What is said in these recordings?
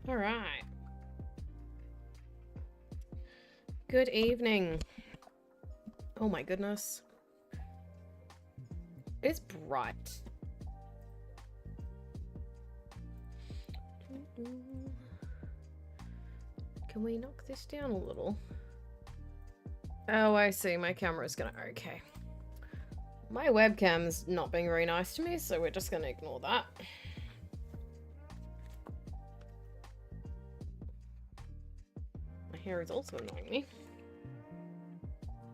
All right. Good evening. Oh my goodness. It's bright. Can we knock this down a little? Oh, I see. My camera's gonna... Okay. My webcam's not being very nice to me, so we're just gonna ignore that. My hair is also annoying me.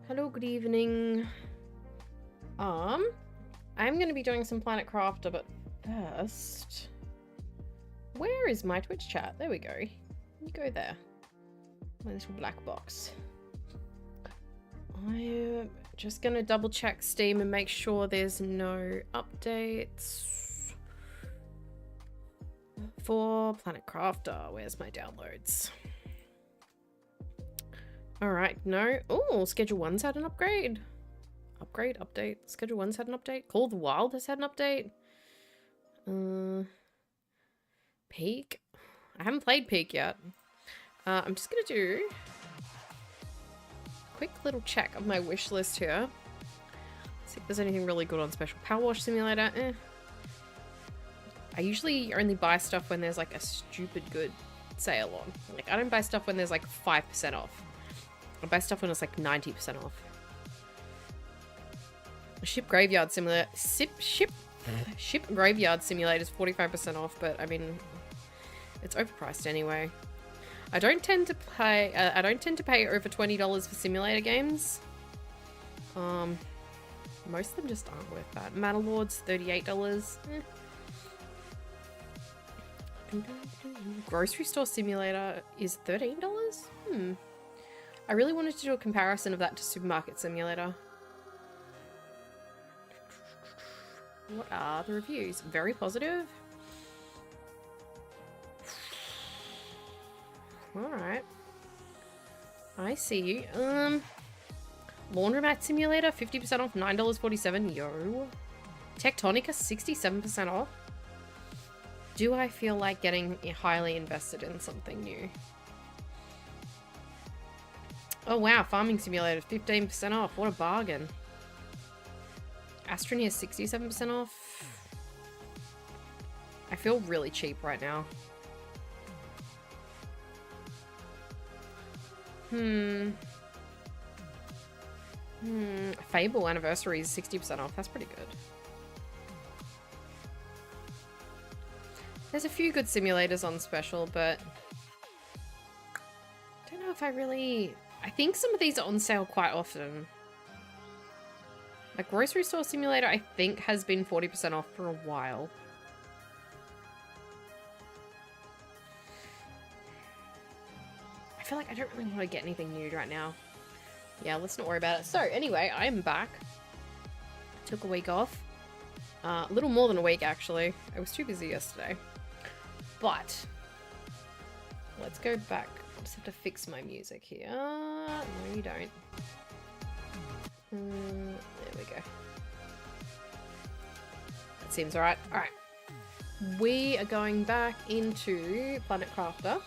Hello, good evening. I'm gonna be doing some Planet Crafter, but first... Where is my Twitch chat? There we go. You go there. My little black box. I'm just gonna double check Steam and make sure there's no updates for Planet Crafter. Where's my downloads? Alright, no. Oh, Schedule 1's had an upgrade. Update. Schedule 1's had an update. Call of the Wild has had an update. Peak? I haven't played Peak yet. I'm just gonna do a quick little check of my wish list here. See if there's anything really good on special. Power Wash Simulator, I usually only buy stuff when there's like a stupid good sale on. Like, I don't buy stuff when there's like 5% off. I buy stuff when it's like 90% off. Ship Graveyard Simulator. Ship Graveyard Simulator is 45% off, but I mean, it's overpriced anyway. I don't tend to pay over $20 for simulator games. Most of them just aren't worth that. Matterlord's $38. Grocery Store Simulator is $13? I really wanted to do a comparison of that to Supermarket Simulator. What are the reviews? Very positive. Alright. I see you. Laundromat Simulator, 50% off, $9.47. Yo. Tectonica, 67% off. Do I feel like getting highly invested in something new? Oh wow, Farming Simulator, 15% off. What a bargain. Astroneer, 67% off. I feel really cheap right now. Fable Anniversary is 60% off. That's pretty good. There's a few good simulators on special, but I don't know if I really... I think some of these are on sale quite often. Like Grocery Store Simulator, I think, has been 40% off for a while. I feel like I don't really want to get anything new right now. Yeah, let's not worry about it. So, anyway, I am back. Took a week off. A little more than a week, actually. I was too busy yesterday. But, let's go back. I just have to fix my music here. No, you don't. There we go. That seems alright. Alright. We are going back into Planet Crafter.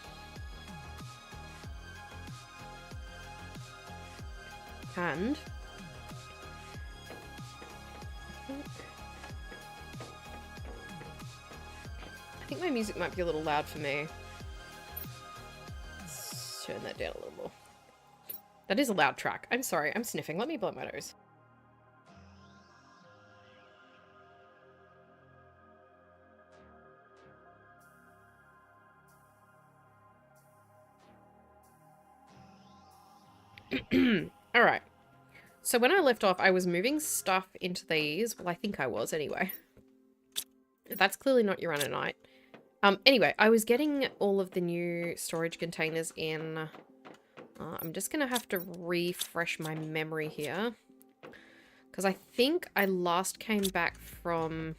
And I think my music might be a little loud for me. Let's turn that down a little more. That is a loud track. I'm sorry, I'm sniffing. Let me blow my nose. Alright. So when I left off, I was moving stuff into these. Well, I think I was anyway. That's clearly not Uranite. Anyway, I was getting all of the new storage containers in. I'm just going to have to refresh my memory here. Because I think I last came back from...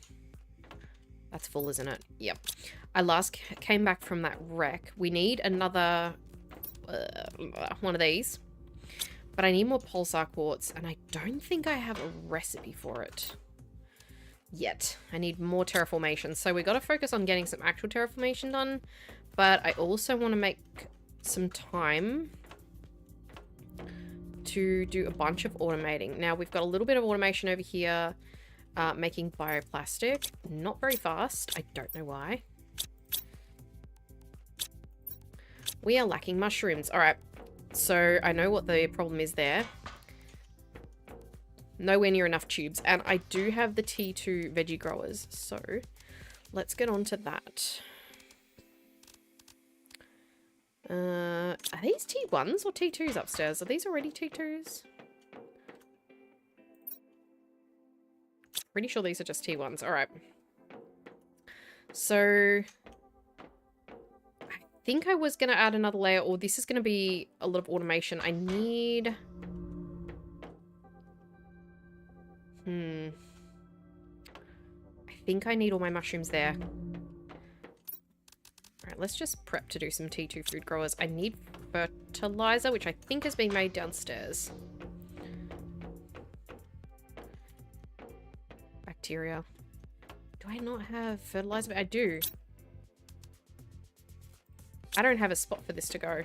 That's full, isn't it? Yep. I last came back from that wreck. We need another one of these. But I need more pulsar quartz, and I don't think I have a recipe for it. yet. I need more terraformation. So we got to focus on getting some actual terraformation done. But I also want to make some time to do a bunch of automating. Now we've got a little bit of automation over here, making bioplastic. Not very fast. I don't know why. We are lacking mushrooms. All right. So I know what the problem is there. Nowhere near enough tubes. And I do have the T2 veggie growers. So let's get on to that. Are these T1s or T2s upstairs? Are these already T2s? Pretty sure these are just T1s. All right. So I think I was going to add another layer, or this is going to be a lot of automation. I need... I think I need all my mushrooms there. Alright, let's just prep to do some T2 food growers. I need fertilizer, which I think is being made downstairs. Bacteria. Do I not have fertilizer? I do. I don't have a spot for this to go.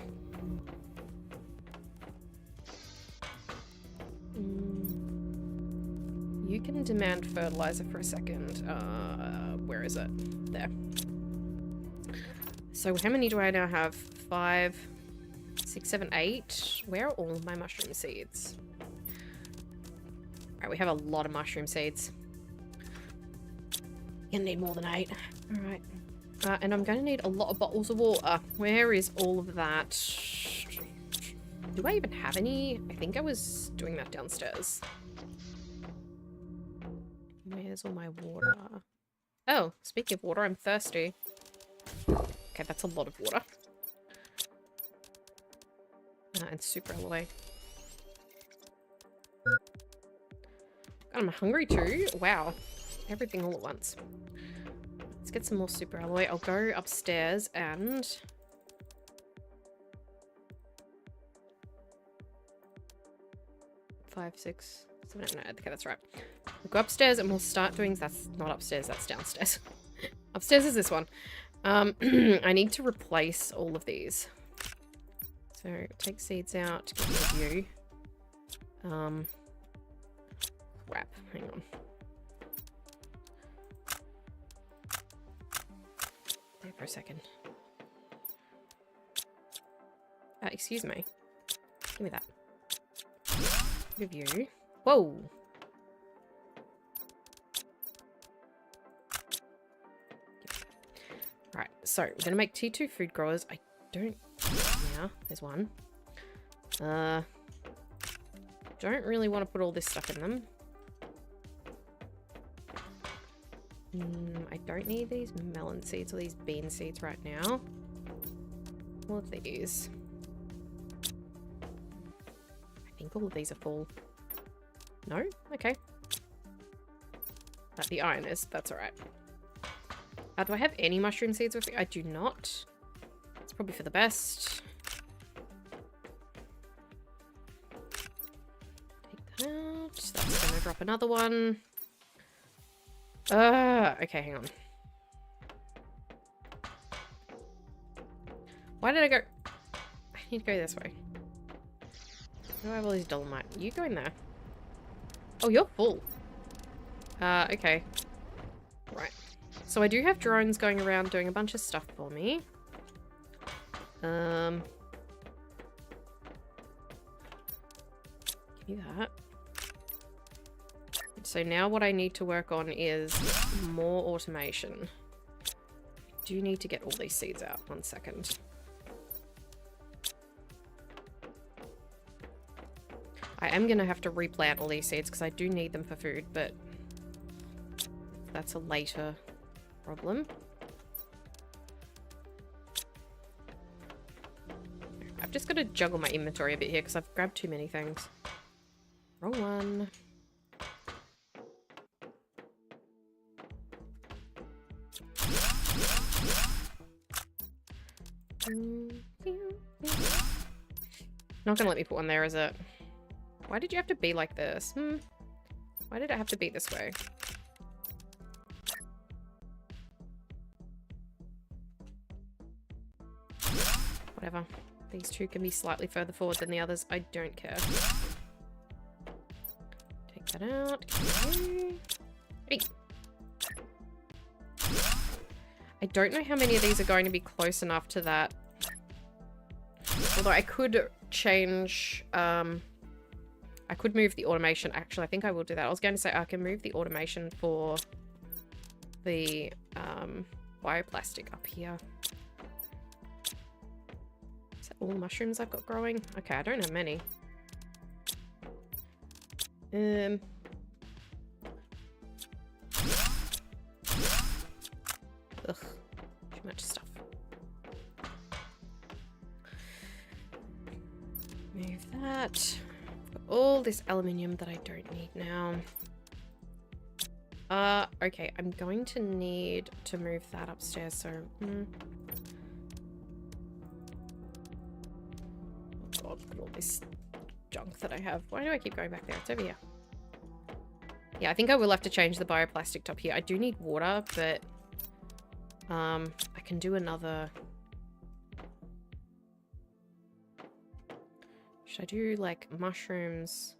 You can demand fertilizer for a second. Where is it? There. So how many do I now have? 5, 6, 7, 8. Where are all of my mushroom seeds? Alright, we have a lot of mushroom seeds. Gonna need more than 8. Alright. And I'm gonna need a lot of bottles of water. Where is all of that? Do I even have any? I think I was doing that downstairs. Where's all my water? Oh, speaking of water, I'm thirsty. Okay, that's a lot of water. And super alloy. God, I'm hungry too. Wow. Everything all at once. Let's get some more super alloy. I'll go upstairs and... 5, 6, 7, 8, 9. Okay, that's right. We'll go upstairs and we'll start doing... That's not upstairs, that's downstairs. Upstairs is this one. I need to replace all of these. So, take seeds out, get rid of you. Crap, hang on. There for a second. Excuse me. Give me that. Give you. Whoa! Right, so we're gonna make T2 food growers. I don't... Yeah, there's one. Don't really want to put all this stuff in them. I don't need these melon seeds or these bean seeds right now. All of these. I think all of these are full. No? Okay. The iron is. That's alright. Do I have any mushroom seeds with me? I do not. It's probably for the best. Take that out. That's gonna drop another one. Okay, hang on. Why did I go? I need to go this way. Why do I have all these dolomite? You go in there. Oh, you're full. Okay. Right. So I do have drones going around doing a bunch of stuff for me. Give me that. So now what I need to work on is more automation. I do need to get all these seeds out. 1 second. I am going to have to replant all these seeds because I do need them for food, but that's a later problem. I've just got to juggle my inventory a bit here because I've grabbed too many things. Wrong one. Not gonna let me put one there, is it? Why did you have to be like this? Why did it have to be this way? Whatever. These two can be slightly further forward than the others. I don't care. Take that out. Hey. I don't know how many of these are going to be close enough to that. Although I could change... I could move the automation. Actually, I think I will do that. I was going to say I can move the automation for the bioplastic up here. Is that all the mushrooms I've got growing? Okay, I don't have many. Ugh, too much stuff. Move that. All this aluminium that I don't need now. Okay, I'm going to need to move that upstairs, so... Oh god, look at all this junk that I have. Why do I keep going back there? It's over here. Yeah, I think I will have to change the bioplastic top here. I do need water, but... I can do another... Should I do, like, mushrooms?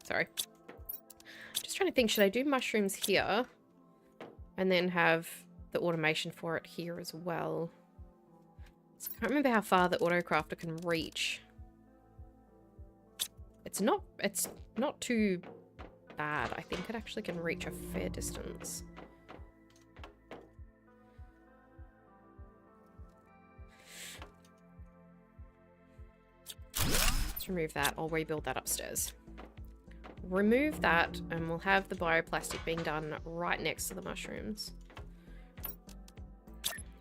Sorry. Just trying to think, should I do mushrooms here? And then have the automation for it here as well? So I can't remember how far the autocrafter can reach. It's not too bad. I think it actually can reach a fair distance. Let's remove that. I'll rebuild that upstairs. Remove that and we'll have the bioplastic being done right next to the mushrooms.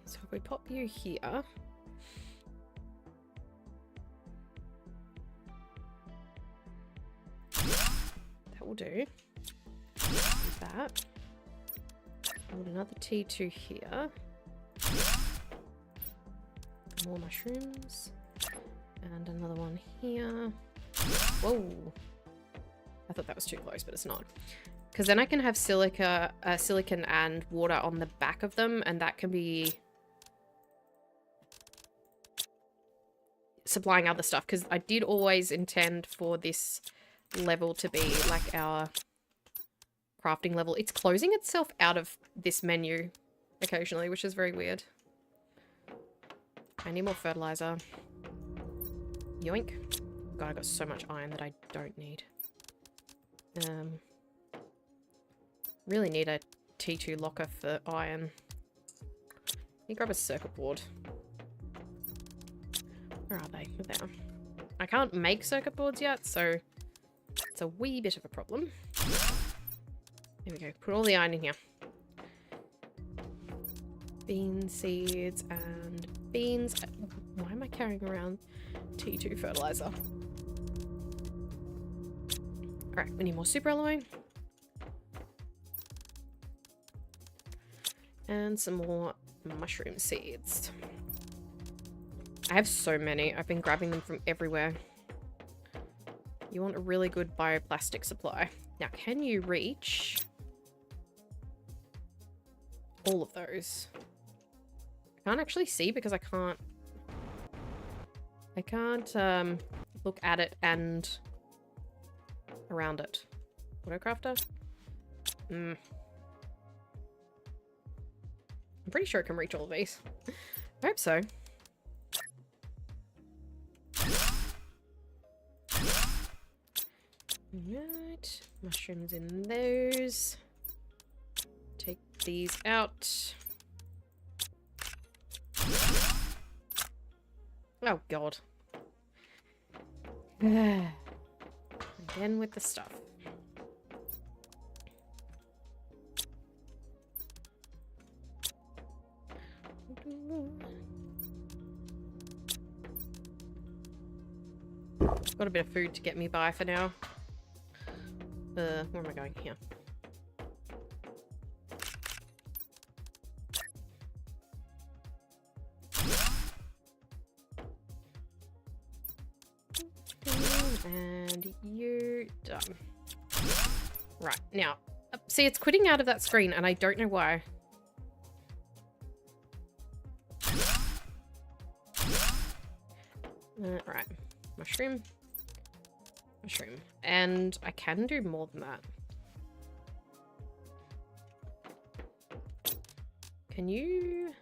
So if we pop you here. That will do. That. Build another T2 here. More mushrooms. And another one here. Whoa. I thought that was too close, but it's not. Because then I can have silicon and water on the back of them, and that can be supplying other stuff. Because I did always intend for this level to be like our crafting level. It's closing itself out of this menu occasionally, which is very weird. I need more fertilizer. Yoink. God, I got so much iron that I don't need. Really need a T2 locker for iron. Let me grab a circuit board. Where are they? They're there. I can't make circuit boards yet, so it's a wee bit of a problem. There we go. Put all the iron in here. Bean seeds and beans. Why am I carrying around T2 fertilizer? Alright, we need more super alloy. And some more mushroom seeds. I have so many. I've been grabbing them from everywhere. You want a really good bioplastic supply. Now, can you reach all of those? I can't actually see because I can't look at it and around it. Autocrafter? I'm pretty sure it can reach all of these. I hope so. Alright. Mushrooms in those. Take these out. Oh, God. Again with the stuff. Got a bit of food to get me by for now. Where am I going? Here. And you done. Right, now, up See, it's quitting out of that screen, and I don't know why. Right. Mushroom. Mushroom. And I can do more than that. Can you...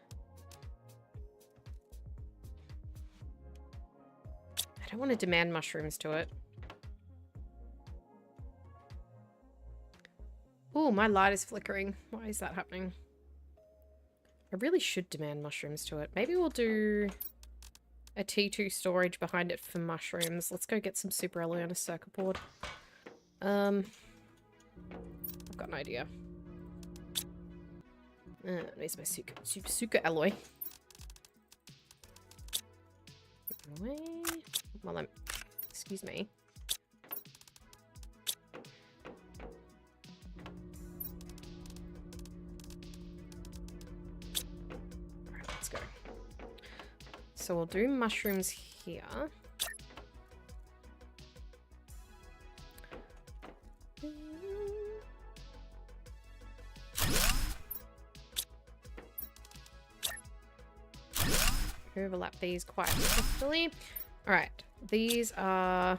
I don't want to demand mushrooms to it. Oh, my light is flickering. Why is that happening? I really should demand mushrooms to it. Maybe we'll do a T2 storage behind it for mushrooms. Let's go get some super alloy on a circuit board. I've got an idea. There's my super alloy. Away. Well, excuse me. Alright, let's go. So we'll do mushrooms here. Overlap these quite carefully. Alright, these are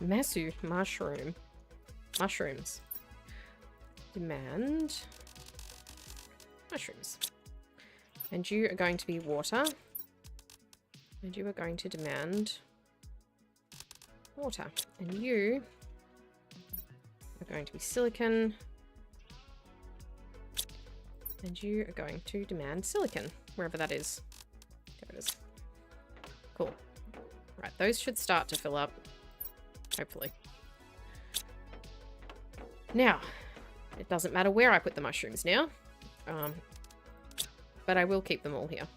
Masu mushrooms. Demand mushrooms. And you are going to be water. And you are going to demand water. And you are going to be silicon. And you are going to demand silicon, wherever that is. There it is. Cool. Right, those should start to fill up. Hopefully. Now, it doesn't matter where I put the mushrooms now. But I will keep them all here.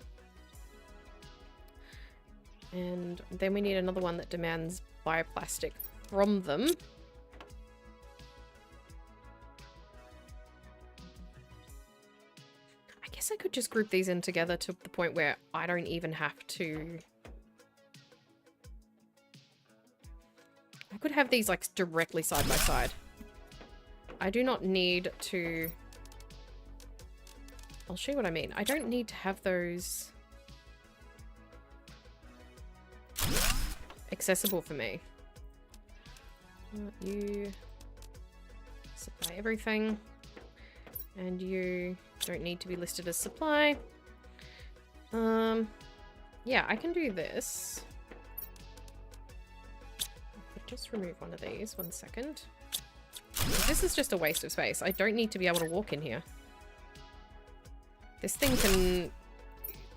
And then we need another one that demands bioplastic from them. I guess I could just group these in together to the point where I don't even have to... I could have these like directly side by side. I do not need to... I'll show you what I mean. I don't need to have those accessible for me. You supply everything. And you don't need to be listed as supply. Yeah, I can do this. Just remove one of these. 1 second. This is just a waste of space. I don't need to be able to walk in here. This thing can...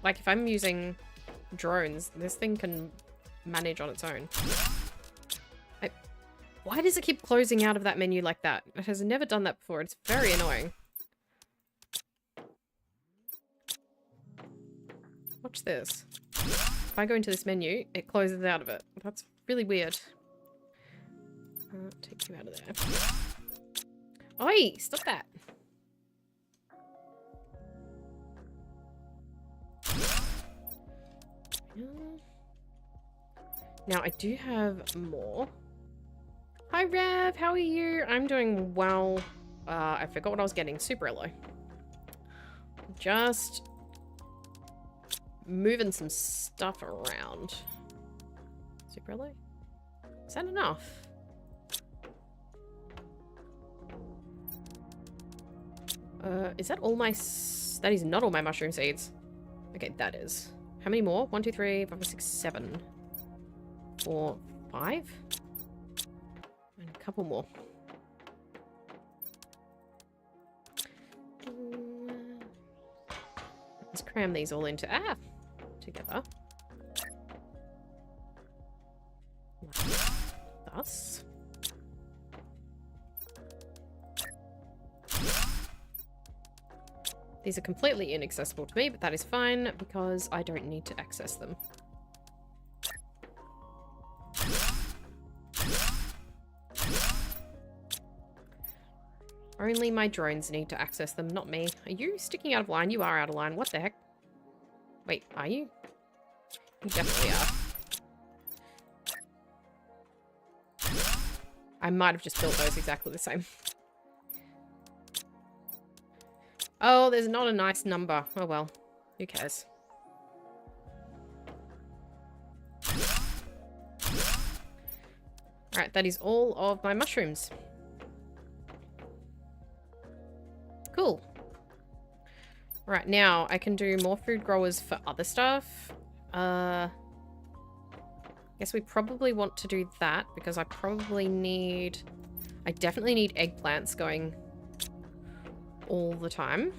Like, if I'm using drones, this thing can manage on its own. Why does it keep closing out of that menu like that? It has never done that before. It's very annoying. Watch this. If I go into this menu, it closes out of it. That's really weird. Take you out of there. Oi! Stop that! Now, I do have more. Hi, Rev! How are you? I'm doing well. I forgot what I was getting. Super alloy. Just moving some stuff around. Super alloy? Is that enough? Is that all my... That is not all my mushroom seeds. Okay, that is. How many more? 1, 2, 3, 5, 6, 7. 4, 5? And a couple more. Let's cram these all into... together. Like thus. These are completely inaccessible to me, but that is fine because I don't need to access them. Only my drones need to access them, not me. Are you sticking out of line? You are out of line. What the heck? Wait, are you? You definitely are. I might have just built those exactly the same. Oh, there's not a nice number. Oh well. Who cares? Alright, that is all of my mushrooms. Cool. Right, now I can do more food growers for other stuff. Guess we probably want to do that because I definitely need eggplants going all the time.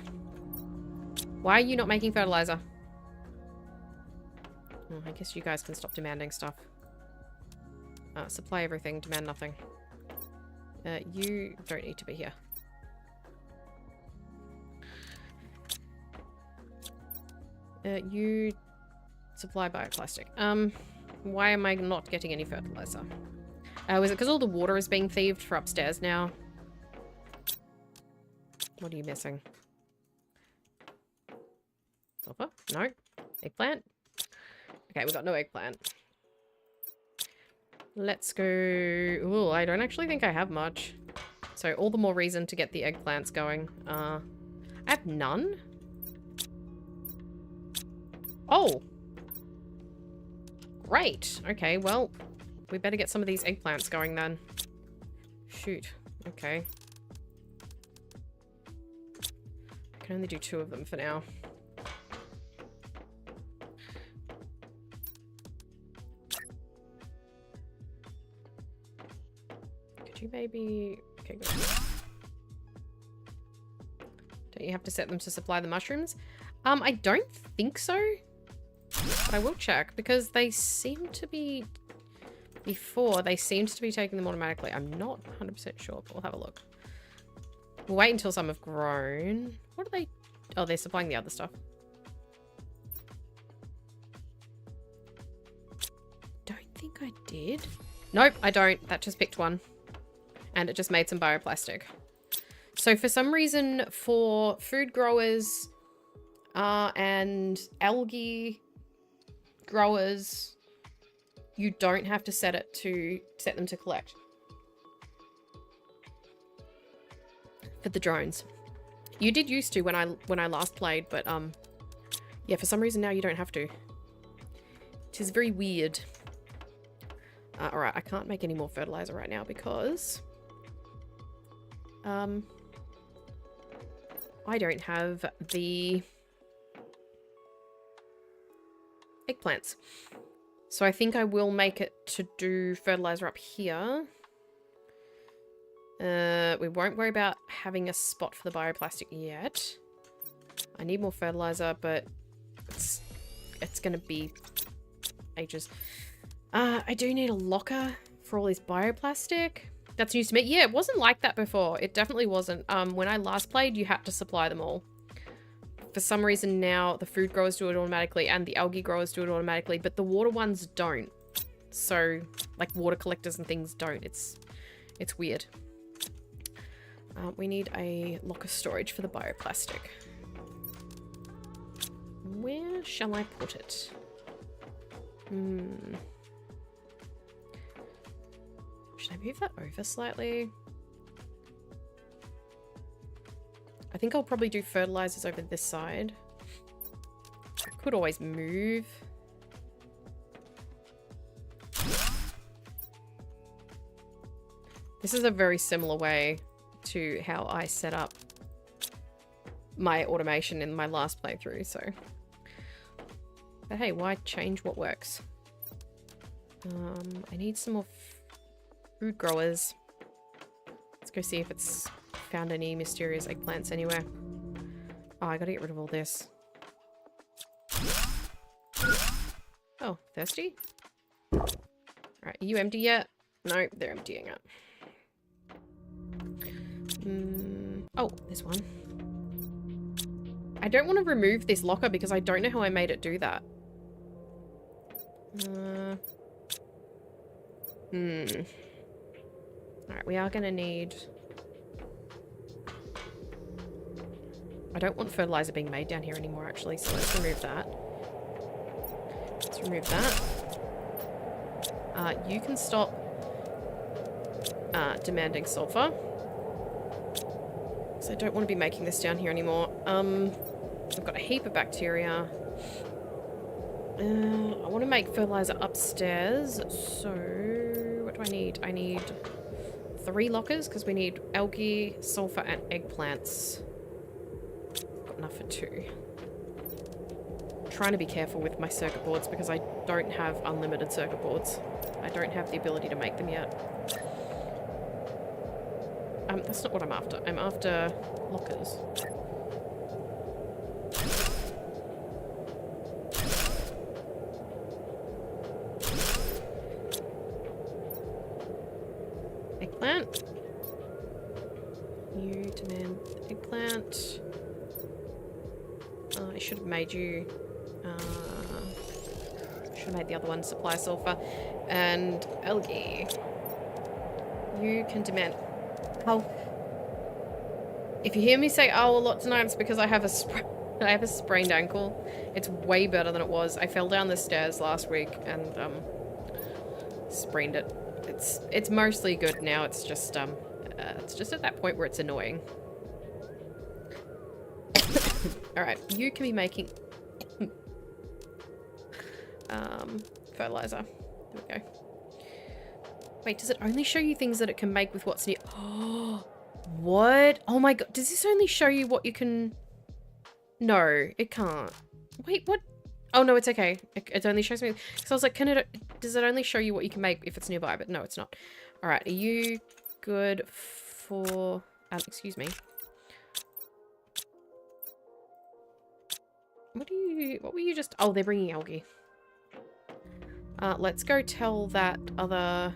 Why are you not making fertilizer? Oh, I guess you guys can stop demanding stuff. Supply everything, demand nothing. You don't need to be here. You supply bioplastic. Why am I not getting any fertilizer? Was it because all the water is being thieved for upstairs now? What are you missing? Sulfur? No. Eggplant? Okay, we got no eggplant. Let's go... Ooh, I don't actually think I have much. So all the more reason to get the eggplants going. I have none? Oh! Great. Okay, well, we better get some of these eggplants going then. Shoot. Okay. I can only do 2 of them for now. Could you maybe... Okay, good. Don't you have to set them to supply the mushrooms? I don't think so. But I will check because they seem to be... Before, they seemed to be taking them automatically. I'm not 100% sure, but we'll have a look. We'll wait until some have grown. What are they... Oh, they're supplying the other stuff. Don't think I did. Nope, I don't. That just picked one. And it just made some bioplastic. So for some reason, for food growers and algae growers, you don't have to set them to collect. For the drones. You did used to when I last played, but yeah, for some reason now you don't have to. Which is very weird. Alright, I can't make any more fertilizer right now because I don't have the eggplants. So I think I will make it to do fertilizer up here. We won't worry about having a spot for the bioplastic yet. I need more fertilizer, but it's gonna be ages. I do need a locker for all this bioplastic. That's news to me. Yeah, it wasn't like that before. It definitely wasn't. When I last played, you had to supply them all. For some reason now, the food growers do it automatically and the algae growers do it automatically, but the water ones don't. So, like water collectors and things don't. It's weird. We need a locker storage for the bioplastic. Where shall I put it? Should I move that over slightly? I think I'll probably do fertilizers over this side. I could always move. This is a very similar way to how I set up my automation in my last playthrough, so. But hey, why change what works? I need some more food growers. Let's go see if it's found any mysterious eggplants anywhere. Oh, I gotta get rid of all this. Oh, thirsty? Alright, are you empty yet? No, they're emptying it. Oh, there's one. I don't want to remove this locker because I don't know how I made it do that. Alright, we are going to need... I don't want fertilizer being made down here anymore, actually, so let's remove that. Let's remove that. You can stop demanding sulfur. So I don't want to be making this down here anymore. I've got a heap of bacteria. I want to make fertilizer upstairs. So what do I need? I need 3 lockers because we need algae, sulfur, and eggplants. Got enough for 2. Trying to be careful with my circuit boards because I don't have unlimited circuit boards. I don't have the ability to make them yet. That's not what I'm after. I'm after lockers. Eggplant. You demand eggplant. I should have made you... should have made the other one supply sulfur. And algae. You can demand... Oh. If you hear me say "oh" a lot tonight, it's because I have a sprained ankle. It's way better than it was. I fell down the stairs last week and sprained it. It's mostly good now. It's just at that point where it's annoying. All right, you can be making fertilizer. There we go. Wait, does it only show you things that it can make with what's near? Oh, what? Oh my god, does this only show you what you can... No, it can't. Wait, what? Oh no, it's okay. It only shows me... So I was like, does it only show you what you can make if it's nearby? But no, it's not. All right, are you good for... excuse me. What were you just... Oh, they're bringing algae. Let's go tell that other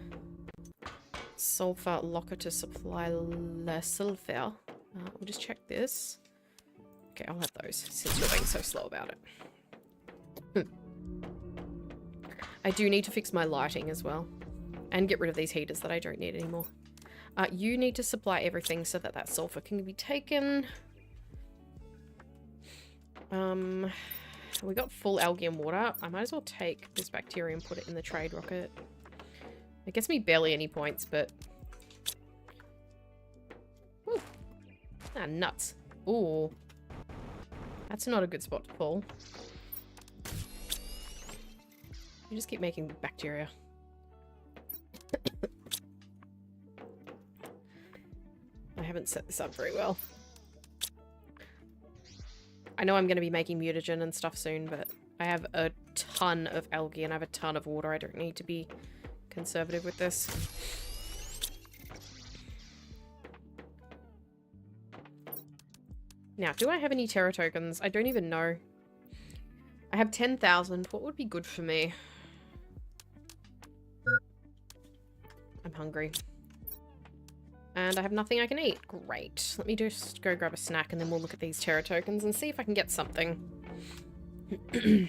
sulfur locker to supply less sulfur. We'll just check this. Okay, I'll have those since you're being so slow about it. I do need to fix my lighting as well. And get rid of these heaters that I don't need anymore. You need to supply everything so that that sulfur can be taken. We got full algae and water. I might as well take this bacteria and put it in the trade rocket. It gets me barely any points, but... Ooh. Ah, nuts. Ooh. That's not a good spot to fall. You just keep making bacteria. I haven't set this up very well. I know I'm going to be making mutagen and stuff soon, but I have a ton of algae and I have a ton of water. I don't need to be conservative with this. Now, do I have any Terra tokens? I don't even know. I have 10,000. What would be good for me? I'm hungry. And I have nothing I can eat. Great. Let me just go grab a snack and then we'll look at these Terra tokens and see if I can get something. This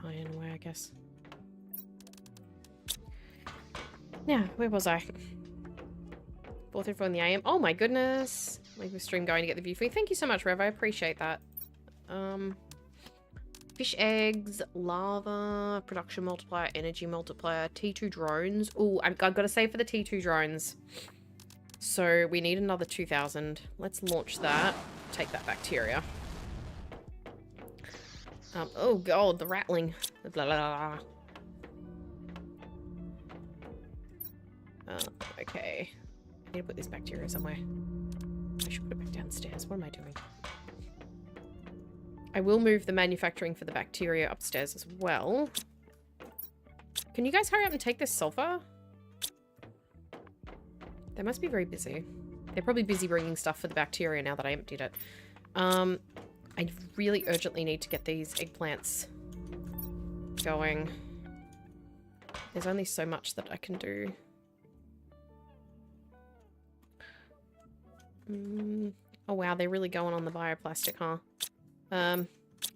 iron away, I guess. Yeah, where was I? 4:34 in the AM. Oh my goodness. Leave the stream going to get the view for you. Thank you so much, Rev. I appreciate that. Fish eggs, lava, production multiplier, energy multiplier, T2 drones. Oh, I've got to save for the T2 drones. So we need another 2,000. Let's launch that. Take that bacteria. Oh god, the rattling. Blah, blah, blah. Okay. I need to put this bacteria somewhere. I should put it back downstairs. What am I doing? I will move the manufacturing for the bacteria upstairs as well. Can you guys hurry up and take this sulfur? They must be very busy. They're probably busy bringing stuff for the bacteria now that I emptied it. I really urgently need to get these eggplants going. There's only so much that I can do. Oh wow, they're really going on the bioplastic, huh?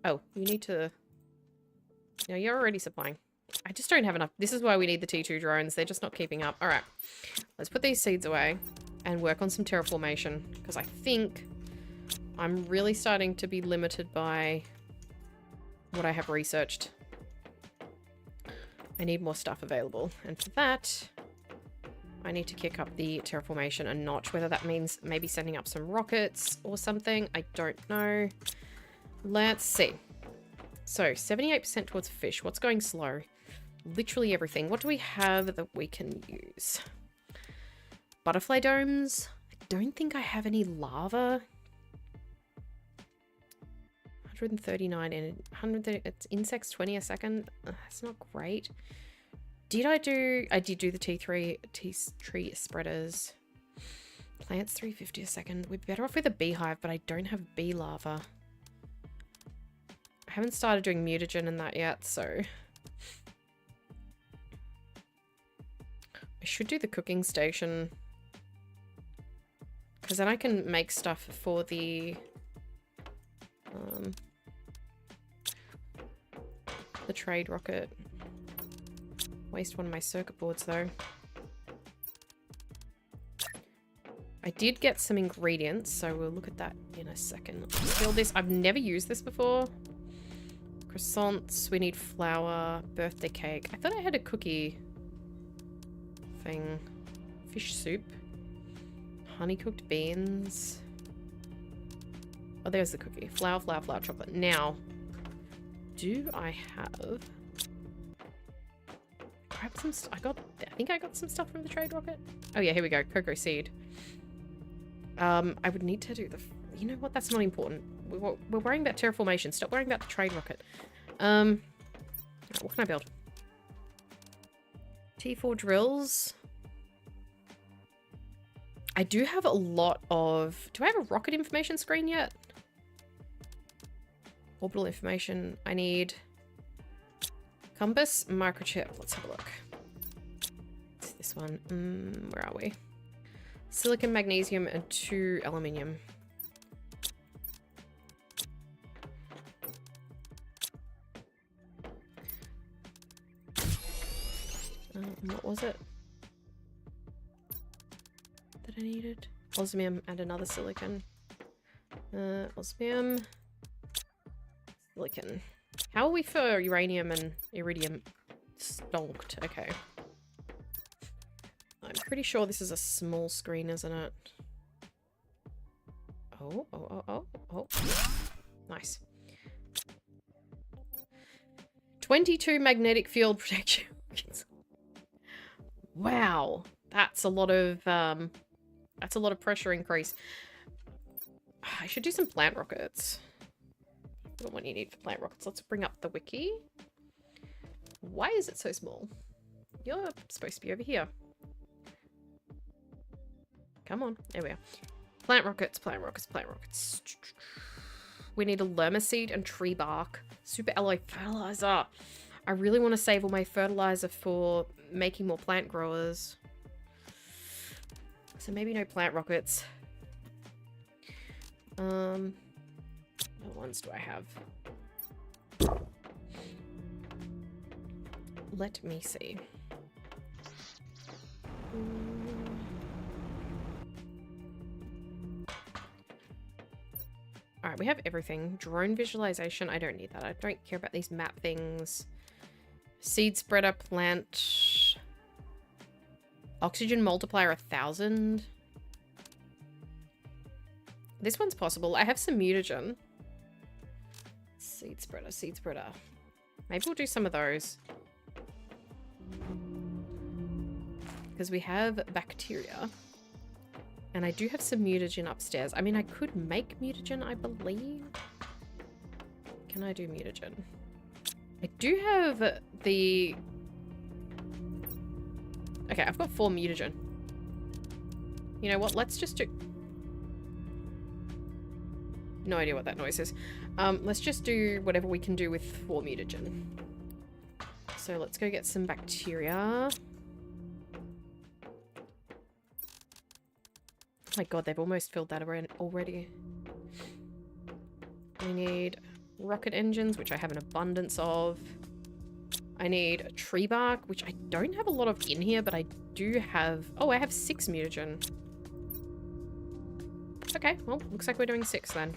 Oh, you need to... No, you're already supplying. I just don't have enough. This is why we need the T2 drones. They're just not keeping up. Alright, let's put these seeds away and work on some terraformation, because I think I'm really starting to be limited by what I have researched. I need more stuff available. And for that, I need to kick up the terraformation a notch. Whether that means maybe sending up some rockets or something, I don't know. Let's see. So 78% towards fish. What's going slow? Literally everything. What do we have that we can use? Butterfly domes. I don't think I have any lava. 139 and 130. It's insects 20 a second. That's not great. I did do the tree spreaders. Plants 350 a second. We're better off with a beehive, but I don't have bee larva. I haven't started doing mutagen in that yet, so I should do the cooking station, because then I can make stuff for the trade rocket. Waste one of my circuit boards though. I did get some ingredients, so we'll look at that in a second. Let's build this. I've never used this before. Croissants. We need flour. Birthday cake. I thought I had a cookie thing. Fish soup. Honey cooked beans. Oh, there's the cookie. Flour, flour, flour, chocolate. Now, do I have... Grab some I think I got some stuff from the trade rocket. Oh yeah, here we go. Cocoa seed. I would need to do the... You know what? That's not important. We're worrying about terraformation. Stop worrying about the trade rocket. What can I build? T4 drills. I do have a lot of... Do I have a rocket information screen yet? Orbital information. I need... Compass, microchip. Let's have a look. It's this one. Where are we? Silicon, magnesium, and 2 aluminium. What was it that I needed? Osmium and another silicon. Osmium. Silicon. How are we for uranium and iridium? Stonked. Okay. I'm pretty sure this is a small screen, isn't it? Oh. Nice. 22 magnetic field protection. Wow. That's a lot of pressure increase. I should do some plant rockets. I don't know what you need for plant rockets. Let's bring up the wiki. Why is it so small? You're supposed to be over here. Come on. There we are. Plant rockets, plant rockets, plant rockets. We need a lerma seed and tree bark. Super alloy fertilizer. I really want to save all my fertilizer for making more plant growers. So maybe no plant rockets. What ones do I have? Let me see. Alright, we have everything. Drone visualization, I don't need that. I don't care about these map things. Seed spreader, plant. Oxygen multiplier 1000. This one's possible. I have some mutagen. Seed spreader, seed spreader. Maybe we'll do some of those. Because we have bacteria. And I do have some mutagen upstairs. I mean, I could make mutagen, I believe. Can I do mutagen? I do have the... Okay, I've got 4 mutagen. You know what? Let's just do... No idea what that noise is. Let's just do whatever we can do with 4 mutagen. So let's go get some bacteria. Oh my god, they've almost filled that already. We need rocket engines, which I have an abundance of. I need a tree bark, which I don't have a lot of in here, but I do have... Oh, I have 6 mutagen. Okay, well, looks like we're doing 6 then.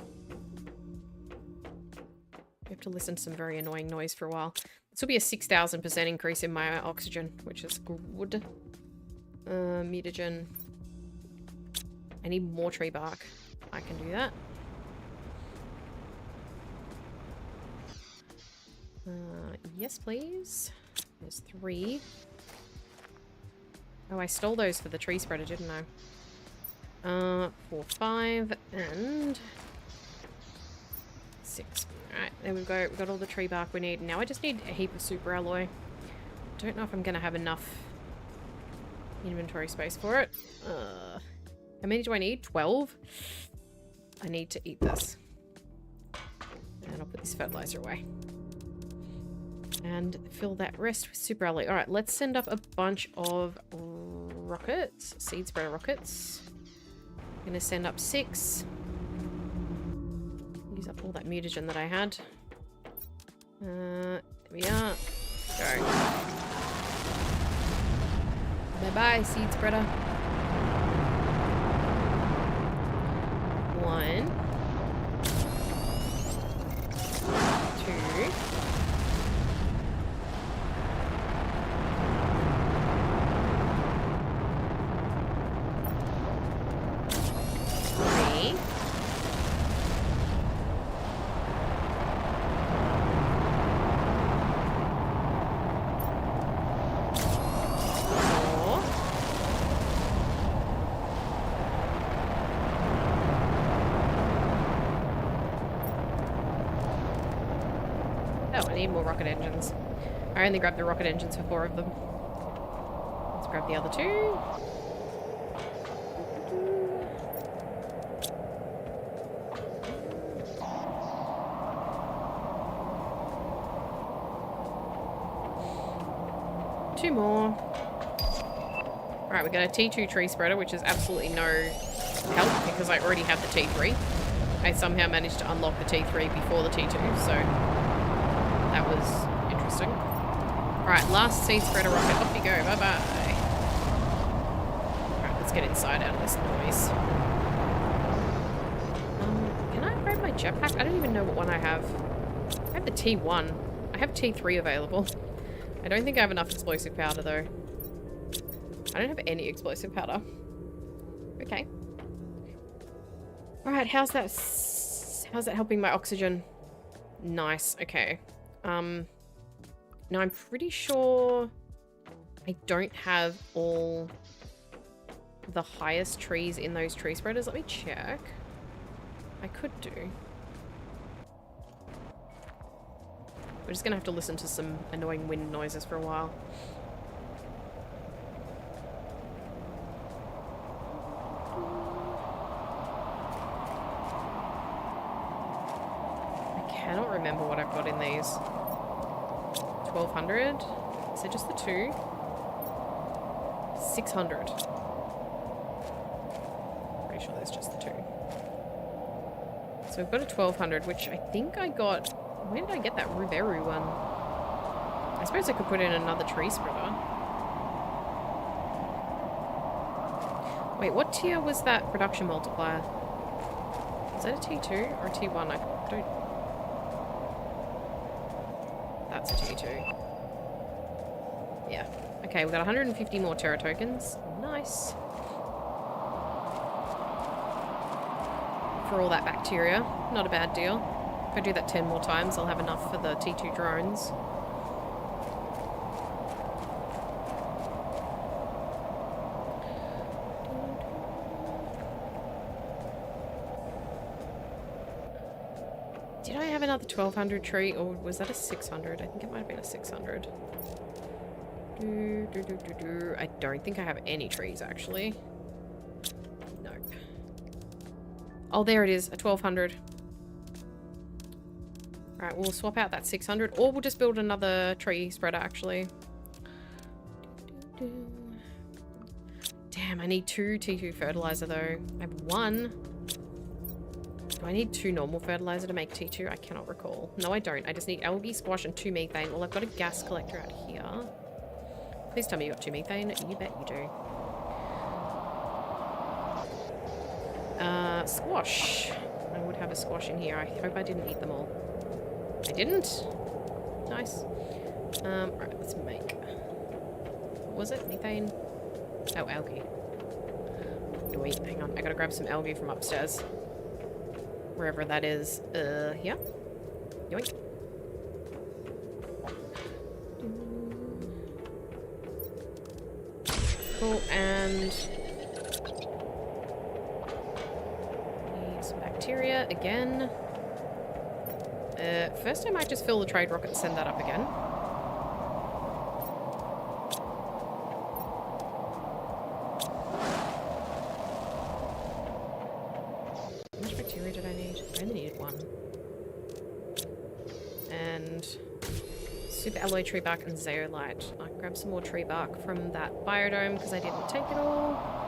have to listen to some very annoying noise for a while. This will be a 6,000% increase in my oxygen, which is good. Mutagen. I need more tree bark. I can do that. Yes, please. There's 3. Oh, I stole those for the tree spreader, didn't I? 4, 5, and 6. Alright, there we go. We've got all the tree bark we need. Now I just need a heap of super alloy. Don't know if I'm going to have enough inventory space for it. How many do I need? 12? I need to eat this. And I'll put this fertilizer away. And fill that rest with super alloy. Alright, let's send up a bunch of rockets. Seed spreader rockets. I'm going to send up 6. Use up all that mutagen that I had. There we are. Go. Bye-bye, seed spreader. 1. 2. 3. 4. 'I need more rocket engines. I only grabbed the rocket engines for 4 of them. Let's grab the other 2. Two more. Alright, we got a T2 tree spreader, which is absolutely no help because I already have the T3. I somehow managed to unlock the T3 before the T2, so that was interesting. Alright, last seed spreader rocket. Off you go. Bye-bye. Alright, let's get inside out of this noise. Can I grab my jetpack? I don't even know what one I have. I have the T1. I have T3 available. I don't think I have enough explosive powder, though. I don't have any explosive powder. Okay. Alright, how's that helping my oxygen? Nice, okay. Now I'm pretty sure I don't have all the highest trees in those tree spreaders. Let me check. I could do. We're just gonna have to listen to some annoying wind noises for a while. I cannot remember what I've got in these. 1,200? Is it just the 2? 600. Pretty sure there's just the 2. So we've got a 1,200, which I think I got... Where did I get that Ruberu one? I suppose I could put in another tree spreader. Wait, what tier was that production multiplier? Is that a T2 or a T1? I don't... That's a T2. Yeah. Okay, we've got 150 more Terra tokens. Nice. For all that bacteria. Not a bad deal. If I do that 10 more times, I'll have enough for the T2 drones. Did I have another 1,200 tree, or was that a 600? I think it might have been a 600. I don't think I have any trees, actually. Nope. Oh, there it is, a 1,200. Alright, we'll swap out that 600, or we'll just build another tree spreader, actually. Damn, I need 2 T2 fertilizer, though. I have 1. Do I need 2 normal fertilizer to make T2? I cannot recall. No, I don't. I just need algae, squash, and 2 methane. Well, I've got a gas collector out here. Please tell me you got 2 methane. You bet you do. Squash. I would have a squash in here. I hope I didn't eat them all. I they didn't. Nice. Alright, let's make... What was it? Methane? Oh, algae. Wait, hang on. I gotta grab some algae from upstairs. Wherever that is. Here? Yoink. Cool, and... Need some bacteria again. First I might just fill the trade rocket and send that up again. How much bacteria did I need? I only needed one. And super alloy tree bark and zeolite. I can grab some more tree bark from that biodome because I didn't take it all.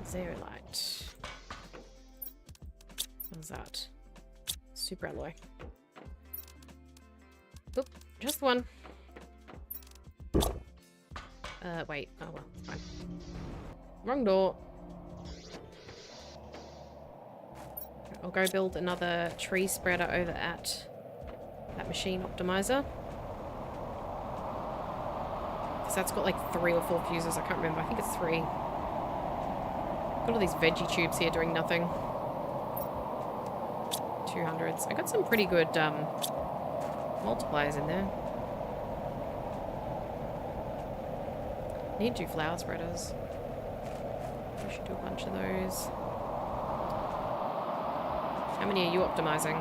Zeolite. What's that? Super alloy. Oop, just one. Wait. Oh well, it's fine. Wrong door. I'll go build another tree spreader over at that machine optimizer. Because that's got like 3 or 4 fuses, I can't remember. I think it's 3. Got all these veggie tubes here doing nothing. 200s. I got some pretty good multipliers in there. Need 2 flower spreaders. We should do a bunch of those. How many are you optimizing?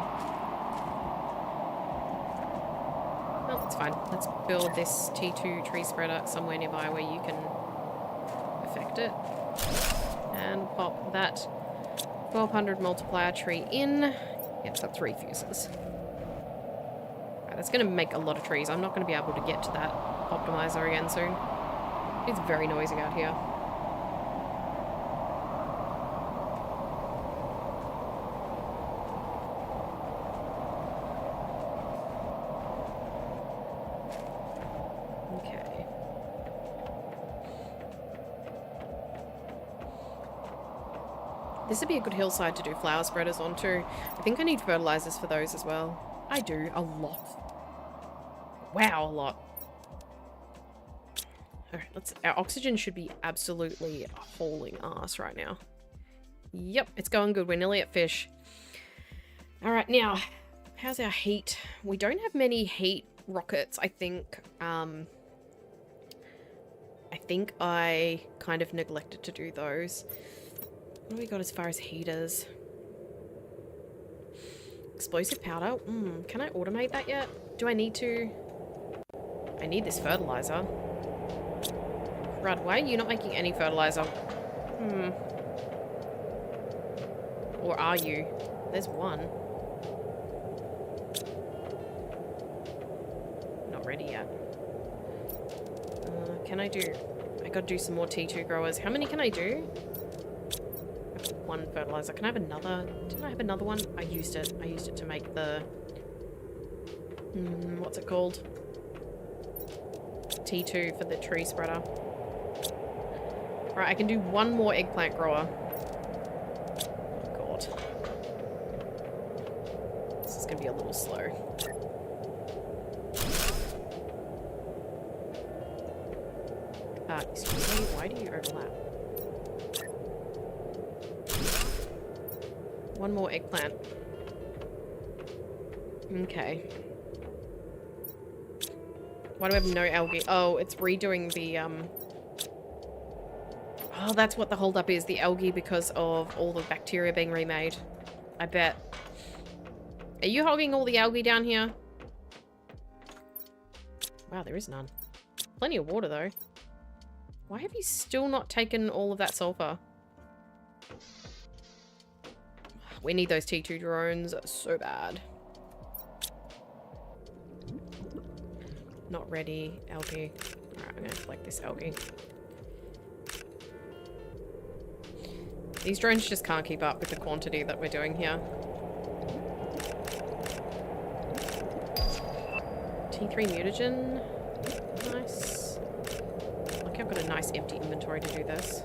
Well, that's fine. Let's build this T2 tree spreader somewhere nearby where you can affect it. And pop that 1200 multiplier tree in. Yep, so 3 fuses. Right, that's going to make a lot of trees. I'm not going to be able to get to that optimizer again soon. It's very noisy out here. Okay. This would be a good hillside to do flower spreaders on too. I think I need fertilizers for those as well. I do, a lot. Wow, a lot. Alright, our oxygen should be absolutely hauling ass right now. Yep, it's going good. We're nearly at fish. Alright, now, how's our heat? We don't have many heat rockets, I think. I think I kind of neglected to do those. What do we got as far as heaters? Explosive powder? Can I automate that yet? Do I need to? I need this fertilizer. Right, why are you not making any fertilizer? Or are you? There's one. Not ready yet. Can I do... I gotta do some more T2 growers. How many can I do? One fertilizer. Can I have another? Didn't I have another one? I used it. I used it to make the... what's it called? T2 for the tree spreader. Right, I can do one more eggplant grower. Oh god. This is gonna be a little slow. Excuse me, why do you overlap? One more eggplant. Okay. Why do I have no algae? Oh, it's redoing the, Oh, that's what the holdup is. The algae because of all the bacteria being remade. I bet. Are you hogging all the algae down here? Wow, there is none. Plenty of water, though. Why have you still not taken all of that sulfur? We need those T2 drones so bad. Not ready. Algae. Alright, I'm gonna collect this algae. These drones just can't keep up with the quantity that we're doing here. T3 mutagen. got a nice empty inventory to do this.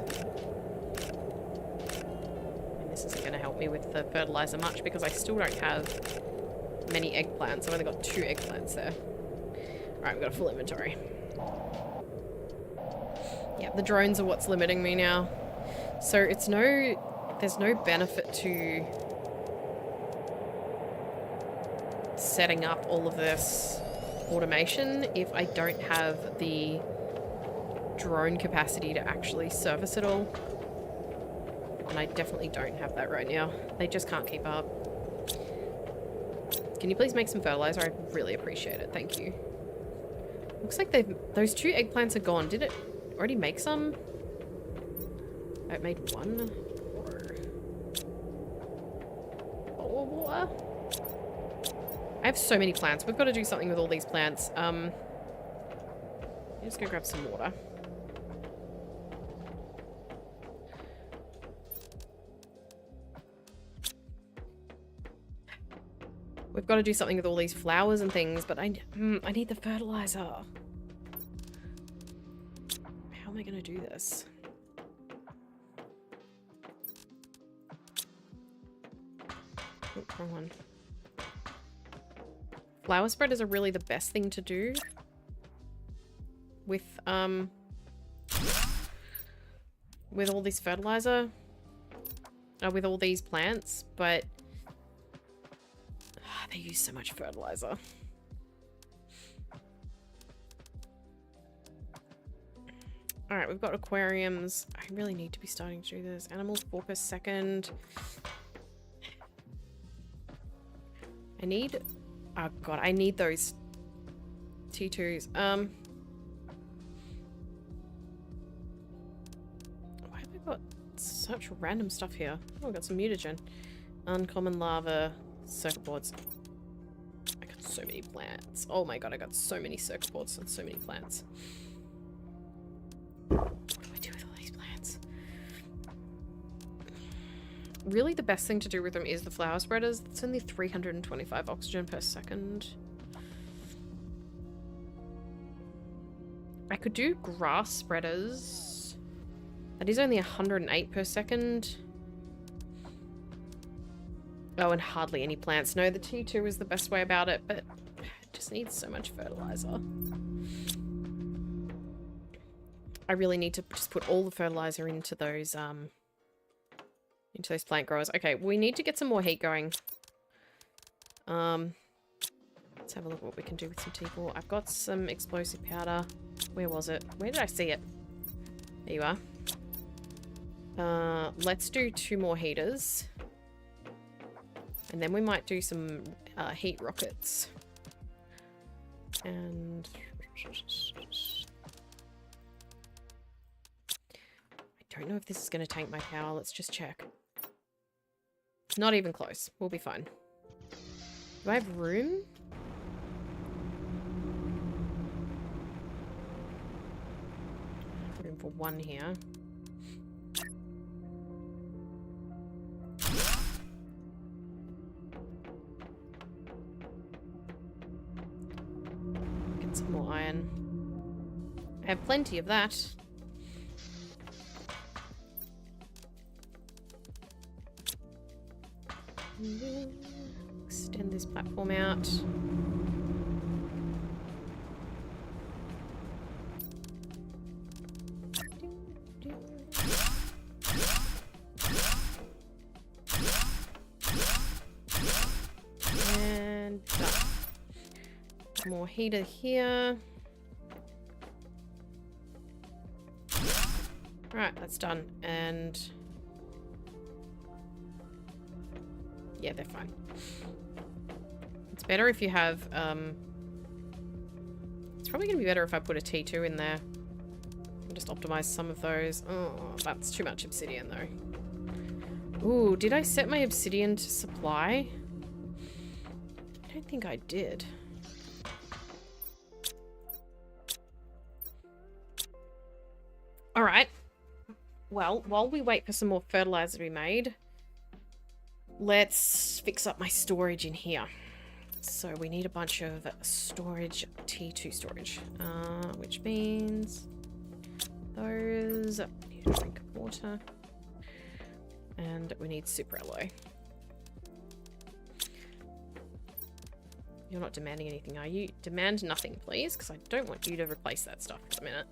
And this isn't going to help me with the fertilizer much because I still don't have many eggplants. I've only got 2 eggplants there. Alright, we've got a full inventory. Yeah, the drones are what's limiting me now. So there's no benefit to setting up all of this automation if I don't have the drone capacity to actually service it all. And I definitely don't have that right now. They just can't keep up. Can you please make some fertilizer? I really appreciate it. Thank you. Looks like those 2 eggplants are gone. Did it already make some? Oh, it made 1. Oh, I have so many plants. We've got to do something with all these plants. I'm just gonna grab some water. We've got to do something with all these flowers and things, but I need the fertilizer. How am I going to do this? Oh, wrong one. Flower spreaders are really the best thing to do with all this fertilizer, with all these plants, but they use so much fertilizer. Alright, we've got aquariums. I really need to be starting to do this. Animals 4 per second. I need... Oh god, I need those T2s. Why have I got such random stuff here? Oh, I got some mutagen. Uncommon lava, circuit boards. I got so many plants. Oh my god, I got so many circuit boards and so many plants. What do I do with all these plants? Really, the best thing to do with them is the flower spreaders. It's only 325 oxygen per second. I could do grass spreaders. That is only 108 per second. Oh, and hardly any plants. No, the T2 is the best way about it, but it just needs so much fertilizer. I really need to just put all the fertilizer into those plant growers. Okay, we need to get some more heat going. Let's have a look what we can do with some T4. I've got some explosive powder. Where was it? Where did I see it? There you are. Let's do 2 more heaters. And then we might do some heat rockets. And... I don't know if this is going to tank my power. Let's just check. Not even close. We'll be fine. Do I have room? Room for 1 here. Get some more iron. I have plenty of that. Extend this platform out. And done. More heater here. Alright, that's done. And yeah, they're fine. It's better if you have, it's probably going to be better if I put a T2 in there. And just optimize some of those. Oh, that's too much obsidian, though. Ooh, did I set my obsidian to supply? I don't think I did. Alright. Well, while we wait for some more fertilizer to be made, let's fix up my storage in here. So we need a bunch of storage, T2 storage, which means those. We need a drink of water. And we need super alloy. You're not demanding anything, are you? Demand nothing, please, because I don't want you to replace that stuff for a minute.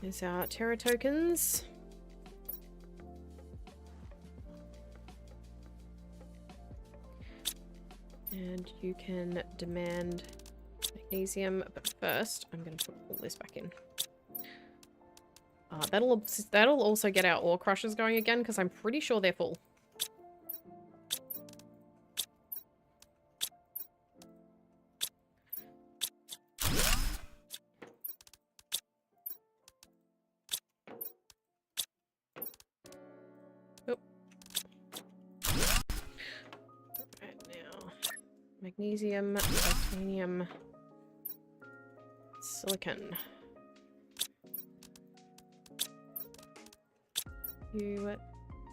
There's our Terra tokens. And you can demand magnesium, but first I'm going to put all this back in. That'll also get our ore crushers going again, because I'm pretty sure they're full. Magnesium, titanium, silicon. You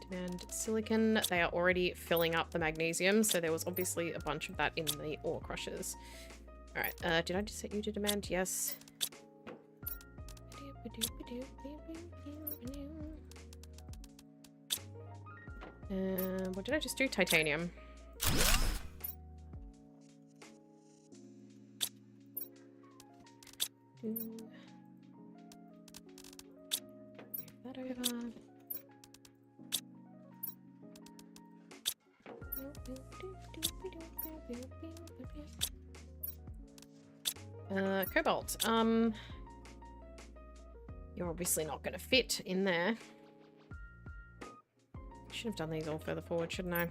demand silicon. They are already filling up the magnesium, so there was obviously a bunch of that in the ore crushers. Alright, did I just set you to demand? Yes. What did I just do? Titanium. Move that over. Cobalt. You're obviously not going to fit in there. Should have done these all further forward, shouldn't I?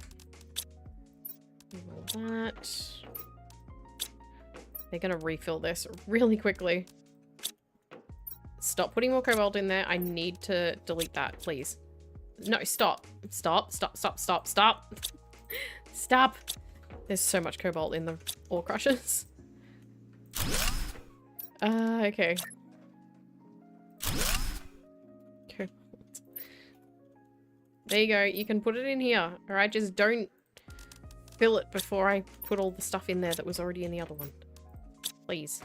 All that. They're going to refill this really quickly. Stop putting more cobalt in there. I need to delete that, please. No, stop. Stop, stop, stop, stop, stop. Stop. There's so much cobalt in the ore crushers. Okay. Cobalt. There you go. You can put it in here. Alright, just don't fill it before I put all the stuff in there that was already in the other one. Please.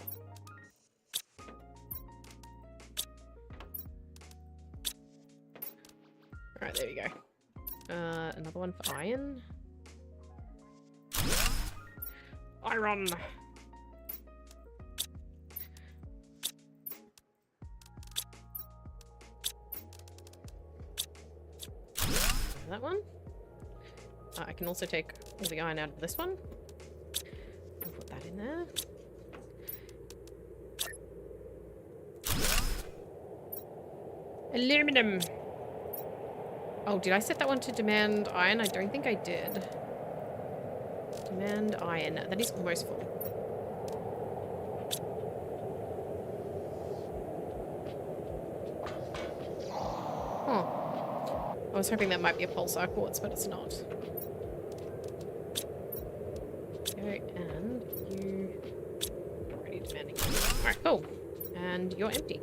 Alright, there you go. Another one for iron. Iron! That one. I can also take all the iron out of this one. I'll put that in there. Aluminum. Oh, did I set that one to demand iron? I don't think I did. Demand iron. That is almost full. Huh. I was hoping that might be a pulsar quartz, but it's not. Okay, and you are already demanding. Alright, cool. And you're empty.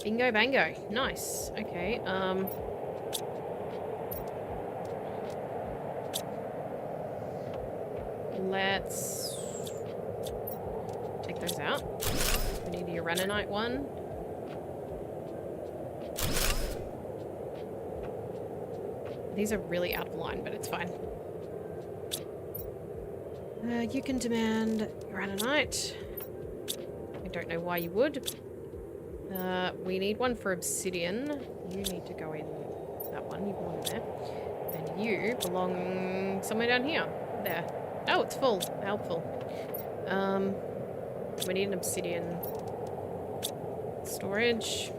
Bingo bango. Nice. Okay, let's take those out. We need the uraninite one. These are really out of line, but it's fine. You can demand uraninite. I don't know why you would. We need one for obsidian. You need to go in that one. You belong in there. And you belong somewhere down here. There. Oh, it's full. Helpful. We need an obsidian storage.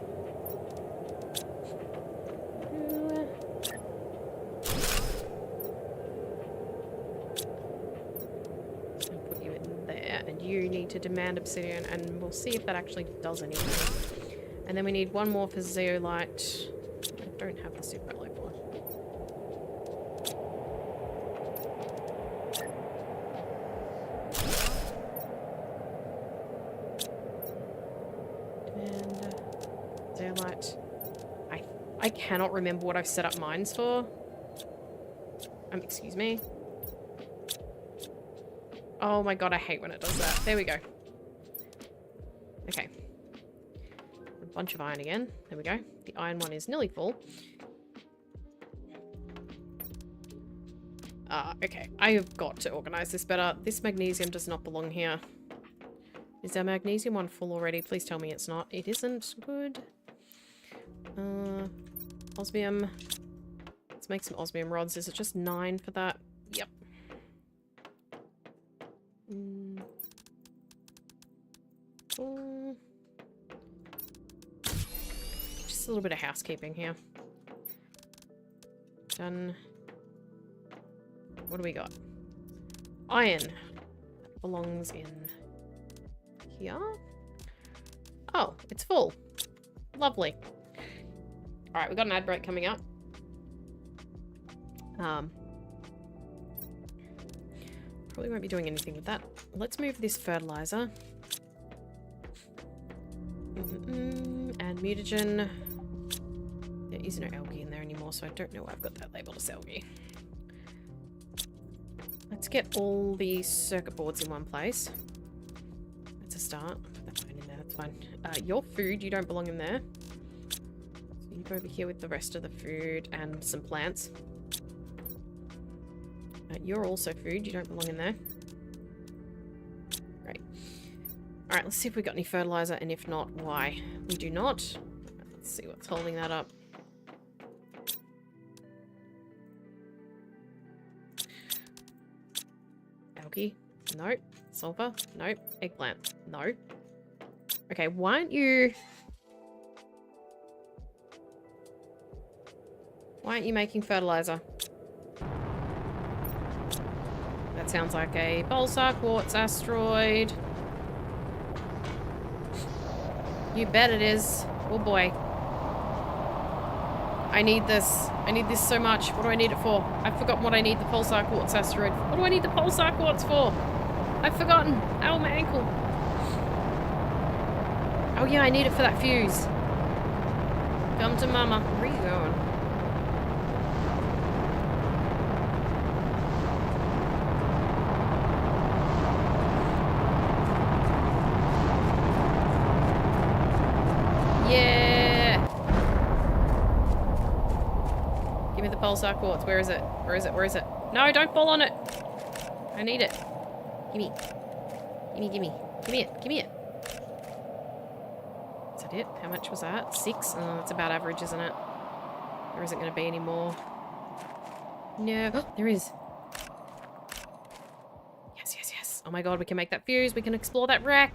You need to demand obsidian, and we'll see if that actually does anything. And then we need one more for zeolite. I don't have the super alloy for. Demand zeolite. I cannot remember what I've set up mines for. Excuse me. Oh my god, I hate when it does that. There we go. Okay. A bunch of iron again. There we go. The iron one is nearly full. Okay. I have got to organize this better. This magnesium does not belong here. Is our magnesium one full already? Please tell me it's not. It isn't. Good. Osmium. Let's make some osmium rods. Is it just 9 for that? Yep. Just a little bit of housekeeping here. Done. What do we got? Iron. Belongs in here. Oh, it's full. Lovely. Alright, we've got an ad break coming up. Probably won't be doing anything with that. Let's move this fertilizer. And mutagen. There is no algae in there anymore, so I don't know why I've got that labeled as algae. Let's get all the circuit boards in one place. That's a start. Put that one in there, that's fine. Your food, you don't belong in there. So you go over here with the rest of the food and some plants. You're also food, you don't belong in there. Great. Alright, let's see if we got any fertilizer, and if not, why? We do not. Let's see what's holding that up. Algae? Nope. Sulfur? Nope. Eggplant? No. Okay, why aren't you... Why aren't you making fertilizer? That sounds like a Pulsar Quartz asteroid. You bet it is. Oh boy. I need this. I need this so much. What do I need it for? I've forgotten what I need the Pulsar Quartz asteroid. What do I need the Pulsar Quartz for? I've forgotten. Ow, my ankle. Oh yeah, I need it for that fuse. Come to mama. Where are you going? Pulsar Quartz. Where is it? Where is it? Where is it? No, don't fall on it. I need it. Gimme. Gimme, gimme. Gimme it. Gimme it. Is that it? How much was that? 6? Oh, that's about average, isn't it? There isn't going to be any more. No. Oh, there is. Yes, yes, yes. Oh my god, we can make that fuse. We can explore that wreck.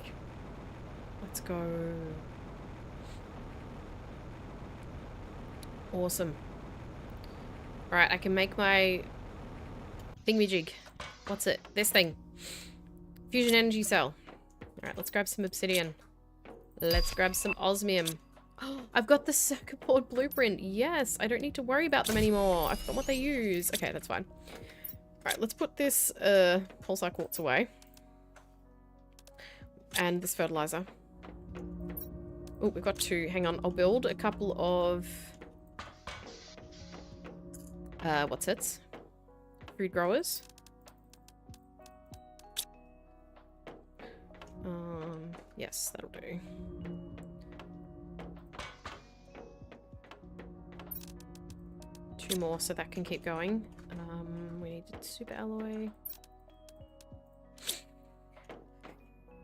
Let's go. Awesome. Alright, I can make my thingamajig. What's it? This thing. Fusion energy cell. Alright, let's grab some obsidian. Let's grab some osmium. Oh, I've got the circuit board blueprint. Yes, I don't need to worry about them anymore. I forgot what they use. Okay, that's fine. Alright, let's put this Pulsar Quartz away. And this fertilizer. Oh, we've got 2. Hang on, I'll build a couple of... what's it? Food growers. Yes, that'll do. Two more so that can keep going. We need super alloy.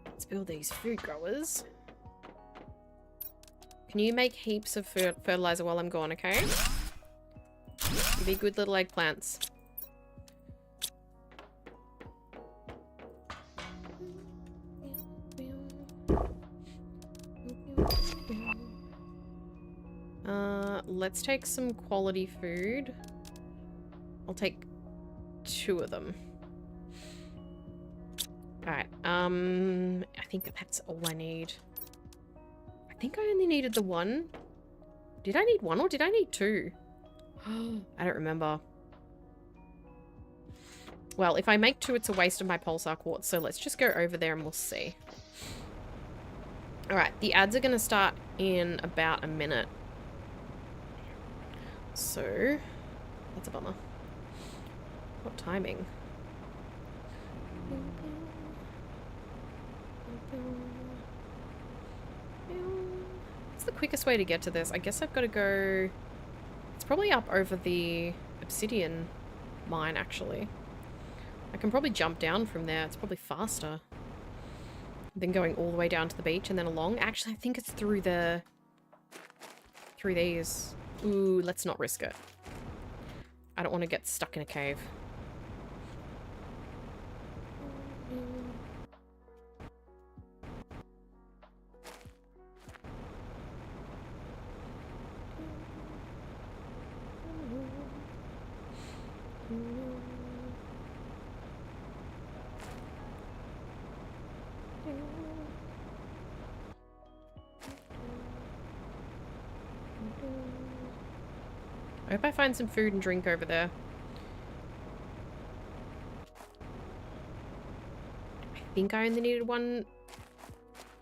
Let's build these food growers. Can you make heaps of fertilizer while I'm gone, okay? You be good little eggplants. Let's take some quality food. I'll take 2 of them. Alright, I think that's all I need. I think I only needed the 1. Did I need 1 or did I need 2? I don't remember. Well, if I make 2, it's a waste of my Pulsar Quartz, so let's just go over there and we'll see. Alright, the ads are going to start in about a minute. So, that's a bummer. What timing? What's the quickest way to get to this? I guess I've got to go... It's probably up over the obsidian mine, actually. I can probably jump down from there. It's probably faster than going all the way down to the beach and then along. Actually, I think it's through the... through these. Ooh, let's not risk it. I don't want to get stuck in a cave. I hope I find some food and drink over there. I think I only needed one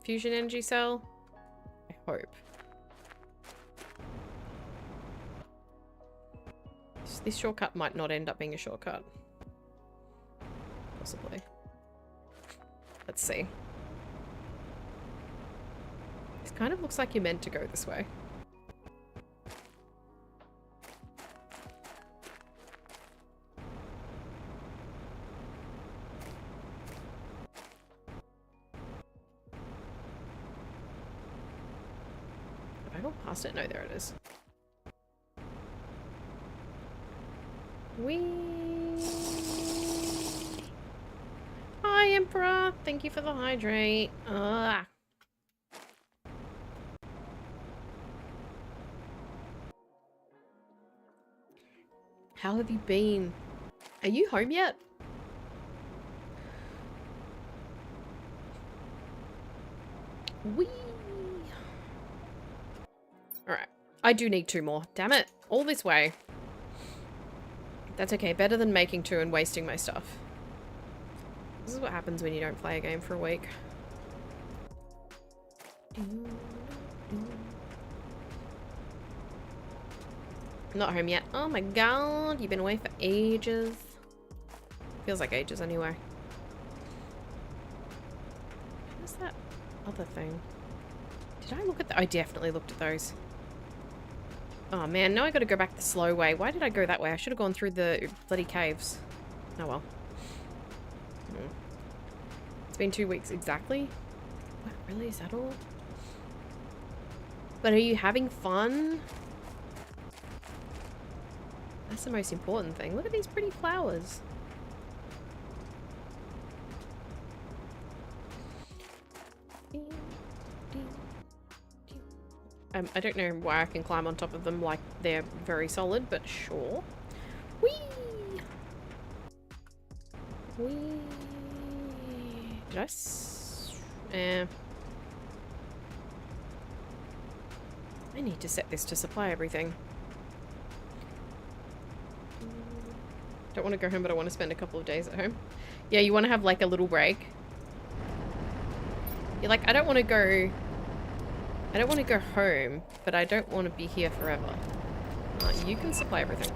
fusion energy cell. I hope. This shortcut might not end up being a shortcut. Possibly. Let's see. This kind of looks like you're meant to go this way. Have I gone past it? No, there it is. Whee! Hi, Emperor! Thank you for the hydrate. Ah. How have you been? Are you home yet? Whee! Alright. I do need 2 more. Damn it. All this way. That's okay. Better than making 2 and wasting my stuff. This is what happens when you don't play a game for a week. Not home yet. Oh my god. You've been away for ages. Feels like ages anyway. What's that other thing? Did I look at I definitely looked at those. Oh man, now I gotta go back the slow way. Why did I go that way? I should have gone through the bloody caves. Oh well. It's been 2 weeks exactly. What, really? Is that all? But are you having fun? That's the most important thing. Look at these pretty flowers. I don't know why I can climb on top of them like they're very solid, but sure. Whee! Whee! Did I I need to set this to supply everything. Don't want to go home, but I want to spend a couple of days at home. Yeah, you want to have like a little break. You're like, I don't want to go home, but I don't want to be here forever. You can supply everything.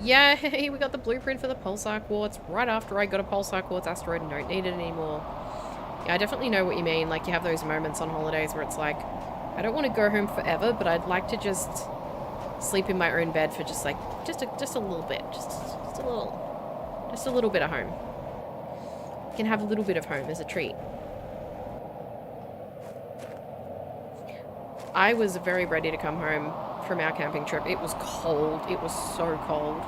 Yay, we got the blueprint for the pulsar quartz right after I got a pulsar quartz asteroid and don't need it anymore. Yeah, I definitely know what you mean. Like, you have those moments on holidays where it's like, I don't want to go home forever, but I'd like to just sleep in my own bed for just like, just a little bit. Just a little bit of home. You can have a little bit of home as a treat. I was very ready to come home from our camping trip. It was cold. It was so cold.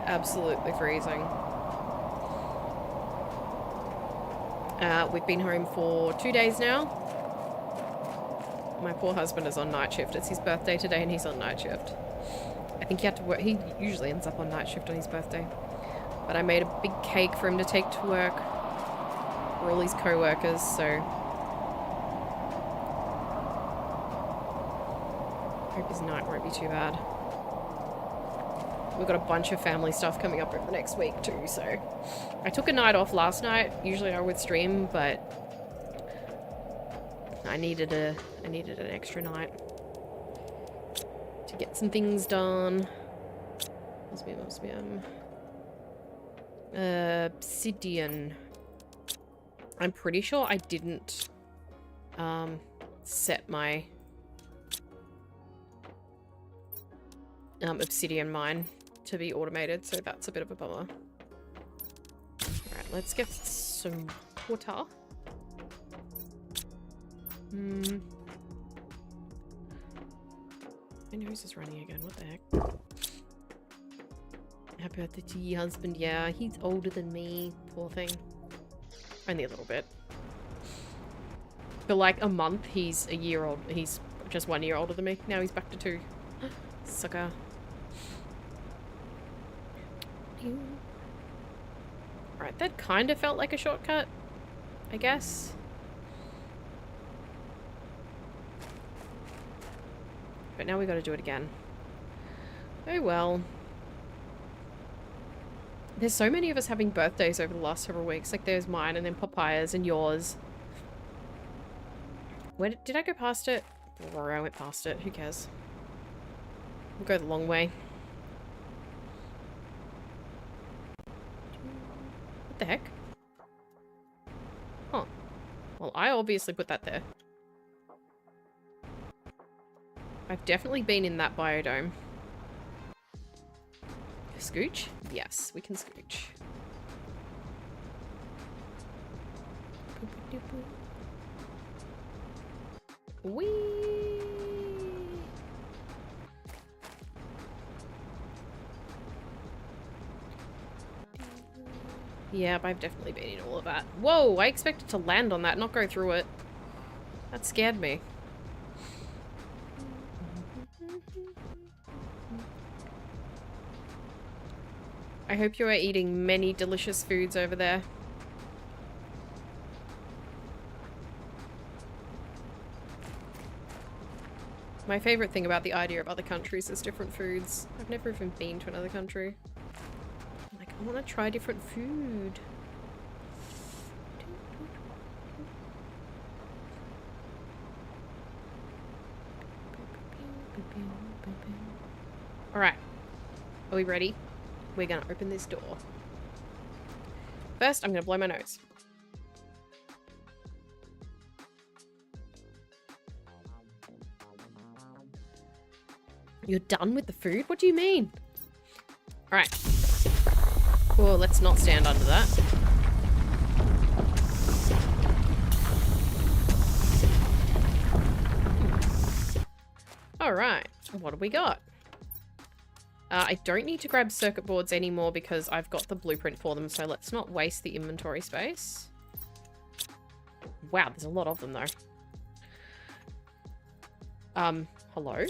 Absolutely freezing. We've been home for 2 days now. My poor husband is on night shift. It's his birthday today and he's on night shift. I think he had to work. He usually ends up on night shift on his birthday. But I made a big cake for him to take to work for all his co-workers, so... hope his night won't be too bad. We've got a bunch of family stuff coming up over the next week too, so... I took a night off last night. Usually I would stream, but... I needed an extra night to Get some things done. Obsidian. I'm pretty sure I didn't set my obsidian mine to be automated, so that's a bit of a bummer. Alright, let's get some water. My nose is running again, what the heck? Happy birthday to your husband. Yeah, he's older than me. Poor thing. Only a little bit. For like a month, he's a year old. He's just 1 year older than me. Now he's back to 2. Sucker. Alright, that kind of felt like a shortcut, I guess. But now we gotta do it again. Oh well. There's so many of us having birthdays over the last several weeks. Like there's mine and then Papaya's and yours. Where did I go past it? Or I went past it. Who cares? We'll go the long way. What the heck? Huh. Well, I obviously put that there. I've definitely been in that biodome. Scooch? Yes, we can scooch. Whee! Yeah, I've definitely been in all of that. Whoa, I expected to land on that, not go through it. That scared me. I hope you are eating many delicious foods over there. My favorite thing about the idea of other countries is different foods. I've never even been to another country. I'm like, I want to try different food. Alright. Are we ready? We're gonna open this door. First, I'm gonna blow my nose. You're done with the food? What do you mean? Alright. Oh, let's not stand under that. Alright. What do we got? I don't need to grab circuit boards anymore because I've got the blueprint for them, so let's not waste the inventory space. Wow, there's a lot of them though. Hello?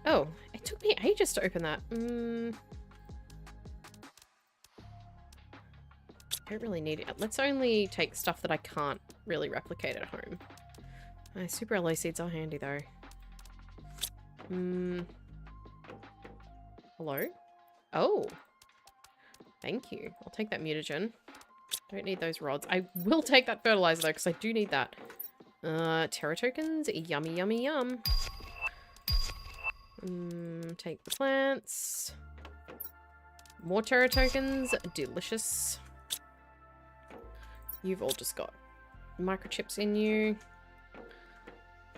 Oh, it took me ages to open that. I don't really need it. Let's only take stuff that I can't really replicate at home. My super alloy seeds are handy though. Hello? Oh. Thank you. I'll take that mutagen. Don't need those rods. I will take that fertilizer though, because I do need that. Terra tokens. Yummy, yummy, yum. Take the plants. More Terra tokens. Delicious. You've all just got microchips in you.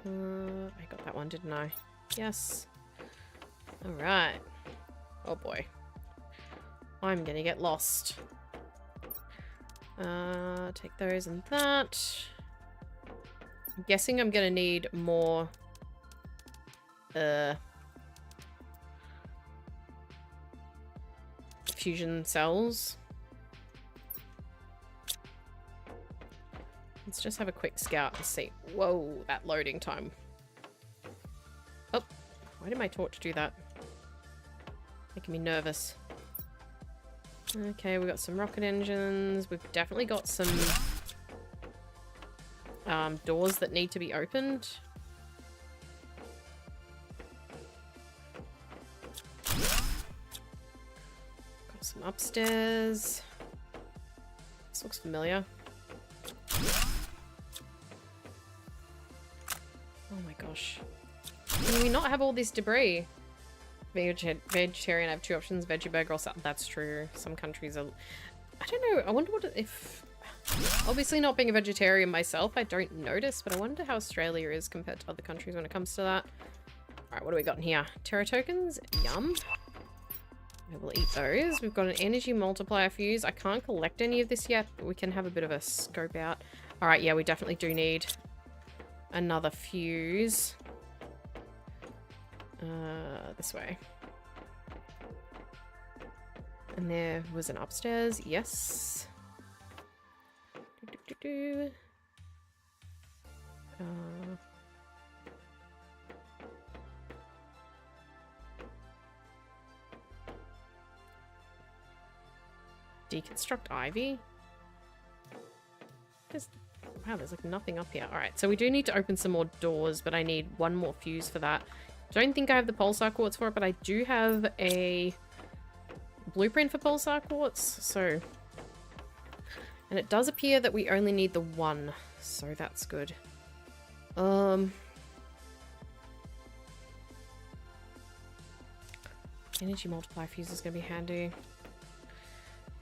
I got that one, didn't I? Yes. Alright. Oh boy. I'm gonna get lost. Take those and that. I'm guessing I'm gonna need more fusion cells. Let's just have a quick scout and see. Whoa, that loading time. Oh, why did my torch do that? Making me nervous. Okay, we got some rocket engines. We've definitely got some doors that need to be opened. Got some upstairs. This looks familiar. Oh my gosh. Can we not have all this debris? Vegetarian, I have two options, veggie burger or something. That's true. Some countries are... I don't know. I wonder what if... Obviously not being a vegetarian myself, I don't notice, but I wonder how Australia is compared to other countries when it comes to that. Alright, what do we got in here? Terra tokens. Yum. We'll eat those. We've got an energy multiplier fuse. I can't collect any of this yet, but we can have a bit of a scope out. Alright, yeah, we definitely do need another fuse. This way. And there was an upstairs. Yes. Deconstruct ivy. Wow, there's like nothing up here. Alright, so we do need to open some more doors, but I need one more fuse for that. Don't think I have the pulsar quartz for it, but I do have a blueprint for pulsar quartz, so... And it does appear that we only need the one, so that's good. Energy multiplier fuse is going to be handy.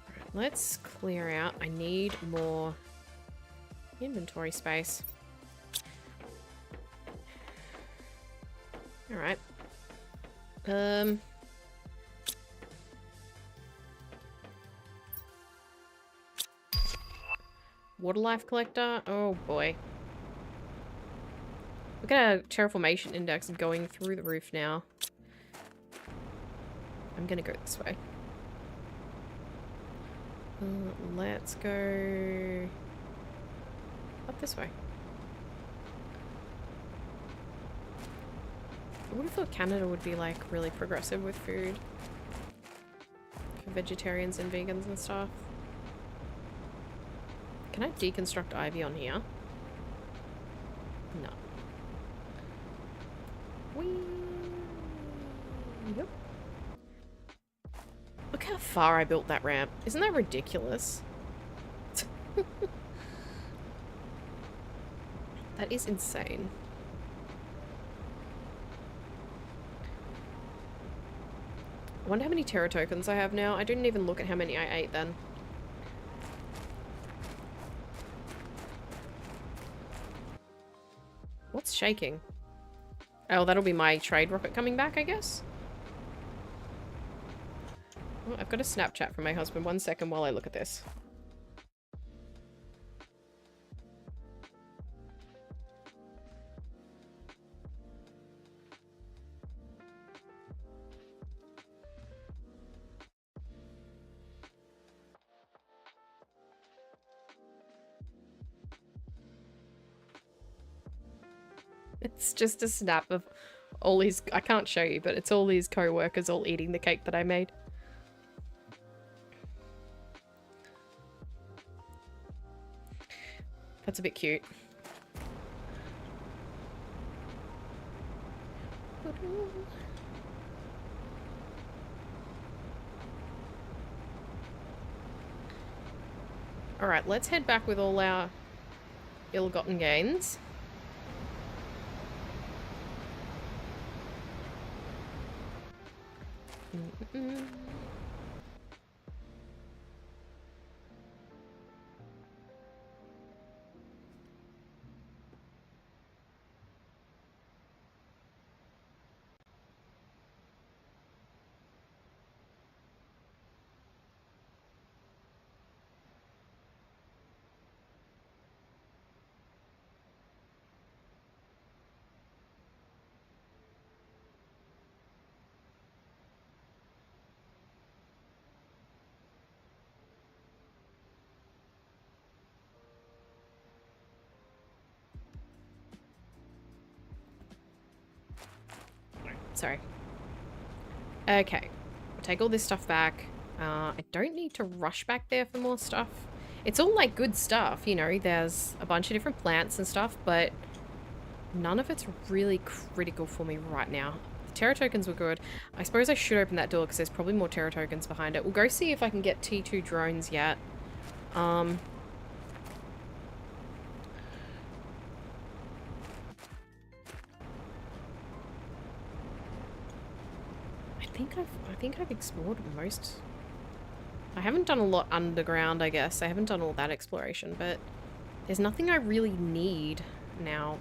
Alright, let's clear out. I need more inventory space. Alright. Water life collector. Oh boy. Look at our terraformation index going through the roof now. I'm gonna go this way. Let's go up this way. I would have thought Canada would be like really progressive with food for vegetarians and vegans and stuff. Can I deconstruct ivy on here? No. Whee! Yep. Look how far I built that ramp. Isn't that ridiculous? That is insane. I wonder how many Terra tokens I have now. I didn't even look at how many I ate then. What's shaking? Oh, that'll be my trade rocket coming back, I guess? Oh, I've got a Snapchat from my husband. 1 second while I look at this. It's just a snap of all his... I can't show you, but it's all his co-workers all eating the cake that I made. That's a bit cute. Alright, let's head back with all our ill-gotten gains. Sorry. Okay. I'll take all this stuff back. I don't need to rush back there for more stuff. It's all like good stuff, you know, there's a bunch of different plants and stuff, but none of it's really critical for me right now. The Terra tokens were good. I suppose I should open that door because there's probably more Terra tokens behind it. We'll go see if I can get T2 drones yet. think I've explored most. I haven't done a lot underground, I guess. I haven't done all that exploration, but there's nothing I really need now.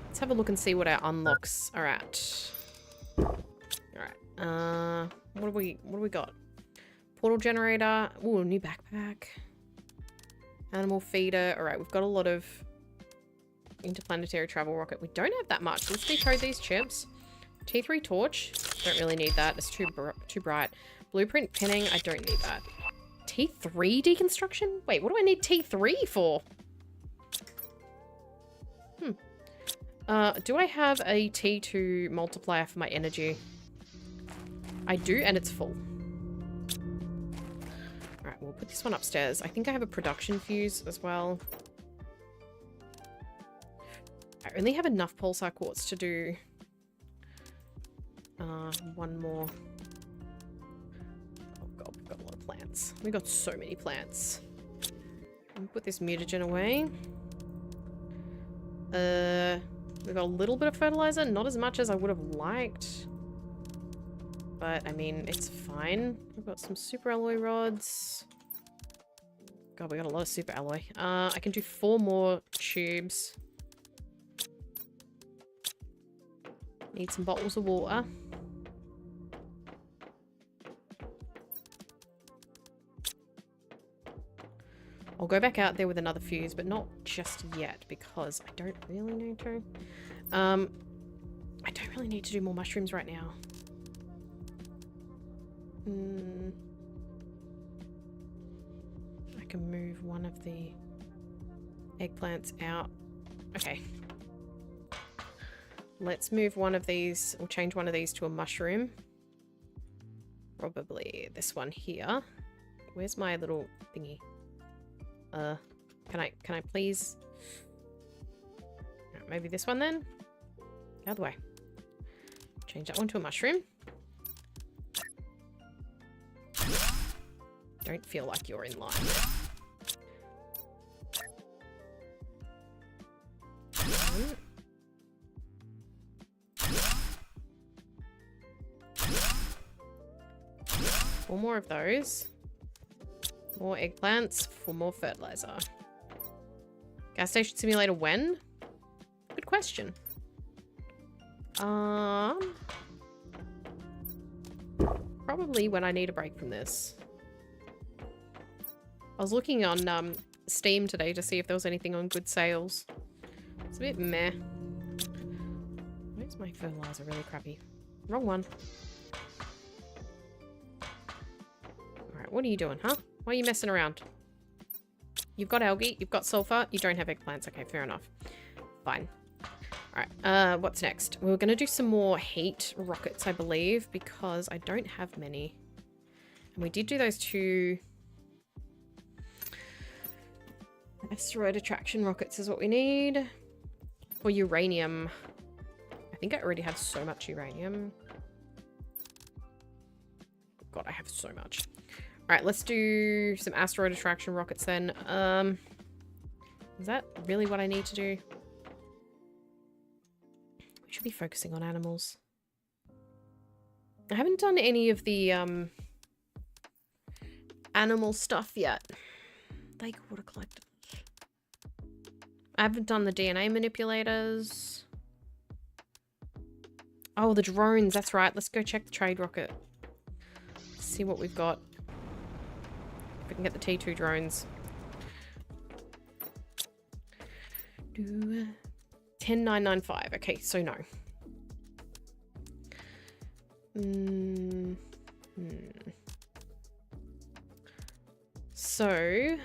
Let's have a look and see what our unlocks are at. Alright. What do we got? Portal generator. Ooh, new backpack. Animal feeder. Alright, we've got a lot of interplanetary travel rocket. We don't have that much. Let's decode these chips. T3 torch. Don't really need that. It's too bright. Blueprint pinning. I don't need that. T3 deconstruction? Wait, what do I need T3 for? Do I have a T2 multiplier for my energy? I do, and it's full. Alright, we'll put this one upstairs. I think I have a production fuse as well. I only have enough pulsar quartz to do one more. Oh god, we've got a lot of plants. We've got so many plants. I'll put this mutagen away. We've got a little bit of fertilizer, not as much as I would have liked. But, I mean, it's fine. We've got some super alloy rods. God, we got a lot of super alloy. I can do 4 more tubes. Need some bottles of water. I'll go back out there with another fuse, but not just yet, because I don't really need to. I don't really need to do more mushrooms right now. I can move one of the eggplants out. Okay. Let's move one of these, or change one of these to a mushroom. Probably this one here. Where's my little thingy? Can I please? Maybe this one then? Out of the way. Change that one to a mushroom. Don't feel like you're in line. Four more of those. More eggplants for more fertilizer. Gas station simulator when? Good question. Probably when I need a break from this. I was looking on Steam today to see if there was anything on good sales. It's a bit meh. Where's my fertilizer? Really crappy. Wrong one. Alright, what are you doing, huh? Why are you messing around? You've got algae, you've got sulfur, you don't have eggplants. Okay, fair enough. Fine. Alright, what's next? We're going to do some more heat rockets, I believe, because I don't have many. And we did do those 2 asteroid attraction rockets is what we need. For uranium. I think I already have so much uranium. God, I have so much. Alright, let's do some asteroid attraction rockets then. Is that really what I need to do? We should be focusing on animals. I haven't done any of the animal stuff yet. Lake water collectors. I haven't done the DNA manipulators. Oh, the drones. That's right. Let's go check the trade rocket. See what we've got. If we can get the T2 drones. 10995. Okay, so no. So,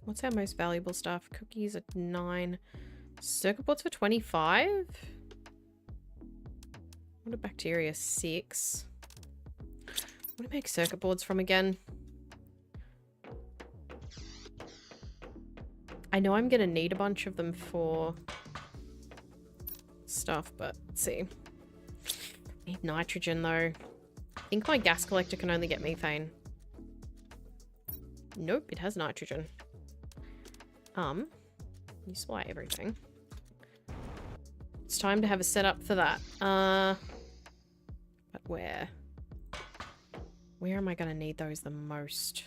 what's our most valuable stuff? Cookies at 9. Circuit boards for 25. What a bacteria, 6. What do I make circuit boards from again? I know I'm gonna need a bunch of them for stuff, but let's see. I need nitrogen though. I think my gas collector can only get methane. Nope, it has nitrogen. You supply everything. It's time to have a setup for that. But where? Where am I going to need those the most?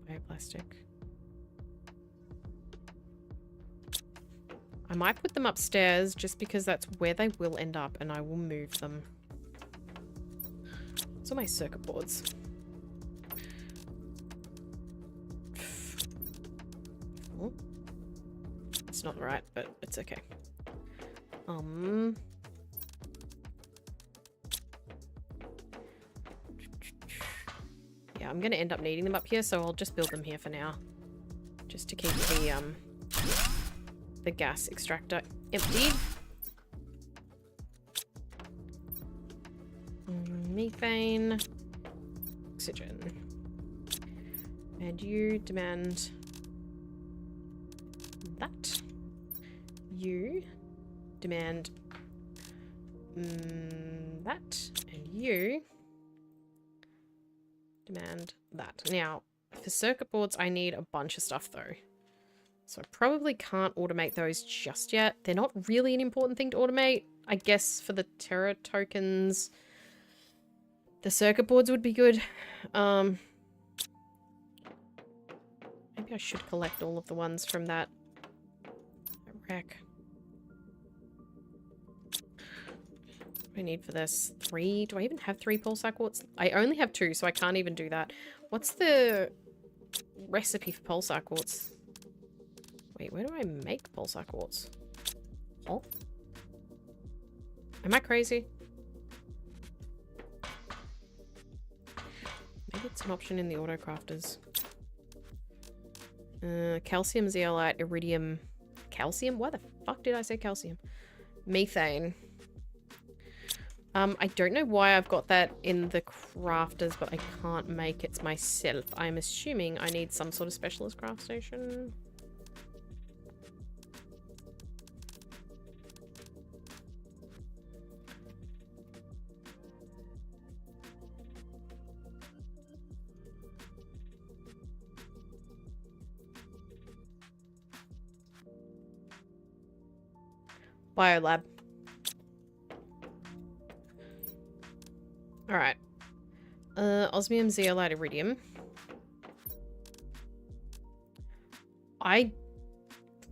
Bioplastic. I might put them upstairs just because that's where they will end up and I will move them. Those are my circuit boards. Oh. It's not right, but it's okay. Yeah, I'm gonna end up needing them up here, so I'll just build them here for now. Just to keep the gas extractor emptied. Methane. Oxygen. And you demand that. You demand that. And you demand that. Now, for circuit boards, I need a bunch of stuff though. So I probably can't automate those just yet. They're not really an important thing to automate. I guess for the Terra tokens, the circuit boards would be good. Maybe I should collect all of the ones from that rack. What do I need for this? 3? Do I even have 3 pulsar quartz? I only have 2, so I can't even do that. What's the recipe for pulsar quartz? Wait, where do I make pulsar quartz? Oh? Am I crazy? Maybe it's an option in the auto crafters. Calcium, zeolite, iridium, calcium? Why the fuck did I say calcium? Methane. I don't know why I've got that in the crafters, but I can't make it myself. I'm assuming I need some sort of specialist craft station. Biolab. Alright. Osmium, zeolite, iridium. I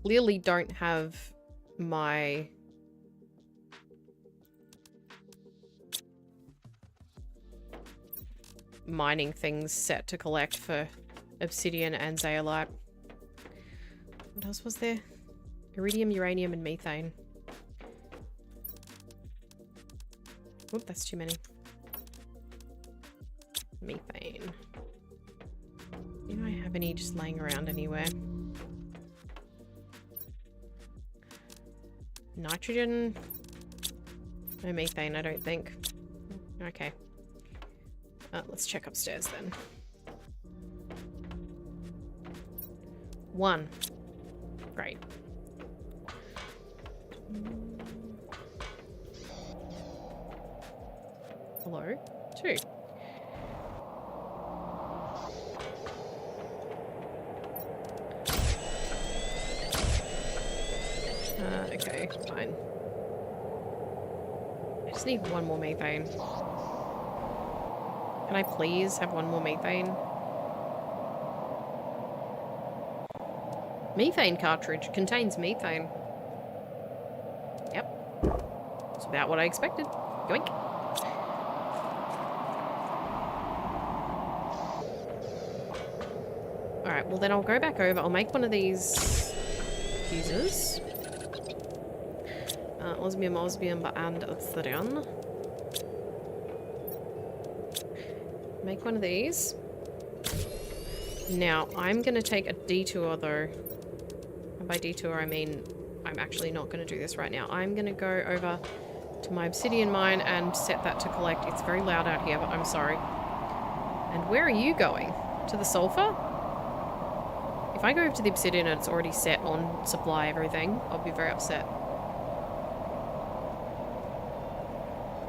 clearly don't have my mining things set to collect for obsidian and zeolite. What else was there? Iridium, uranium, and methane. Oop, that's too many. Methane. Do I have any just laying around anywhere? Nitrogen? No methane, I don't think. Okay. Let's check upstairs then. 1. Great. Hello? 2. Okay, fine. I just need 1 more methane. Can I please have 1 more methane? Methane cartridge contains methane. Yep. It's about what I expected. Yoink. Alright, well then I'll go back over. I'll make one of these fuses. Osmium, and obsidian. Make one of these. Now, I'm going to take a detour though. And by detour, I mean I'm actually not going to do this right now. I'm going to go over to my obsidian mine and set that to collect. It's very loud out here, but I'm sorry. And where are you going? To the sulfur? If I go over to the obsidian and it's already set on supply everything, I'll be very upset.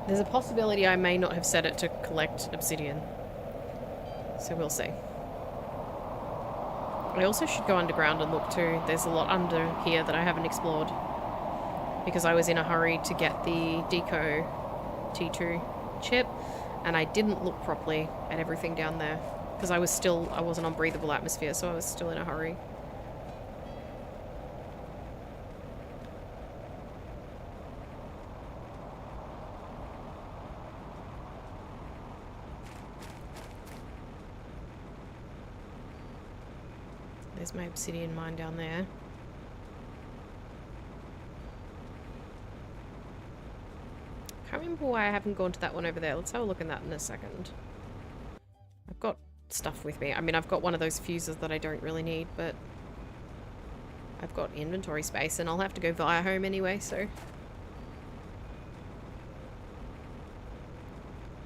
There's a possibility I may not have set it to collect obsidian. So we'll see. I also should go underground and look too. There's a lot under here that I haven't explored. Because I was in a hurry to get the Deco T2 chip. And I didn't look properly at everything down there. Because I wasn't on breathable atmosphere, so I was still in a hurry. There's my obsidian mine down there. Can't remember why I haven't gone to that one over there. Let's have a look at that in a second. I've got stuff with me. I mean, I've got one of those fuses that I don't really need, but I've got inventory space and I'll have to go via home anyway, so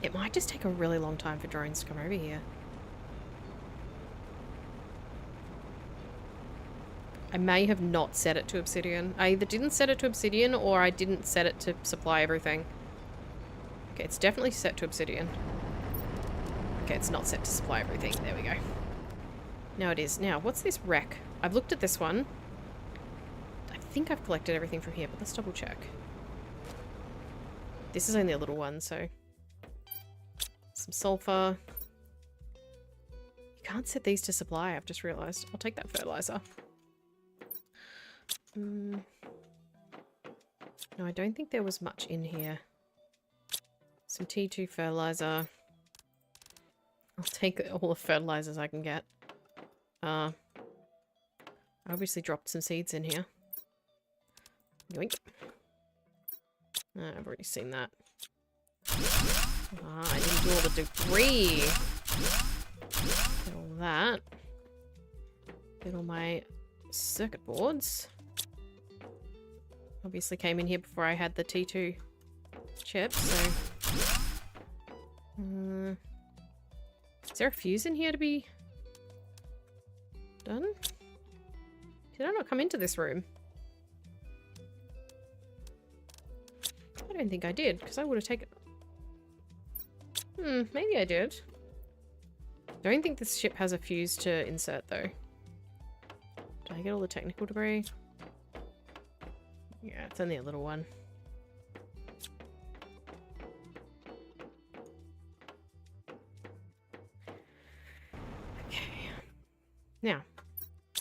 it might just take a really long time for drones to come over here. I may have not set it to obsidian. I either didn't set it to obsidian or I didn't set it to supply everything. Okay, it's definitely set to obsidian. Okay, it's not set to supply everything. There we go. Now it is. Now, what's this wreck? I've looked at this one. I think I've collected everything from here, but let's double check. This is only a little one, so... Some sulfur. You can't set these to supply, I've just realised. I'll take that fertilizer. No, I don't think there was much in here. Some T2 fertilizer. I'll take all the fertilizers I can get. I obviously dropped some seeds in here. Yoink. I've already seen that. I didn't do all the debris. Get all that. Get all my circuit boards. Obviously came in here before I had the T2 chips, so... is there a fuse in here to be done? Did I not come into this room? I don't think I did, because I would have taken... maybe I did. Don't think this ship has a fuse to insert, though. Did I get all the technical debris? Yeah, it's only a little one. Okay. Now,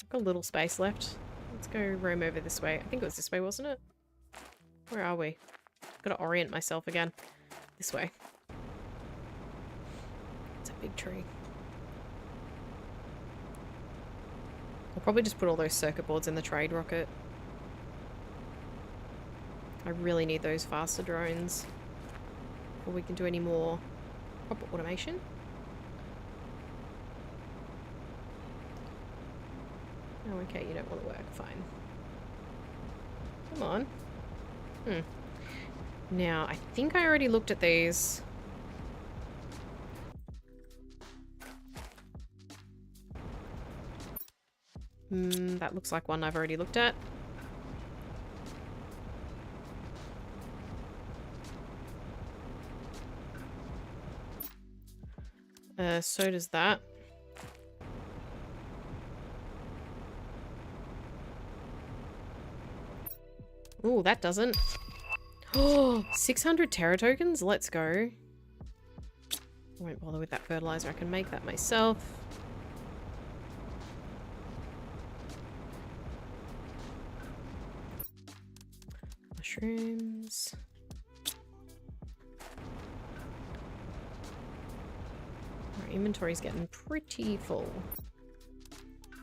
I've got a little space left. Let's go roam over this way. I think it was this way, wasn't it? Where are we? Gotta orient myself again. This way. It's a big tree. I'll probably just put all those circuit boards in the trade rocket. I really need those faster drones before we can do any more proper automation. Oh, okay, you don't want to work. Fine. Come on. Now, I think I already looked at these. That looks like one I've already looked at. So does that. Ooh, that doesn't. Oh, 600 Terra tokens? Let's go. I won't bother with that fertilizer. I can make that myself. Mushrooms. Our inventory's getting pretty full.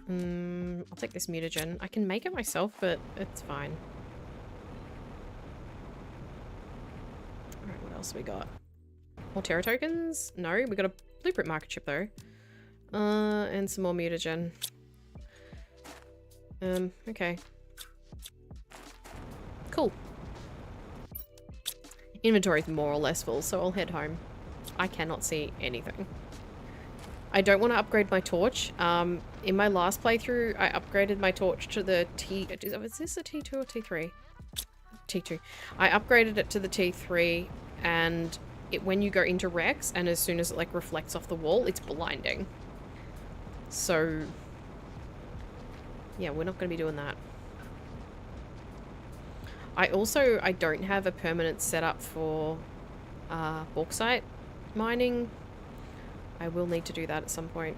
I'll take this mutagen. I can make it myself, but it's fine. Alright, what else we got? More Terra tokens? No, we got a blueprint market chip though. And some more mutagen. Okay. Cool. Inventory's more or less full, so I'll head home. I cannot see anything. I don't want to upgrade my torch. In my last playthrough, I upgraded my torch to the T... Is this a T2 or T3? T2. I upgraded it to the T3, and when you go into Rex, and as soon as it like reflects off the wall, it's blinding. So Yeah, we're not going to be doing that. I don't have a permanent setup for bauxite mining. I will need to do that at some point.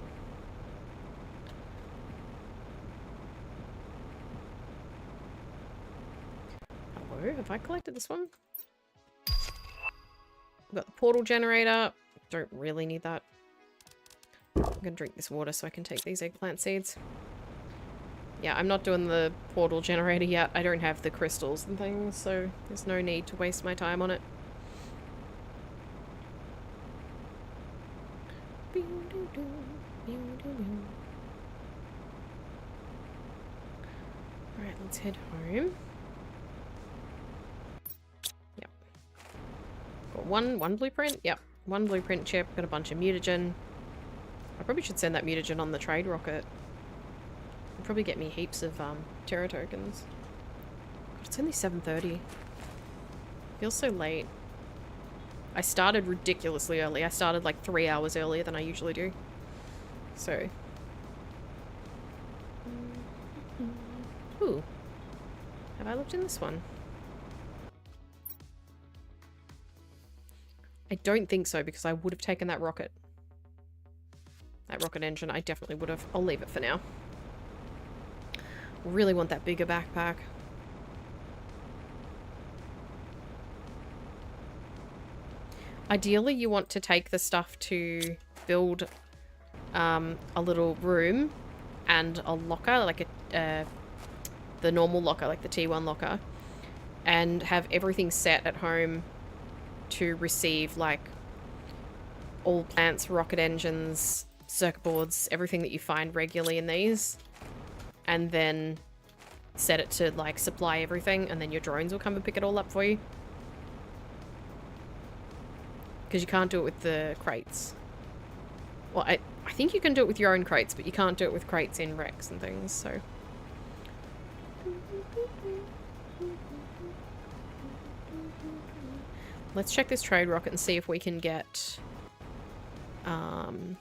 Hello, have I collected this one? We've got the portal generator. Don't really need that. I'm gonna drink this water so I can take these eggplant seeds. Yeah, I'm not doing the portal generator yet. I don't have the crystals and things, so there's no need to waste my time on it. Alright, let's head home. Yep. Got one blueprint? Yep. One blueprint chip, got a bunch of mutagen. I probably should send that mutagen on the trade rocket. It'll probably get me heaps of Terra tokens. God, it's only 7:30. Feels so late. I started ridiculously early. I started like 3 hours earlier than I usually do. So. Ooh. Have I looked in this one? I don't think so because I would have taken that rocket. That rocket engine, I definitely would have. I'll leave it for now. Really want that bigger backpack. Ideally, you want to take the stuff to build a little room and a locker, like the normal locker, like the T1 locker, and have everything set at home to receive like all plants, rocket engines, circuit boards, everything that you find regularly in these, and then set it to like supply everything, and then your drones will come and pick it all up for you. Because you can't do it with the crates. Well, I think you can do it with your own crates, but you can't do it with crates in Rex and things, so. Let's check this trade rocket and see if we can get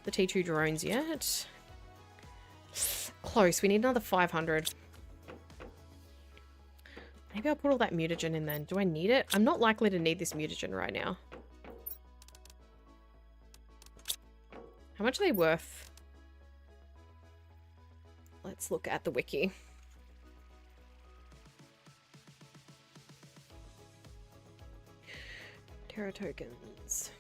the T2 drones yet. Close. We need another 500. Maybe I'll put all that mutagen in then. Do I need it? I'm not likely to need this mutagen right now. How much are they worth? Let's look at the wiki. Terra tokens.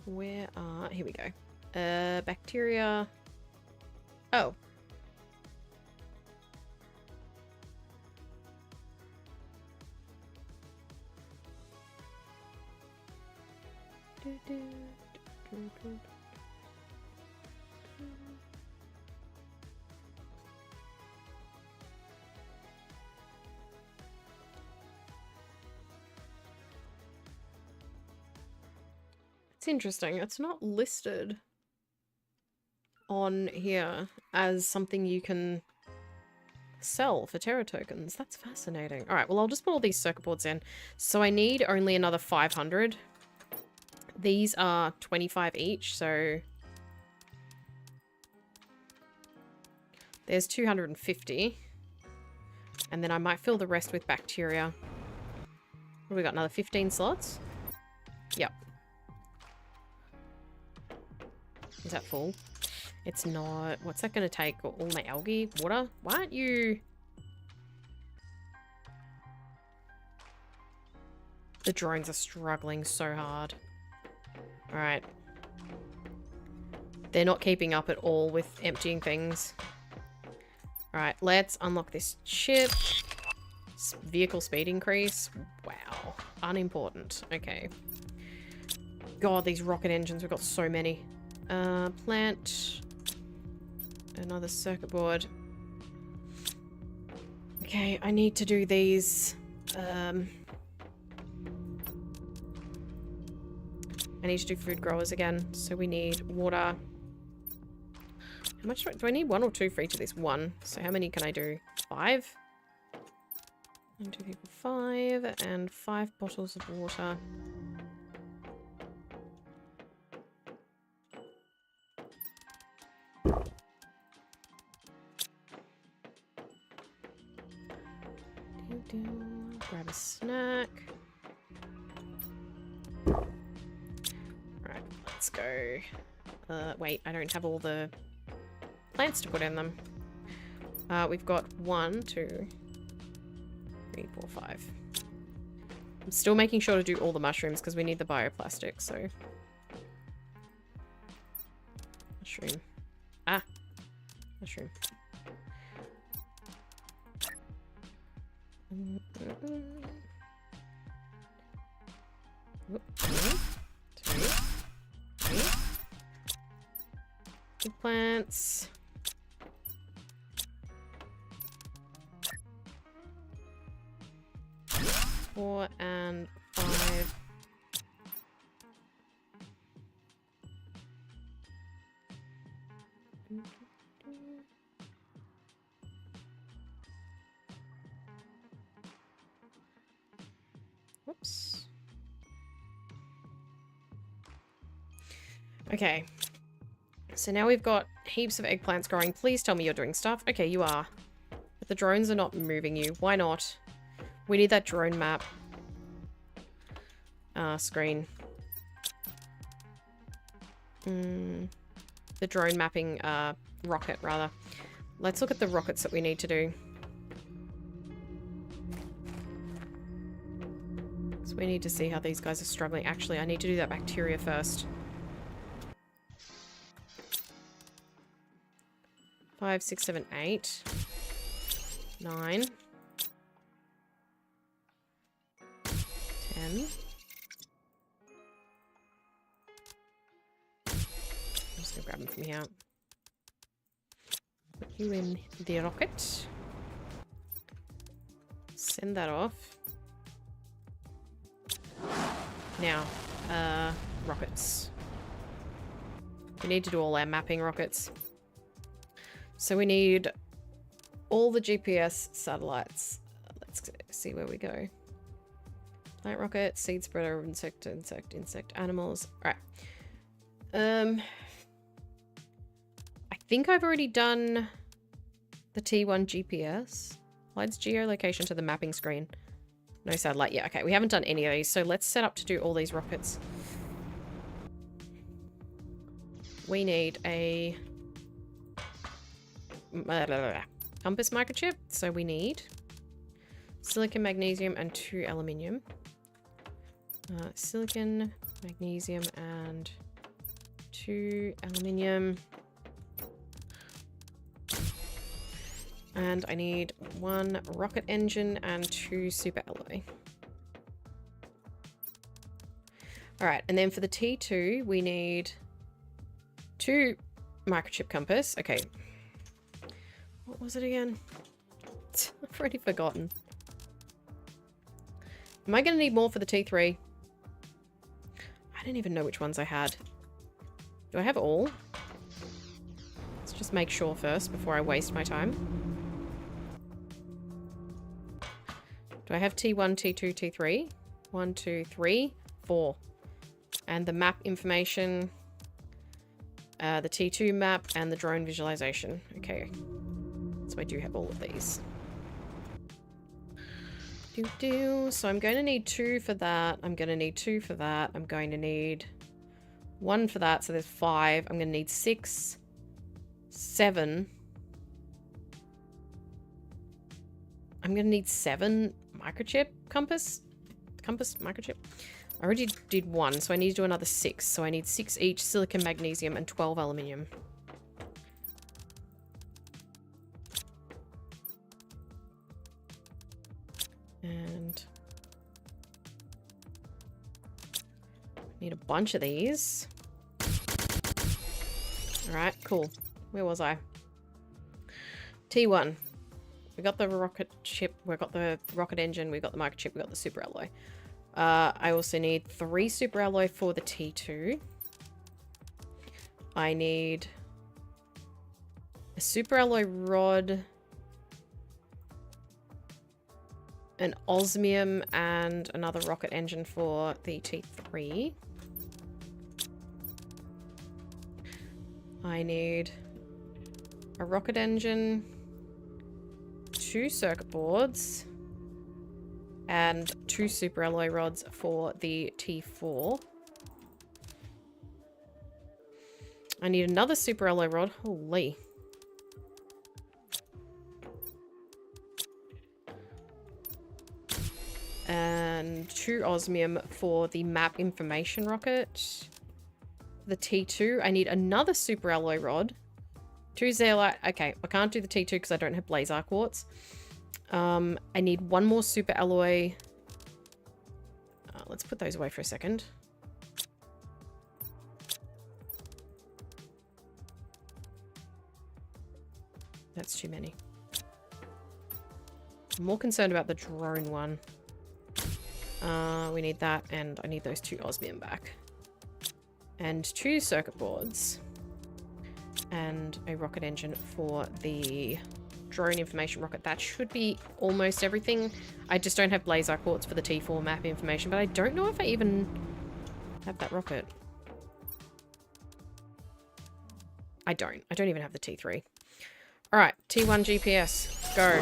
Where are... Here we go. Bacteria. Oh. It's interesting. It's not listed on here as something you can sell for Terra tokens. That's fascinating. All right, well, I'll just put all these circuit boards in. So I need only another 500. These are 25 each, so there's 250. And then I might fill the rest with bacteria. What have we got? Another 15 slots? Yep. Is that full? It's not. What's that going to take? All my algae? Water? Why aren't you... The drones are struggling so hard. Alright. They're not keeping up at all with emptying things. Alright, let's unlock this chip. Vehicle speed increase. Wow. Unimportant. Okay. God, these rocket engines. We've got so many. Plant. Another circuit board. Okay, I need to do these. I need to do food growers again. So we need water. How much do I need? 1 or 2 for each of these? 1. So how many can I do? 5? 1, 2 people, 5. And 5 bottles of water. Grab a snack. Right, let's go. Wait, I don't have all the plants to put in them. We've got 1, 2, 3, 4, 5. I'm still making sure to do all the mushrooms because we need the bioplastic, so. Mushroom. Ah! Mushroom. Whoop, 1, 2, 3. Good plants. 4 and 5. Whoops. Okay. So now we've got heaps of eggplants growing. Please tell me you're doing stuff. Okay, you are. But the drones are not moving you. Why not? We need that drone map. Screen. The drone mapping, rocket, rather. Let's look at the rockets that we need to do. So we need to see how these guys are struggling. Actually, I need to do that bacteria first. 5, 6, 7, 8. 9. 10. I'm just gonna grab them from here. Put you in the rocket. Send that off. Now, rockets. We need to do all our mapping rockets. So we need all the GPS satellites. Let's see where we go. Plant rocket, seed spreader, insect animals. Alright. I think I've already done the T1 GPS. Hides geolocation to the mapping screen. No satellite. Yeah, okay. We haven't done any of these, so let's set up to do all these rockets. We need a compass microchip. So we need silicon, magnesium, and 2 aluminium. Silicon, magnesium, and 2 aluminium. And I need 1 rocket engine and 2 super alloy. Alright, and then for the T2, we need 2 microchip compass. Okay. What was it again? I've already forgotten. Am I going to need more for the T3? I don't even know which ones I had. Do I have all? Let's just make sure first before I waste my time. Do I have T1, T2, T3? 1, 2, 3, 4. And the map information, the T2 map, and the drone visualization. Okay. So I do have all of these. So I'm going to need 2 for that. I'm going to need 2 for that. I'm going to need 1 for that. So there's 5. I'm going to need 6, 7. I'm going to need 7 microchip compass microchip. I already did 1, so I need to do another 6. So I need 6 each silicon, magnesium, and 12 aluminium. And need a bunch of these. Alright, cool. Where was I? T1. We got the rocket chip, we got the rocket engine, we got the microchip, we got the super alloy. I also need 3 super alloy for the T2. I need a super alloy rod, an osmium, and another rocket engine for the T3. I need a rocket engine, 2 circuit boards, And 2 super alloy rods for the T4. I need another super alloy rod. Holy. And 2 osmium for the map information rocket. The T2, I need another super alloy rod. 2 zeolite. Okay, I can't do the T2 because I don't have blazar quartz. I need 1 more super alloy. Let's put those away for a second. That's too many. I'm more concerned about the drone one. We need that, and I need those 2 osmium back. And 2 circuit boards. And a rocket engine for the drone information rocket. That should be almost everything. I just don't have blazar quartz for the T4 map information, but I don't know if I even have that rocket. I don't. I don't even have the T3. Alright, T1 GPS. Go.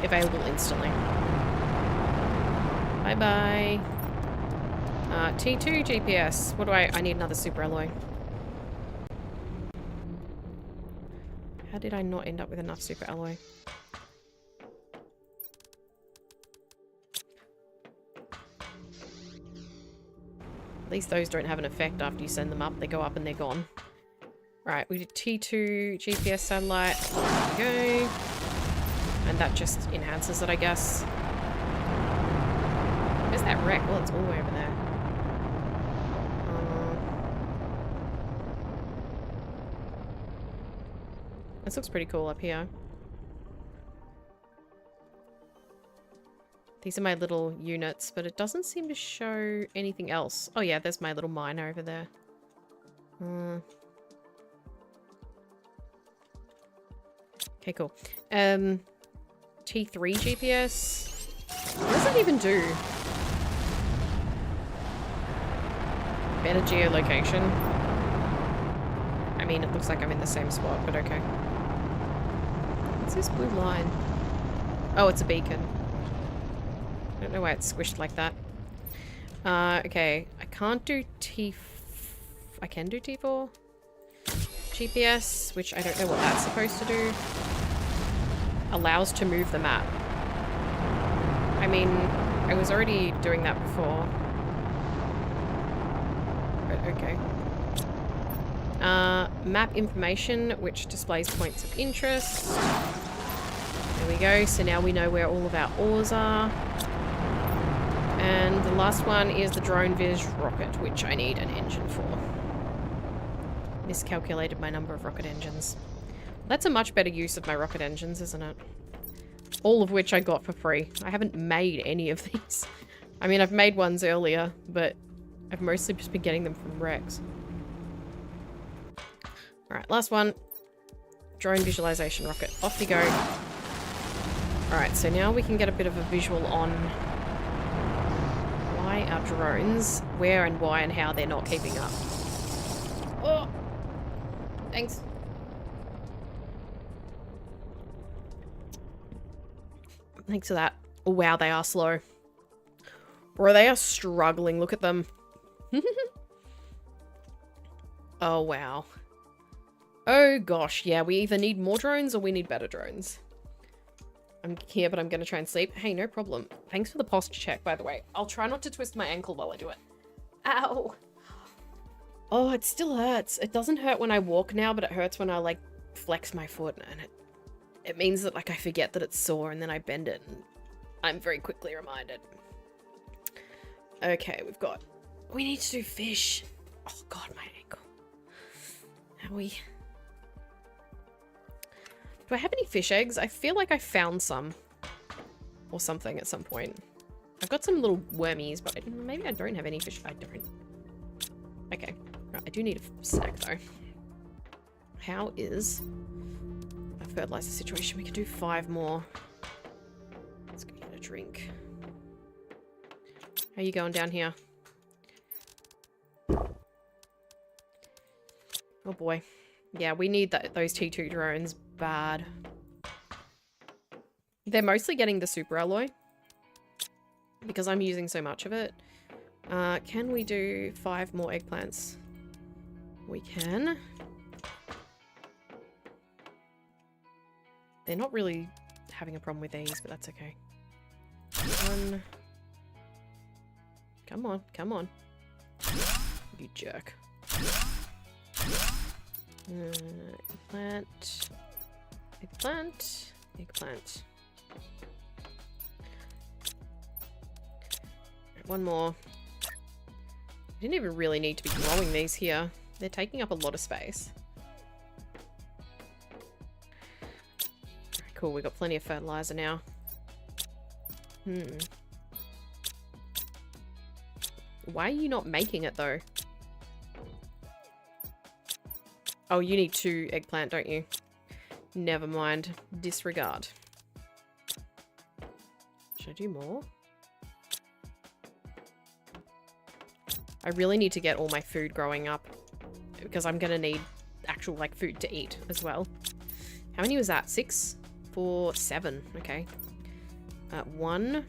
Available instantly. Bye-bye. T2 GPS. What do I need another super alloy. How did I not end up with enough super alloy? At least those don't have an effect after you send them up. They go up and they're gone. Right, we did T2 GPS satellite. There we go. And that just enhances it, I guess. Where's that wreck? Well, it's all the way over there. This looks pretty cool up here. These are my little units, but it doesn't seem to show anything else. Oh yeah, there's my little miner over there. Okay, cool. T3 GPS. What does that even do? Better geolocation. I mean, it looks like I'm in the same spot, but okay. What's this blue line? Oh, it's a beacon. I don't know why it's squished like that. Okay. I can't do I can do T4. GPS, which I don't know what that's supposed to do. Allows to move the map. I mean, I was already doing that before. But okay. Map information, which displays points of interest. There we go. So now we know where all of our ores are. And the last one is the drone viz rocket, which I need an engine for. Miscalculated my number of rocket engines. That's a much better use of my rocket engines, isn't it? All of which I got for free. I haven't made any of these. I mean, I've made ones earlier, but I've mostly just been getting them from Rex. Alright, last one. Drone visualization rocket. Off you go. Alright, so now we can get a bit of a visual on why our drones, where and why and how they're not keeping up. Oh! Thanks. Thanks for that. Oh, wow, they are slow. Bro, they are struggling. Look at them. Oh, wow. Oh, gosh. Yeah, we either need more drones or we need better drones. I'm here, but I'm going to try and sleep. Hey, no problem. Thanks for the posture check, by the way. I'll try not to twist my ankle while I do it. Ow. Oh, it still hurts. It doesn't hurt when I walk now, but it hurts when I, like, flex my foot. And it means that, like, I forget that it's sore and then I bend it and I'm very quickly reminded. Okay, we need to do fish. Oh, God, my ankle. How we... Do I have any fish eggs? I feel like I found some. Or something at some point. I've got some little wormies, but maybe I don't have any fish. I don't. Okay. Right, I do need a snack, though. How is our fertilizer situation? We can do 5 more. Let's go get a drink. How you going down here? Oh, boy. Yeah, we need those T2 drones bad. They're mostly getting the super alloy because I'm using so much of it. Can we do 5 more eggplants? We can. They're not really having a problem with these, but that's okay. 1. Come on, come on. You jerk. Eggplant. Eggplant. Eggplant. 1 more. I didn't even really need to be growing these here. They're taking up a lot of space. Cool, we've got plenty of fertilizer now. Why are you not making it though? Oh, you need 2 eggplant, don't you? Never mind. Disregard. Should I do more? I really need to get all my food growing up because I'm gonna need actual like food to eat as well. How many was that? 6, 4, 7. Okay. 1.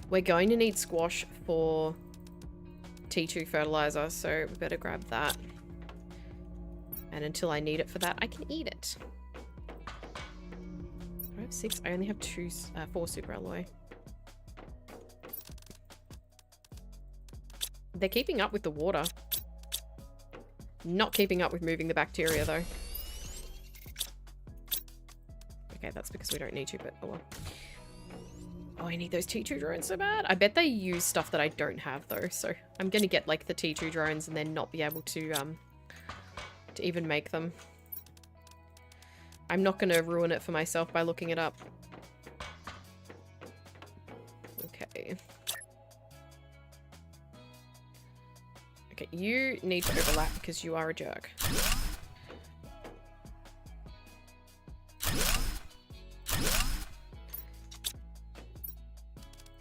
We're going to need squash for T2 fertilizer, so we better grab that. And until I need it for that, I can eat it. I have 6. I only have 4 super alloy. They're keeping up with the water. Not keeping up with moving the bacteria, though. Okay, that's because we don't need to, but oh well. Oh, I need those T2 drones so bad. I bet they use stuff that I don't have, though, so I'm gonna get, like, the T2 drones and then not be able to even make them. I'm not gonna ruin it for myself by looking it up. Okay. Okay, you need to overlap because you are a jerk.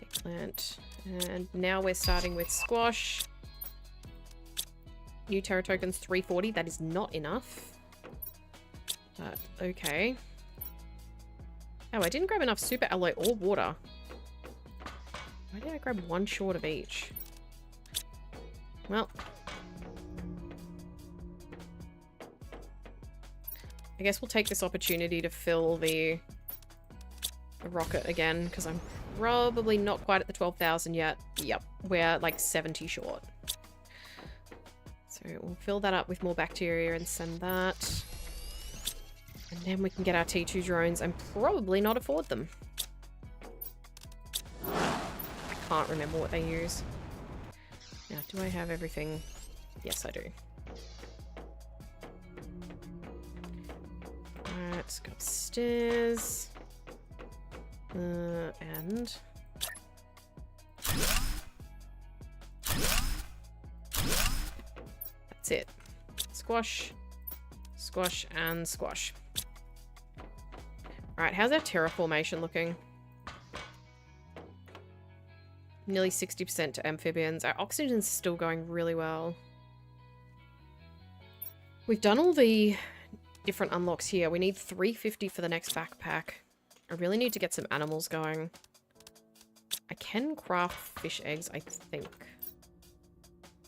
Eggplant. And now we're starting with squash. New Terra tokens 340. That is not enough. But okay. Oh, I didn't grab enough super alloy or water. Why did I grab 1 short of each? Well, I guess we'll take this opportunity to fill the rocket again, because I'm probably not quite at the 12,000 yet. Yep, we're like 70 short. So we'll fill that up with more bacteria and send that. And then we can get our T2 drones and probably not afford them. I can't remember what they use. Now, do I have everything? Yes, I do. Alright, let's go upstairs. And... that's it. Squash, squash, and squash. Alright, how's our terraformation looking? Nearly 60% to amphibians. Our oxygen's still going really well. We've done all the different unlocks here. We need 350 for the next backpack. I really need to get some animals going. I can craft fish eggs, I think.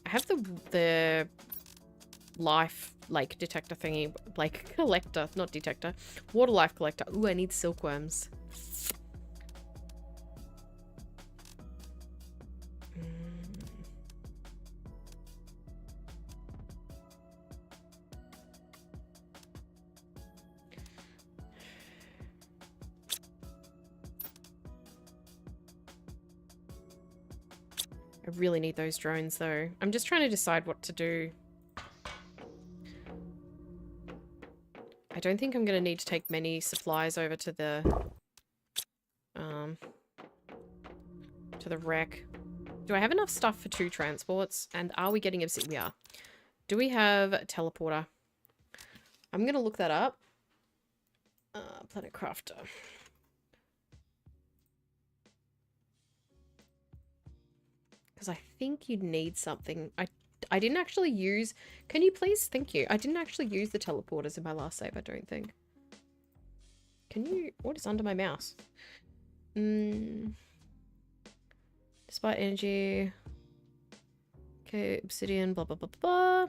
I have the life, like, detector thingy. Like, collector, not detector. Water life collector. Ooh, I need silkworms. I really need those drones, though. I'm just trying to decide what to do. I don't think I'm going to need to take many supplies over to the wreck. Do I have enough stuff for 2 transports? And are we getting obsidian? We are. Do we have a teleporter? I'm going to look that up. Planet Crafter. Because I think you'd need something. I didn't actually use... Can you please? Thank you. I didn't actually use the teleporters in my last save, I don't think. can you... What is under my mouse? Despite energy... Okay, obsidian, blah, blah, blah, blah.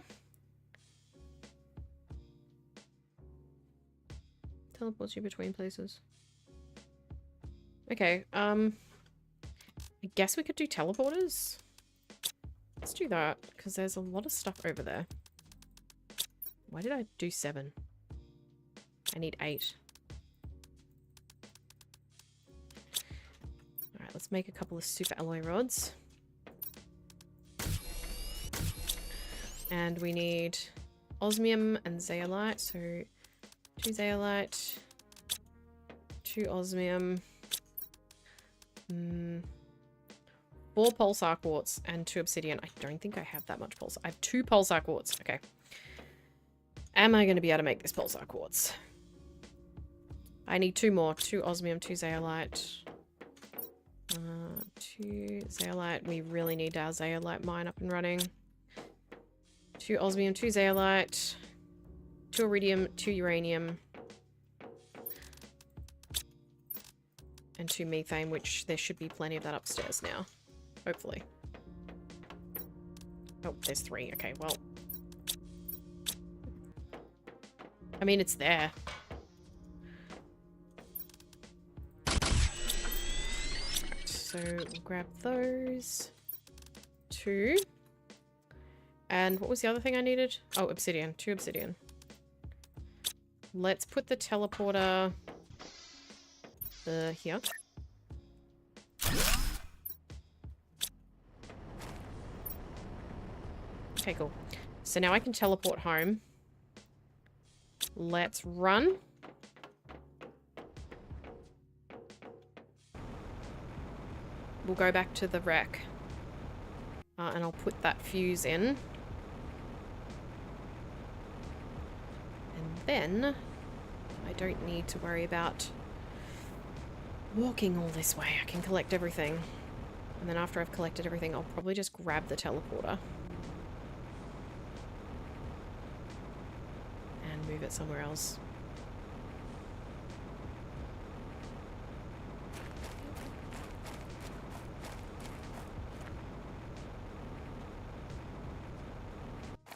Teleports you between places. Okay, I guess we could do teleporters. Let's do that, because there's a lot of stuff over there. Why did I do 7? I need 8. Alright, let's make a couple of super alloy rods. And we need osmium and zeolite, so 2 zeolite, 2 osmium, 4 pulsar quartz, and 2 obsidian. I don't think I have that much pulsar. I have 2 pulsar quartz. Okay. Am I going to be able to make this pulsar quartz? I need 2 more. 2 osmium, 2 zeolite. 2 zeolite. We really need our zeolite mine up and running. 2 osmium, 2 zeolite. 2 iridium, 2 uranium. And 2 methane, which there should be plenty of that upstairs now. Hopefully. Oh, there's 3. Okay, well. I mean, it's there. So we'll grab those. 2. And what was the other thing I needed? Oh, obsidian. 2 obsidian. Let's put the teleporter here. Okay, cool. So now I can teleport home. Let's run. We'll go back to the wreck. And I'll put that fuse in. And then I don't need to worry about walking all this way. I can collect everything. And then after I've collected everything, I'll probably just grab the teleporter. And move it somewhere else.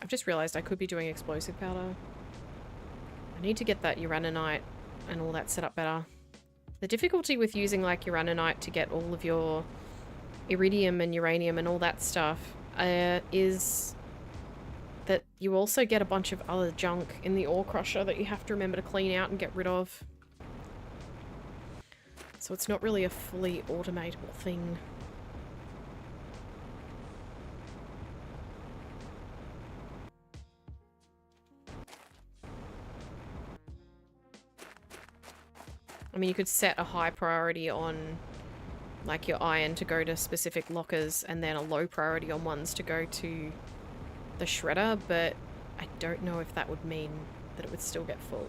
I've just realized I could be doing explosive powder. I need to get that uraninite and all that set up better. The difficulty with using like uraninite to get all of your iridium and uranium and all that stuff is that you also get a bunch of other junk in the ore crusher that you have to remember to clean out and get rid of. So it's not really a fully automatable thing. I mean, you could set a high priority on like your iron to go to specific lockers and then a low priority on ones to go to the shredder, but I don't know if that would mean that it would still get full.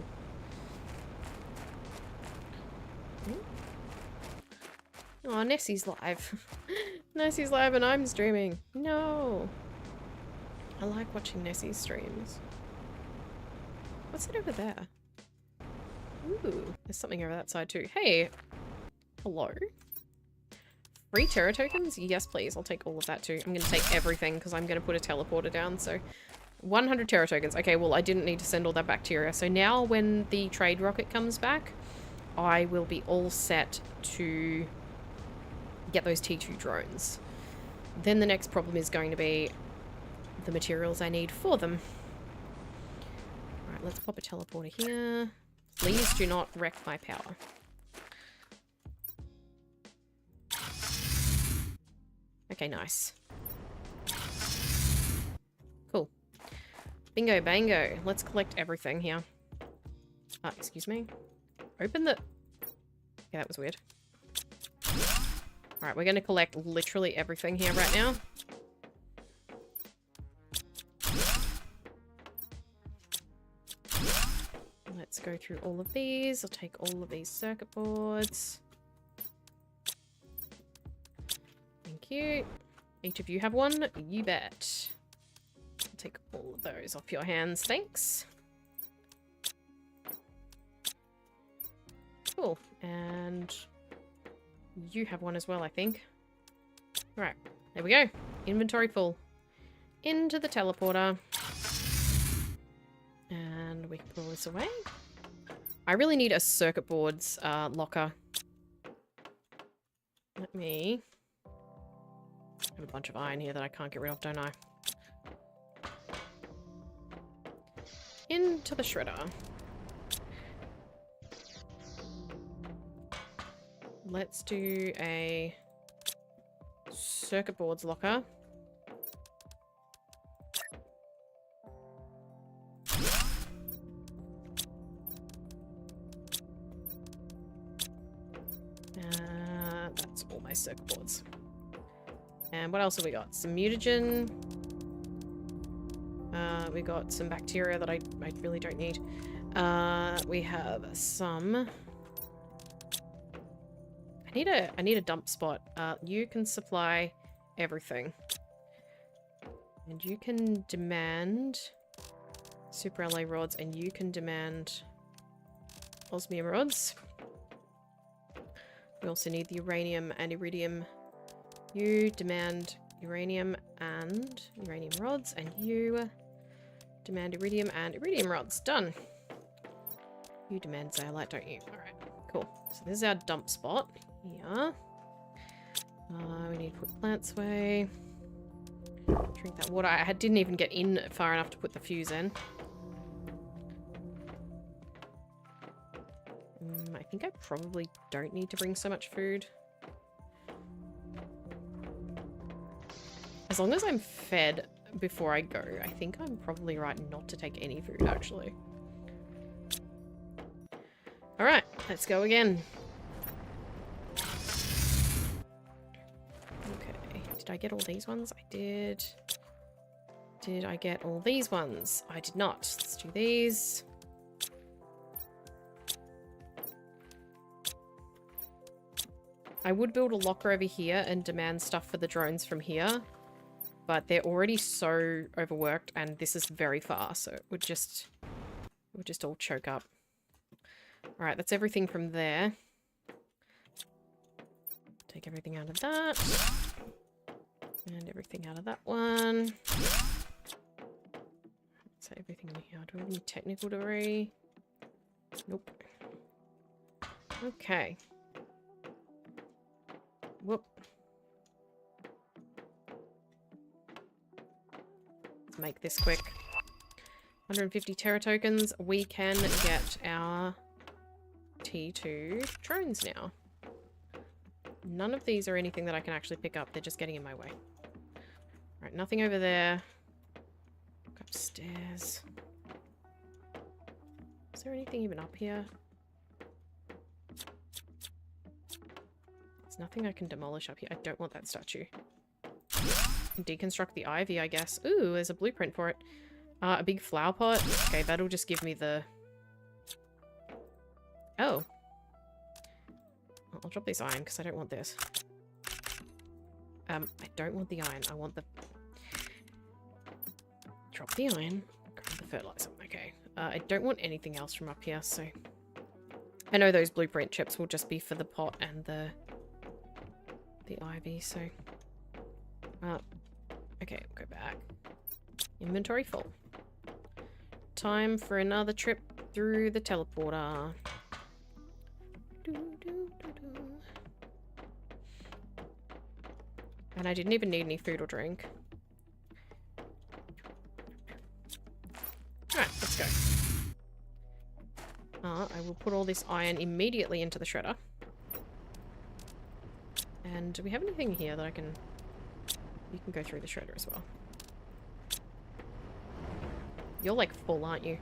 Oh, Nessie's live. Nessie's live and I'm streaming. No. I like watching Nessie's streams. What's it over there? Ooh, there's something over that side too. Hey! Hello? Free Terra tokens? Yes, please. I'll take all of that too. I'm going to take everything because I'm going to put a teleporter down, so... 100 Terra tokens. Okay, well, I didn't need to send all that bacteria. So now when the trade rocket comes back, I will be all set to get those T2 drones. Then the next problem is going to be the materials I need for them. Alright, let's pop a teleporter here. Please do not wreck my power. Okay, nice. Cool. Bingo bango. Let's collect everything here. Excuse me. Open the... Yeah, that was weird. Alright, we're going to collect literally everything here right now. Let's go through all of these. I'll take all of these circuit boards. Thank you. Each of you have one? You bet. I'll take all of those off your hands. Thanks. Cool. And you have one as well, I think. Right. There we go. Inventory full. Into the teleporter. And we can put all this away. I really need a circuit boards locker. Let me... I have a bunch of iron here that I can't get rid of, don't I? Into the shredder. Let's do a circuit boards locker. That's all my circuit boards. And what else have we got? Some mutagen. We got some bacteria that I really don't need. We have some... I need a dump spot. You can supply everything. And you can demand super alloy rods, and you can demand osmium rods. We also need the uranium and iridium. You demand uranium and uranium rods, and you demand iridium and iridium rods. Done. You demand zeolite, don't you? Alright, cool. So this is our dump spot here. We need to put plants away. Drink that water. I didn't even get in far enough to put the fuse in. I think I probably don't need to bring so much food. As long as I'm fed before I go, I think I'm probably right not to take any food, actually. Alright, let's go again. Okay, did I get all these ones? I did. Did I get all these ones? I did not. Let's do these. I would build a locker over here and demand stuff for the drones from here, but they're already so overworked and this is very far, so it would just all choke up. Alright, that's everything from there. Take everything out of that. And everything out of that one. So everything in here. Do we have any technical debris? Nope. Okay. Whoop. Let's make this quick. 150 Terra tokens. We can get our T2 drones now. None of these are anything that I can actually pick up. They're just getting in my way. Right, nothing over there. Look upstairs. Is there anything even up here? There's nothing I can demolish up here. I don't want that statue. Deconstruct the ivy, I guess. Ooh, there's a blueprint for it. A big flower pot. Okay, that'll just give me the... Oh. I'll drop this iron because I don't want this. I don't want the iron. I want the... Drop the iron. Grab the fertilizer. Okay. I don't want anything else from up here, so... I know those blueprint chips will just be for the pot and the ivy, so... okay, we'll go back. Inventory full. Time for another trip through the teleporter. And I didn't even need any food or drink. Alright, let's go. I will put all this iron immediately into the shredder. And do we have anything here that I can... You can go through the shredder as well. You're like full, aren't you?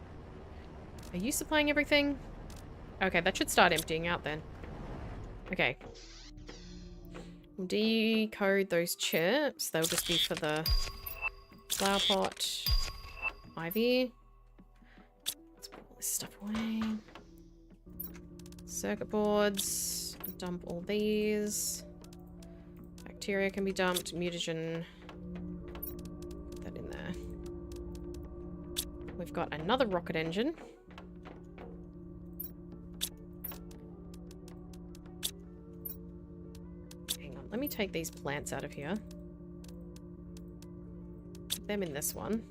Are you supplying everything? Okay, that should start emptying out then. Okay. We'll decode those chips. They'll just be for the flower pot. Ivy. Let's put all this stuff away. Circuit boards. Dump all these. Bacteria can be dumped. Mutagen. Put that in there. We've got another rocket engine. let me take these plants out of here. Put them in this one.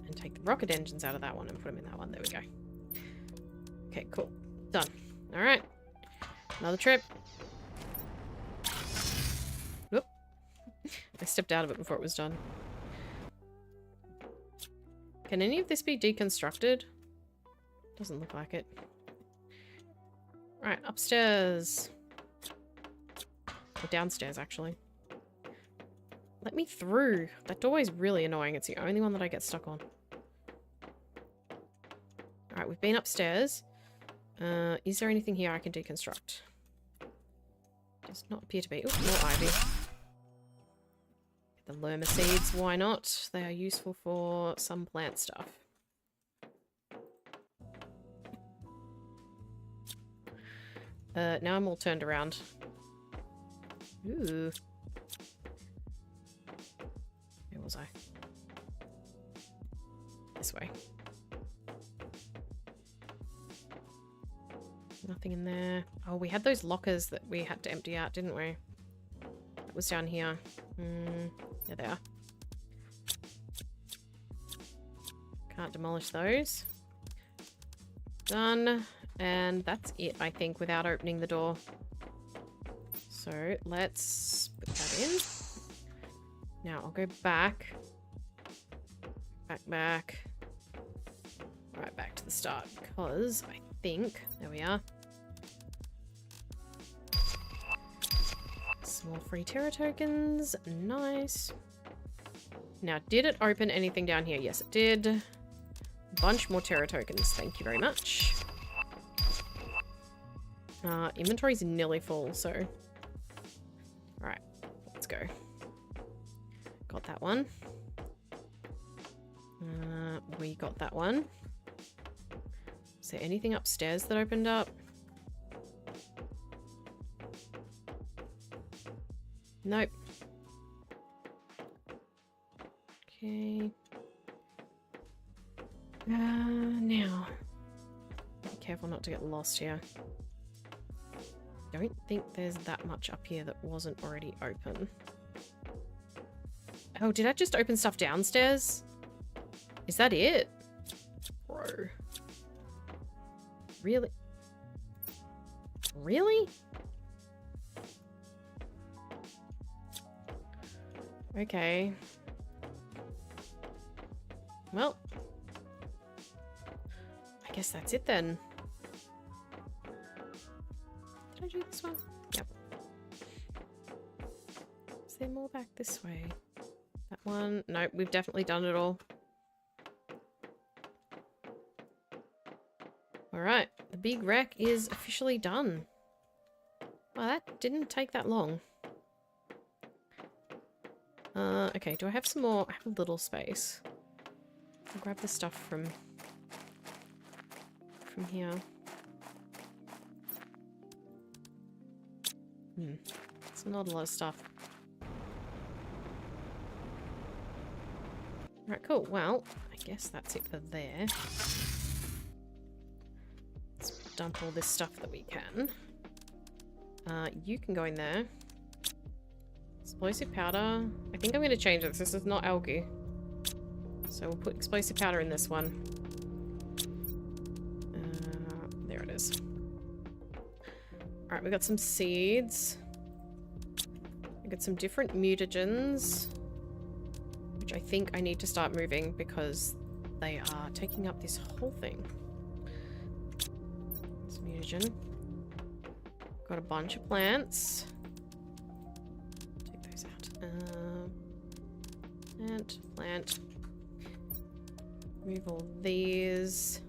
And take the rocket engines out of that one and put them in that one. There we go. Okay, cool. Done. Alright. Another trip. Whoop. I stepped out of it before it was done. Can any of this be deconstructed? Doesn't look like it. Alright, upstairs. Or downstairs, actually. Let me through. That doorway is really annoying. It's the only one that I get stuck on. Alright, we've been upstairs. Is there anything here I can deconstruct? Does not appear to be. Ooh, more ivy. The Lerma seeds, why not? They are useful for some plant stuff. Now I'm all turned around. Ooh. Where was I? This way. Nothing in there. Oh, we had those lockers that we had to empty out, didn't we? That was down here. There they are. Can't demolish those. Done. And that's it, I think, without opening the door. So let's put that in. Now I'll go back. Back. Right back to the start because I think, there we are. Small free Terra tokens. Nice. Now, did it open anything down here? Yes, it did. A bunch more Terra tokens. Thank you very much. Inventory's nearly full, so... Alright, let's go. Got that one. We got that one. Is there anything upstairs that opened up? Nope. Okay. Now. Be careful not to get lost here. Don't think there's that much up here that wasn't already open. Oh, did I just open stuff downstairs? Is that it? Bro. Really? Really? Okay. Well. I guess that's it then. Did I do this one? Yep. Is there more back this way? That one? Nope, we've definitely done it all. Alright, the big wreck is officially done. Well, that didn't take that long. Okay, do I have some more? I have a little space. I'll grab the stuff from here. It's not a lot of stuff. Right, cool. Well, I guess that's it for there. Let's dump all this stuff that we can. You can go in there. Explosive powder. I think I'm going to change this. This is not algae. So we'll put explosive powder in this one. There it is. Alright, we got some seeds. We got some different mutagens. Which I think I need to start moving because they are taking up this whole thing. This mutagen. Got a bunch of plants. Take those out. Plant. Move all these.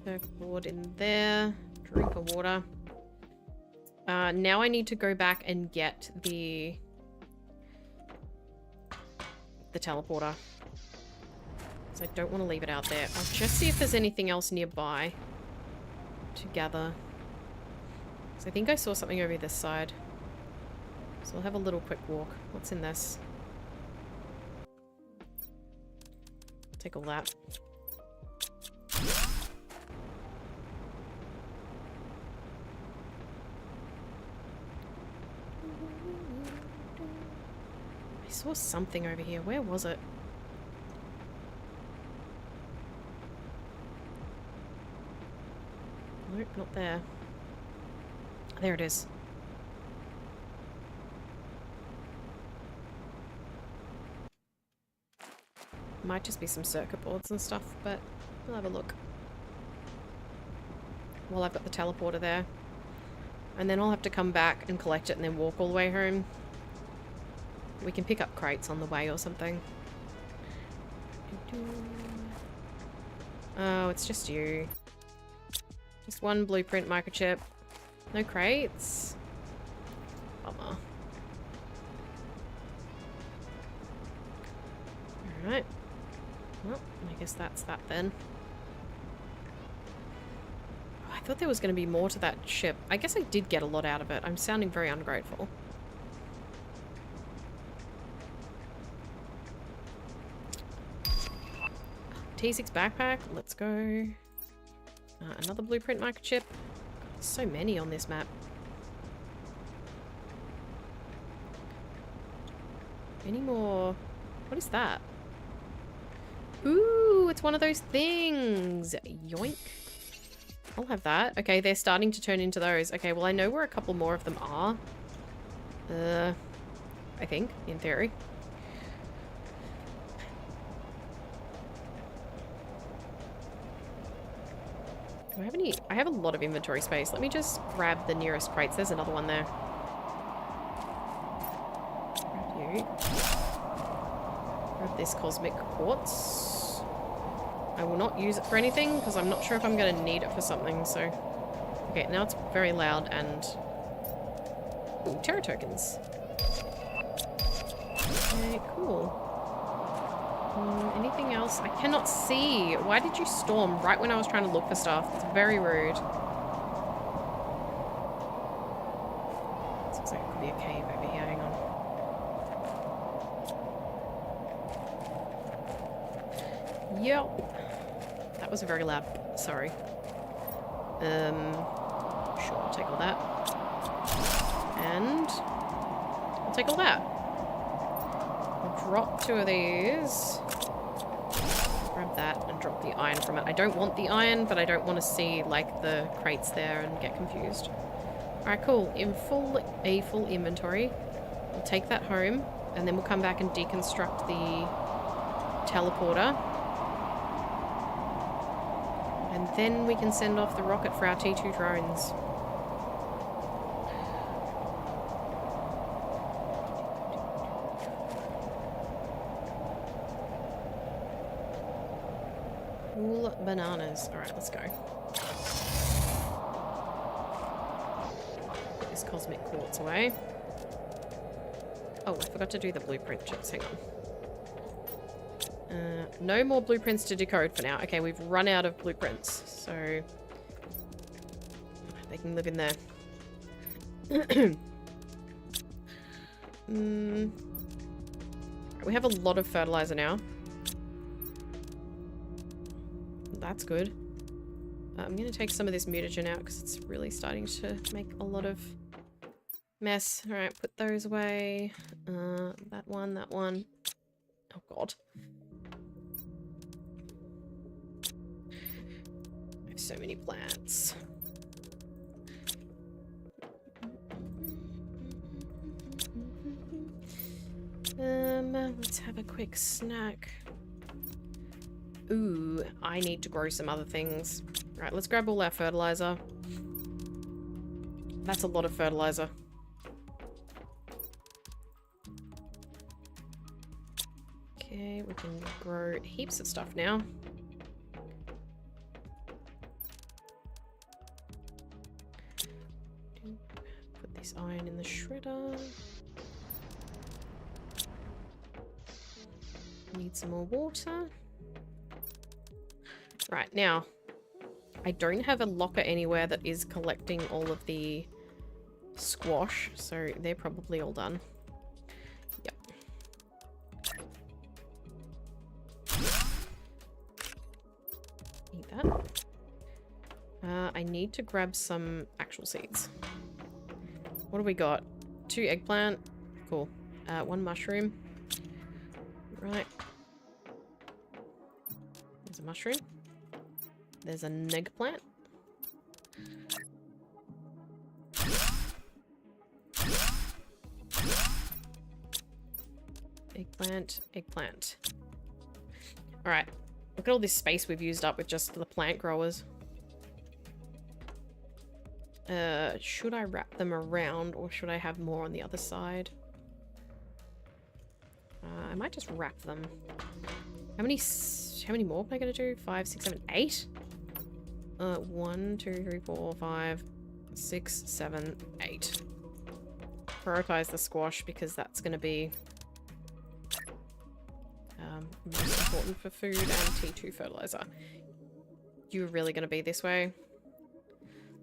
Surfboard in there. Drink of water. Now I need to go back and get the teleporter. So I don't want to leave it out there. I'll just see if there's anything else nearby to gather. So I think I saw something over this side. So I'll have a little quick walk. What's in this? Take all that. saw something over here. Where was it? Nope, not there. There it is. Might just be some circuit boards and stuff, but we'll have a look. Well, I've got the teleporter there. And then I'll have to come back and collect it and then walk all the way home. We can pick up crates on the way or something. Oh, it's just you. Just one blueprint microchip. No crates. Bummer. Alright. Well, I guess that's that then. Oh, I thought there was going to be more to that ship. I guess I did get a lot out of it. I'm sounding very ungrateful. T6 backpack. Let's go. Another blueprint microchip. There's so many on this map. Any more? What is that? Ooh, it's one of those things. Yoink. I'll have that. Okay, they're starting to turn into those. Okay, well I know where a couple more of them are. I think, in theory. Do I have any? I have a lot of inventory space. Let me just grab the nearest crates. There's another one there. Grab you. Grab this cosmic quartz. I will not use it for anything because I'm not sure if I'm going to need it for something, so... Okay, now it's very loud and... Ooh, Terra tokens. Okay, cool. Anything else? I cannot see. Why did you storm right when I was trying to look for stuff? It's very rude. This looks like it could be a cave over here. Hang on. Yep. That was a very loud... Sorry. Sure, I'll take all that. And... I'll take all that. I'll drop 2 of these. Grab that and drop the iron from it. I don't want the iron, but I don't want to see, like, the crates there and get confused. Alright, cool. In full inventory. We'll take that home, and then we'll come back and deconstruct the teleporter. And then we can send off the rocket for our T2 drones. Cool bananas. Alright, let's go. Put this cosmic quartz away. Oh, I forgot to do the blueprint chips. Hang on. No more blueprints to decode for now. Okay, we've run out of blueprints, so they can live in there. We have a lot of fertilizer now. That's good. I'm going to take some of this mutagen out because it's really starting to make a lot of mess. Alright, put those away. That one, that one. Oh god. I have so many plants. Let's have a quick snack. Ooh, I need to grow some other things. Right, let's grab all our fertilizer. That's a lot of fertilizer. Okay, we can grow heaps of stuff now. Put this iron in the shredder. Need some more water. Right, now, I don't have a locker anywhere that is collecting all of the squash, so they're probably all done. Yep. Need that. I need to grab some actual seeds. What do we got? 2 eggplant. Cool. 1 mushroom. Right. There's a mushroom. There's an eggplant. Eggplant, eggplant. Alright. Look at all this space we've used up with just the plant growers. Should I wrap them around or should I have more on the other side? I might just wrap them. How many more am I gonna do? 5, 6, 7, 8? 1, 2, 3, 4, 5, 6, 7, 8. Prioritize the squash because that's gonna be most important for food and T2 fertilizer. You're really gonna be this way?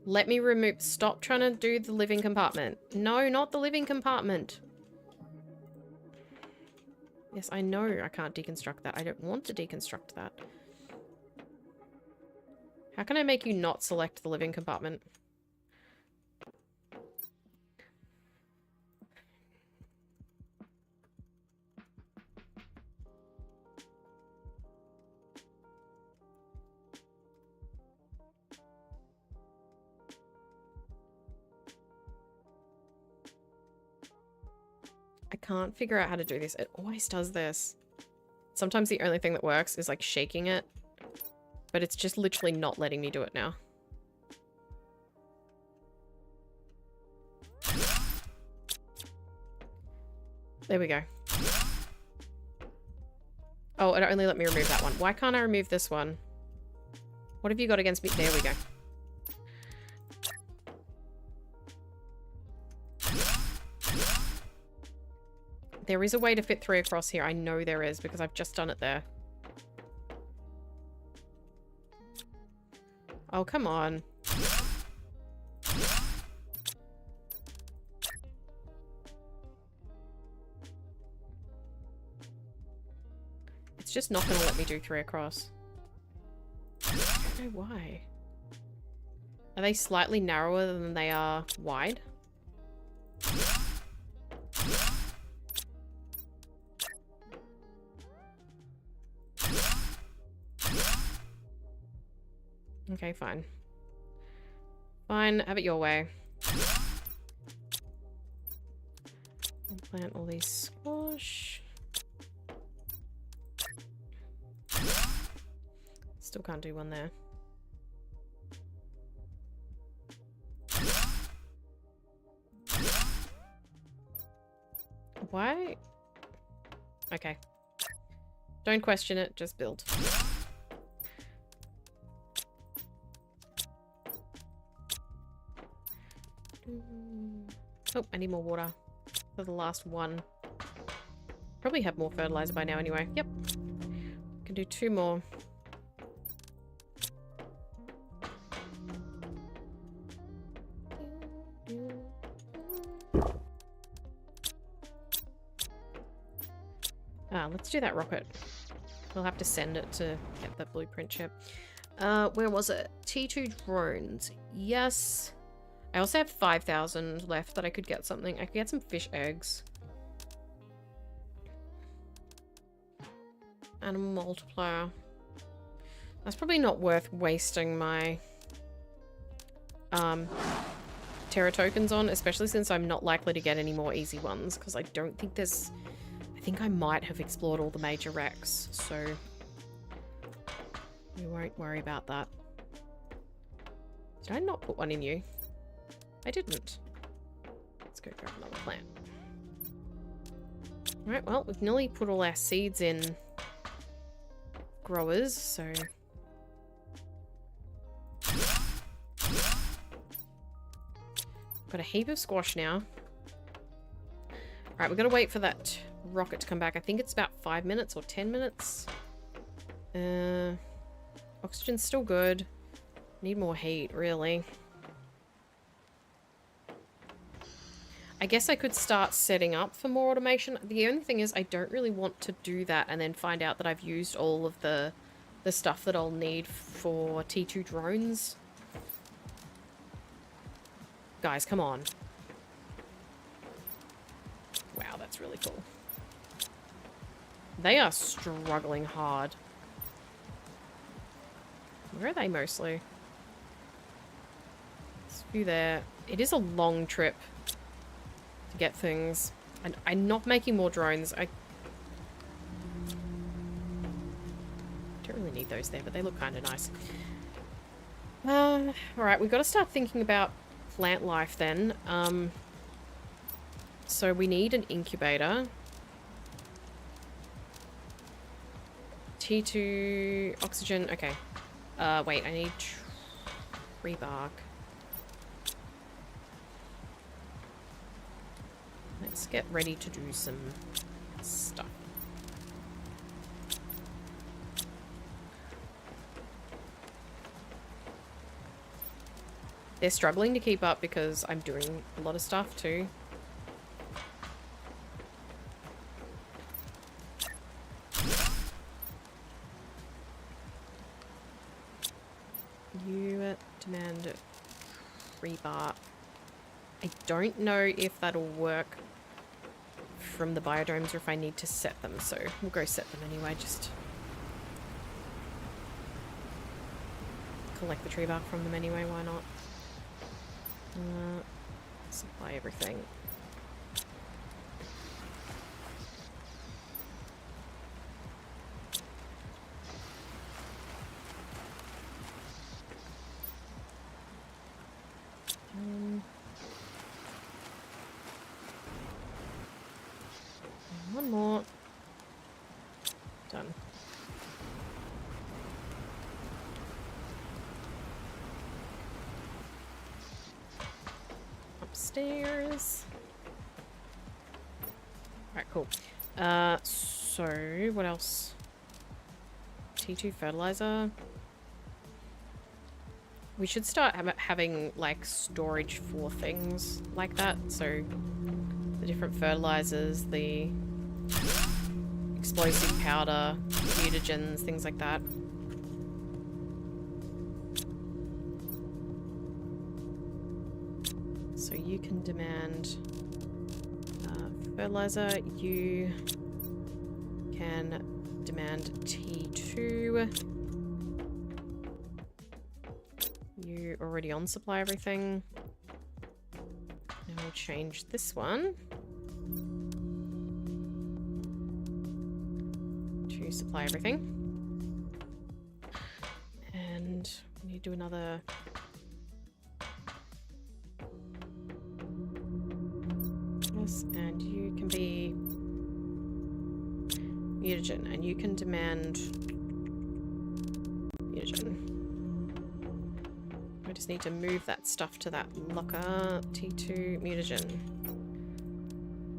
Let me remove- stop trying to do the living compartment. No, not the living compartment. Yes, I know I can't deconstruct that. I don't want to deconstruct that. How can I make you not select the living compartment? I can't figure out how to do this. It always does this. Sometimes the only thing that works is like shaking it. But it's just literally not letting me do it now. There we go. Oh, it only let me remove that one. Why can't I remove this one? What have you got against me? There we go. There is a way to fit 3 across here. I know there is because I've just done it there. Oh, come on. It's just not going to let me do 3 across. I don't know why. Are they slightly narrower than they are wide? Okay, fine. Fine, have it your way. Plant all these squash. Still can't do one there. Why? Okay. Don't question it, just build. Oh, I need more water for the last one. Probably have more fertilizer by now anyway. Yep. Can do 2 more. Let's do that rocket. We'll have to send it to get the blueprint chip. Where was it? T2 drones. Yes. I also have 5,000 left that I could get something. I could get some fish eggs. Animal multiplier. That's probably not worth wasting my Terra tokens on, especially since I'm not likely to get any more easy ones, because I don't think there's... I think I might have explored all the major wrecks, so we won't worry about that. Did I not put one in you? I didn't. Let's go grab another plant. Alright, well, we've nearly put all our seeds in growers, so... Got a heap of squash now. Alright, we're gonna wait for that rocket to come back. I think it's about 5 minutes or 10 minutes. Oxygen's still good. Need more heat, really. I guess I could start setting up for more automation. The only thing is I don't really want to do that and then find out that I've used all of the stuff that I'll need for T2 drones. Guys, come on. Wow, that's really cool. They are struggling hard. Where are they mostly? There's a few there. It is a long trip to get things. And I'm not making more drones. I don't really need those there, but they look kind of nice. Alright, we've got to start thinking about plant life then. So we need an incubator. T2 oxygen. Okay. Wait, I need tree bark. Let's get ready to do some stuff. They're struggling to keep up because I'm doing a lot of stuff too. You demand rebar. I don't know if that'll work from the biodomes or if I need to set them, so we'll go set them anyway. Just collect the tree bark from them anyway, why not? Supply everything. One more. Done. Upstairs. Alright, cool. So what else? T2 fertilizer. We should start having like storage for things like that. So the different fertilizers, the explosive powder, mutagens, things like that. So you can demand fertilizer. You can demand T2. You already on supply everything. Now we'll change this one to supply everything. And we need to do another. Yes, and you can be mutagen, and you can demand mutagen. I just need to move that stuff to that locker. T2 mutagen.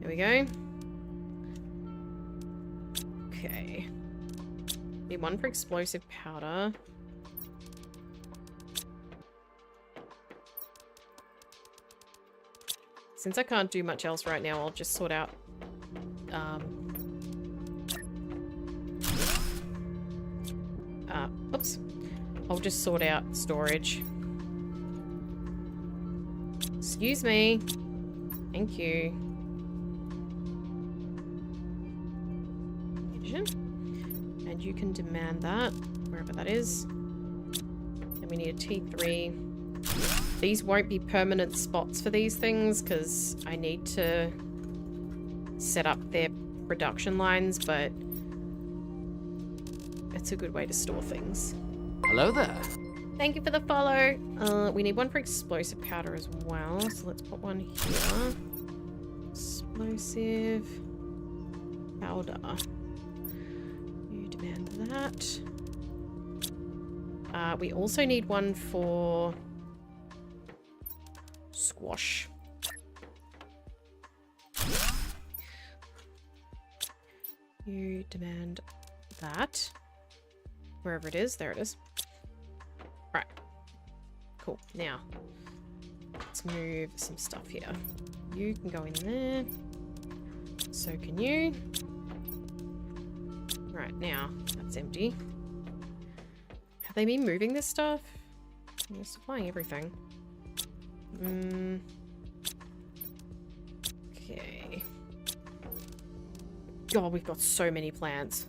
There we go. Okay. Need one for explosive powder. Since I can't do much else right now, I'll just sort out oops. I'll just sort out storage. Excuse me. Thank you. And you can demand that, wherever that is. And we need a T3. These won't be permanent spots for these things because I need to set up their production lines, but it's a good way to store things. Hello there. Thank you for the follow. We need one for explosive powder as well, so let's put one here. Explosive powder. You demand that. We also need one for squash. You demand that. Wherever it is, there it is. Right. Cool. Now, let's move some stuff here. You can go in there. So can you. Right, now, that's empty. Have they been moving this stuff? They're supplying everything. Okay. God, we've got so many plants.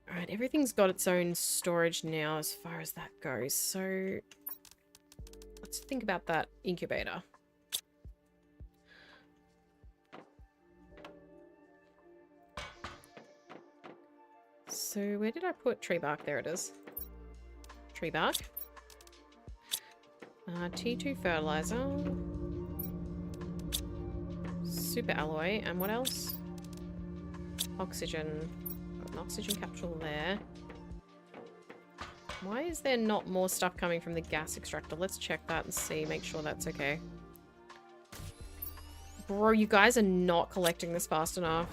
Alright, everything's got its own storage now as far as that goes. So let's think about that incubator. So where did I put tree bark? There it is. Tree bark. T2 fertilizer. Super alloy. And what else? Oxygen. Got an oxygen capsule there. Why is there not more stuff coming from the gas extractor? Let's check that and see. Make sure that's okay. Bro, you guys are not collecting this fast enough.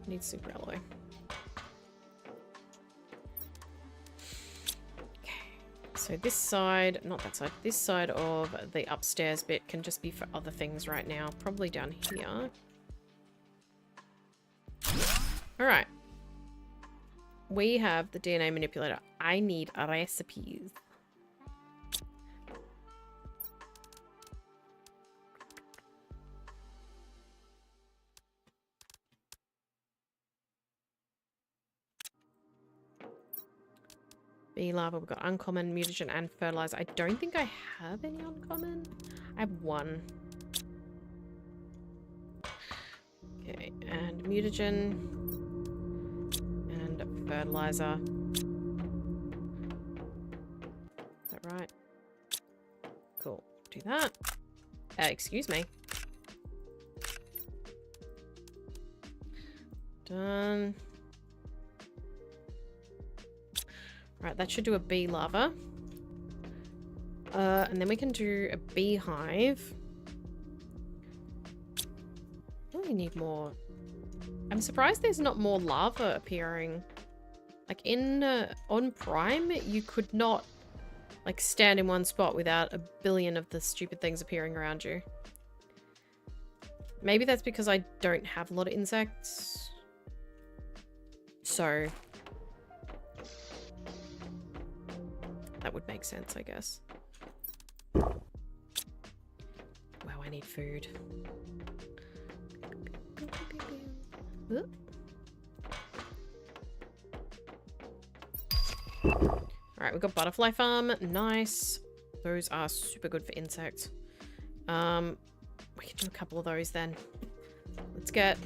Need super alloy. So this side, not that side, this side of the upstairs bit can just be for other things right now. Probably down here. Alright. We have the DNA manipulator. I need recipes. Bee larva, we've got uncommon, mutagen, and fertilizer. I don't think I have any uncommon. I have one. Okay, and mutagen. And fertilizer. Is that right? Cool. Do that. Excuse me. Done. Right, that should do a bee larva. And then we can do a beehive. Oh, we need more. I'm surprised there's not more larva appearing. Like on Prime, you could not like stand in one spot without a billion of the stupid things appearing around you. Maybe that's because I don't have a lot of insects. So that would make sense, I guess. Wow, I need food. Alright, we've got butterfly farm. Nice. Those are super good for insects. We can do a couple of those then. Let's get...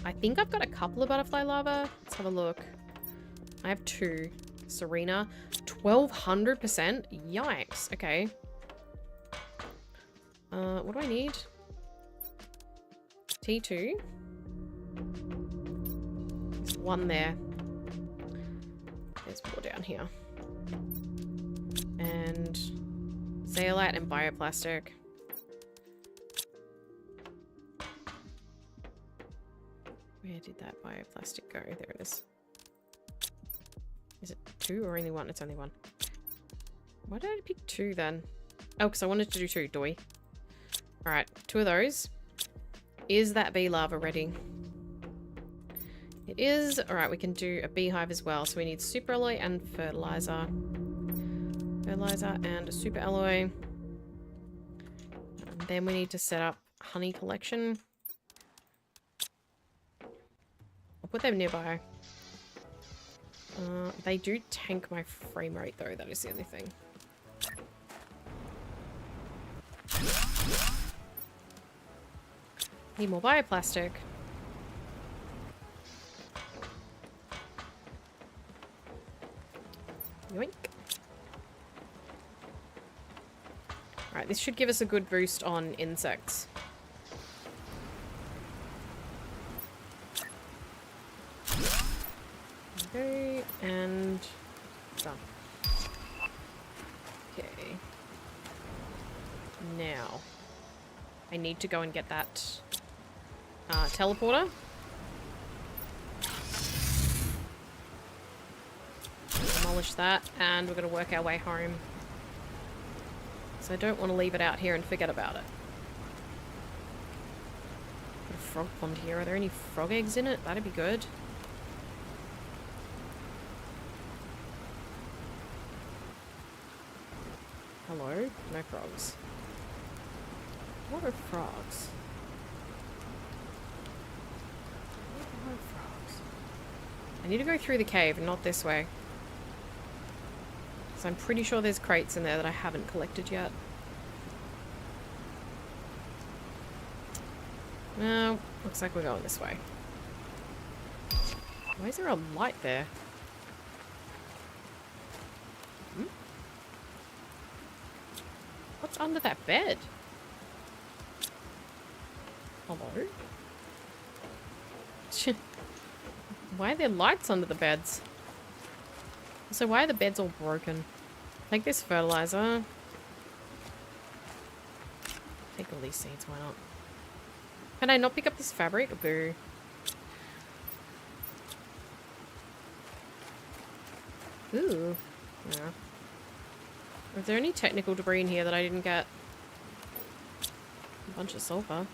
I think I've got a couple of butterfly larvae. Let's have a look. I have 2. Serena. 1200%? Yikes. Okay. What do I need? T2. There's one there. There's more down here. And zeolite and bioplastic. Where did that bioplastic go? There it is. Is it 2 or only 1? It's only 1. Why did I pick 2 then? Oh, because I wanted to do 2, doy. Alright, 2 of those. Is that bee larva ready? It is. Alright, we can do a beehive as well. So we need super alloy and fertilizer. Fertilizer and a super alloy. And then we need to set up honey collection. I'll put them nearby. They do tank my frame rate though, that is the only thing. Need more bioplastic. Yoink. Alright, this should give us a good boost on insects. Okay, and done. Okay. Now, I need to go and get that teleporter. Demolish that, and we're going to work our way home. So I don't want to leave it out here and forget about it. Got a frog pond here. Are there any frog eggs in it? That'd be good. Hello? No frogs. What are frogs? What are frogs? I need to go through the cave and not this way. So I'm pretty sure there's crates in there that I haven't collected yet. No, looks like we're going this way. Why is there a light there? Hmm? What's under that bed? Hello? Why are there lights under the beds? So why are the beds all broken? Take this fertilizer. Take all these seeds, why not? Can I not pick up this fabric? Boo. Ooh. Yeah. Is there any technical debris in here that I didn't get? A bunch of sulfur.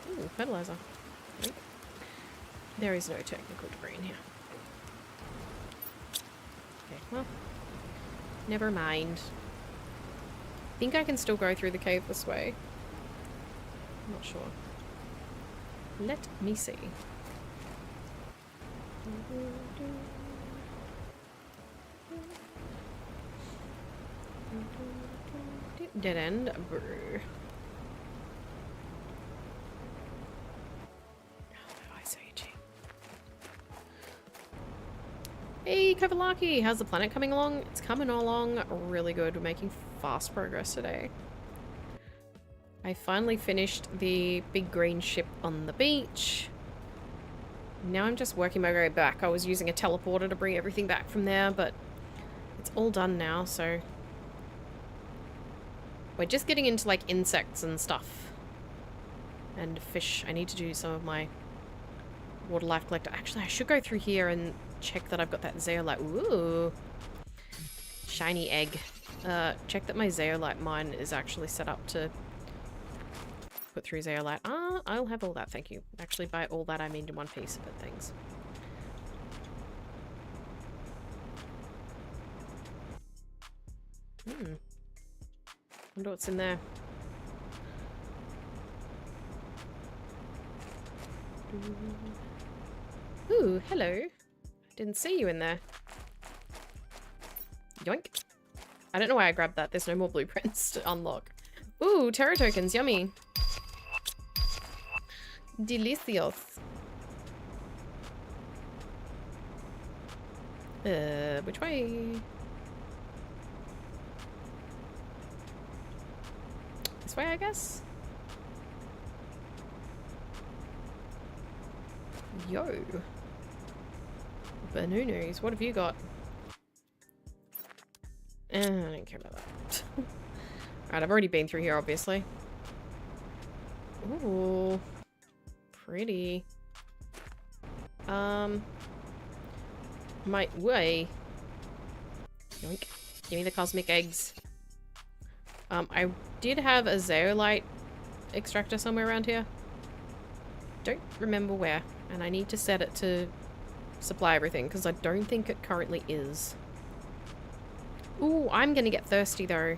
Ooh, fertilizer. Right. There is no technical debris in here. Okay, well. Never mind. I think I can still go through the cave this way. I'm not sure. Let me see. Dead end. Brr. Hey, Kovalaki! How's the planet coming along? It's coming along really good. We're making fast progress today. I finally finished the big green ship on the beach. Now I'm just working my way back. I was using a teleporter to bring everything back from there, but it's all done now, so... We're just getting into, like, insects and stuff. And fish. I need to do some of my water life collector. Actually, I should go through here and check that I've got that zeolite. Ooh. Shiny egg. Check that my zeolite mine is actually set up to put through zeolite. Ah, I'll have all that, thank you. Actually, by all that I mean in one piece, but thanks. Wonder what's in there. Ooh, hello. Didn't see you in there. Yoink. I don't know why I grabbed that. There's no more blueprints to unlock. Ooh, terror tokens. Yummy. Delicious. Which way? This way, I guess? Yo. Bananas. What have you got? I don't care about that. Alright, I've already been through here, obviously. Ooh. Pretty. My way. Yoink. Give me the cosmic eggs. I did have a zeolite extractor somewhere around here. Don't remember where. And I need to set it to supply everything, because I don't think it currently is. Ooh, I'm gonna get thirsty though.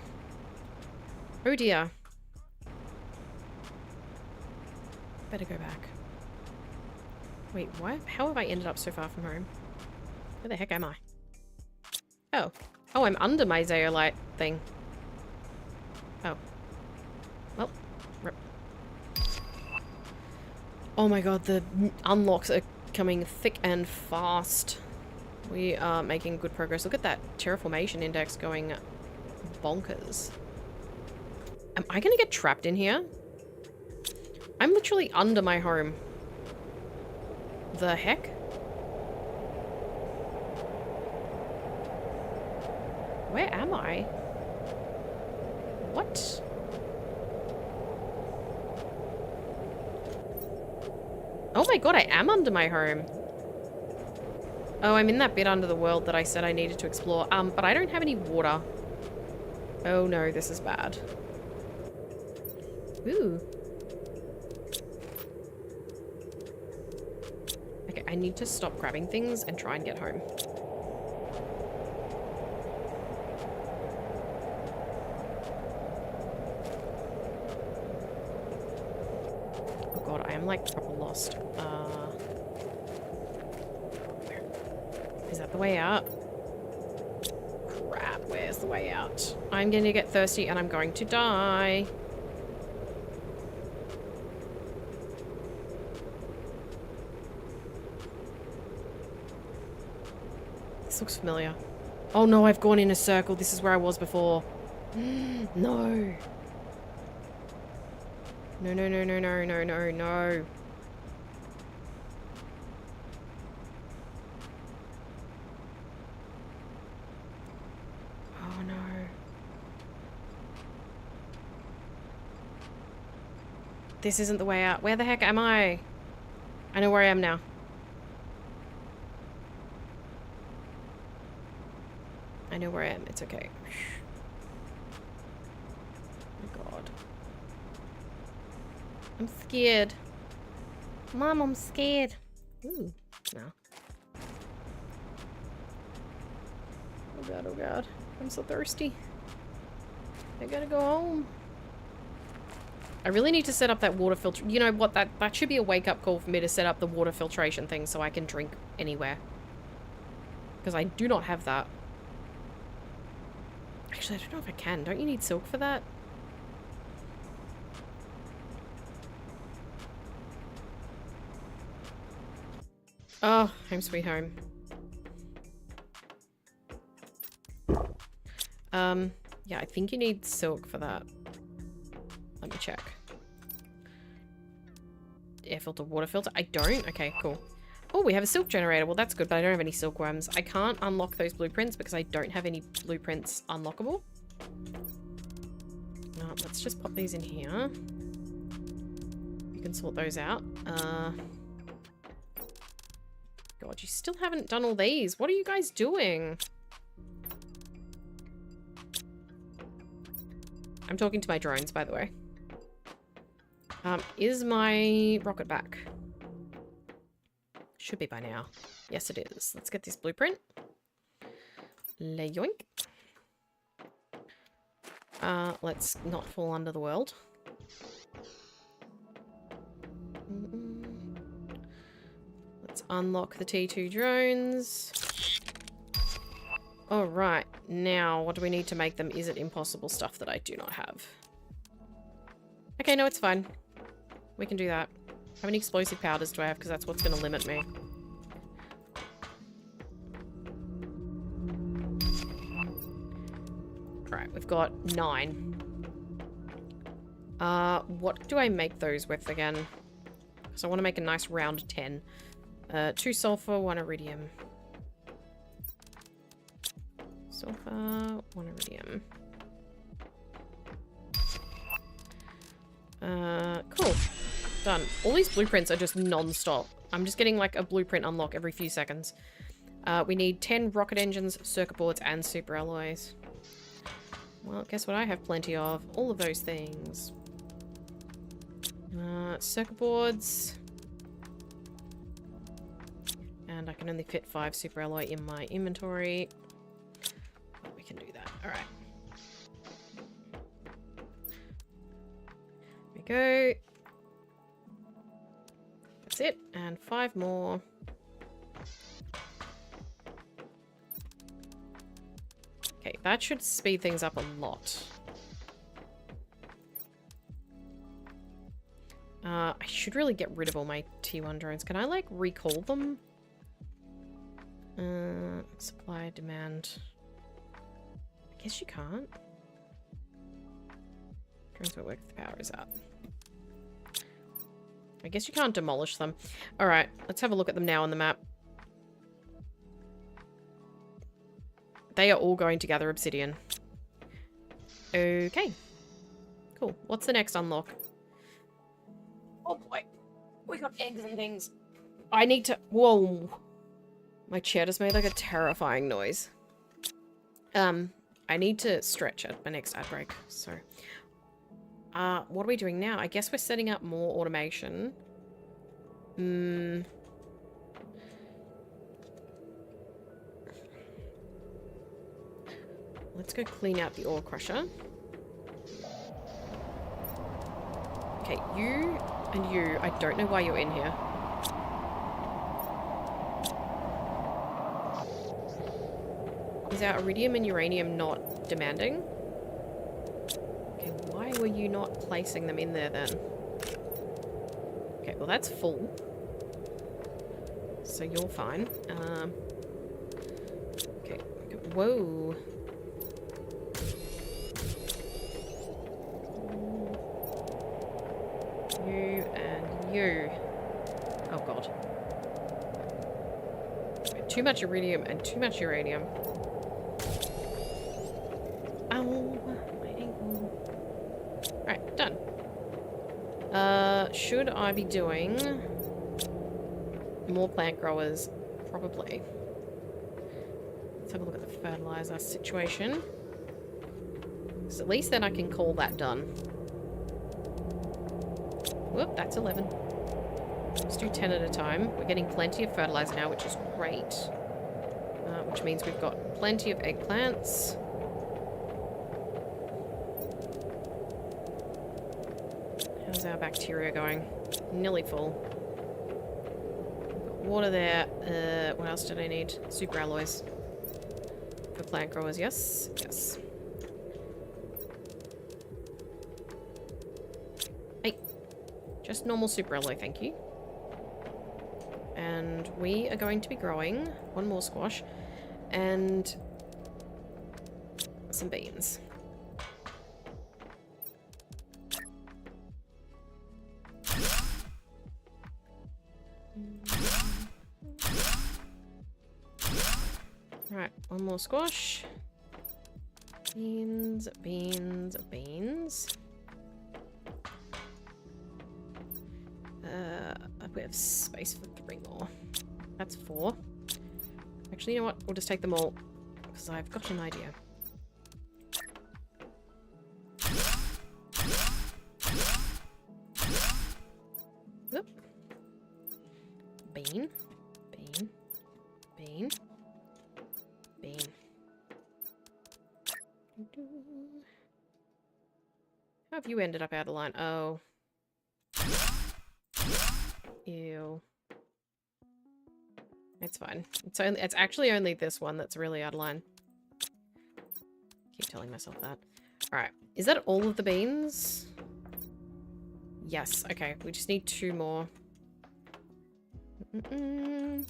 Oh dear. Better go back. Wait, why? How have I ended up so far from home? Where the heck am I? Oh. Oh, I'm under my zeolite thing. Oh. Well. Rip. Oh my god, the unlocks are coming thick and fast. We are making good progress. Look at that terraformation index going bonkers. Am I gonna get trapped in here? I'm literally under my home. The heck? Where am I? What? Oh my god, I am under my home. Oh, I'm in that bit under the world that I said I needed to explore. But I don't have any water. Oh no, this is bad. Ooh. Okay, I need to stop grabbing things and try and get home. I'm like proper lost. Is that the way out? Crap, where's the way out? I'm going to get thirsty and I'm going to die. This looks familiar. Oh no, I've gone in a circle. This is where I was before. No. No, no, no, no, no, no, no, no. Oh no. This isn't the way out. Where the heck am I? I know where I am now. I know where I am. It's okay. Oh my god. I'm scared. Mom, I'm scared. Ooh, no. Oh god, oh god. I'm so thirsty. I gotta go home. I really need to set up that water filter. You know what? That should be a wake-up call for me to set up the water filtration thing so I can drink anywhere. Because I do not have that. Actually, I don't know if I can. Don't you need silk for that? Oh, home sweet home. Yeah, I think you need silk for that. Let me check. Air filter, water filter. I don't? Okay, cool. Oh, we have a silk generator. Well, that's good, but I don't have any silkworms. I can't unlock those blueprints because I don't have any blueprints unlockable. Let's just pop these in here. You can sort those out. God, you still haven't done all these. What are you guys doing? I'm talking to my drones, by the way. Is my rocket back? Should be by now. Yes, it is. Let's get this blueprint. Yoink. Let's not fall under the world. Let's unlock the T2 drones. Alright, now what do we need to make them? Is it impossible stuff that I do not have? Okay, no, it's fine. We can do that. How many explosive powders do I have? Because that's what's going to limit me. Alright, we've got 9. What do I make those with again? Because I want to make a nice round 10. 2 sulfur, 1 iridium. Sulfur, 1 iridium. Cool. Done. All these blueprints are just non-stop. I'm just getting like a blueprint unlock every few seconds. We need 10 rocket engines, circuit boards, and super alloys. Well, guess what I have plenty of? All of those things. Circuit boards. And I can only fit 5 super alloy in my inventory. But we can do that. Alright. There we go. That's it. And 5 more. Okay, that should speed things up a lot. I should really get rid of all my T1 drones. Can I, like, recall them? Supply, demand. I guess you can't. Drones won't work if the power is up. I guess you can't demolish them. Alright, let's have a look at them now on the map. They are all going to gather obsidian. Okay. Cool. What's the next unlock? Oh boy. We got eggs and things. I need to... Whoa. My chair just made like a terrifying noise. I need to stretch at my next ad break. So, what are we doing now? I guess we're setting up more automation. Let's go clean out the ore crusher. Okay, you And you, I don't know why you're in here. Is our iridium and uranium not demanding? Okay, why were you not placing them in there then? Okay, well that's full. So you're fine. Okay, whoa. You and you. Oh god. Too much iridium and too much uranium. Ow, my ankle. Alright, done. Should I be doing more plant growers? Probably. Let's have a look at the fertilizer situation. So at least then I can call that done. Whoop, that's 11. Let's do 10 at a time. We're getting plenty of fertilizer now, which is great. Which means we've got plenty of eggplants. How's our bacteria going? Nearly full. Got water there. What else did I need? Super alloys. For plant growers, yes? Yes. Hey. Just normal super alloy, thank you. And we are going to be growing one more squash and some beans. Right, one more squash. Beans, beans, beans. We have space for 3 more. That's 4. Actually, you know what? We'll just take them all, because I've got an idea. Whoop. Bean. Bean. Bean. Bean. How have you ended up out of line? Oh. Ew. It's fine. It's actually only this one that's really out of line. Keep telling myself that. Alright. Is that all of the beans? Yes. Okay. We just need 2 more. 2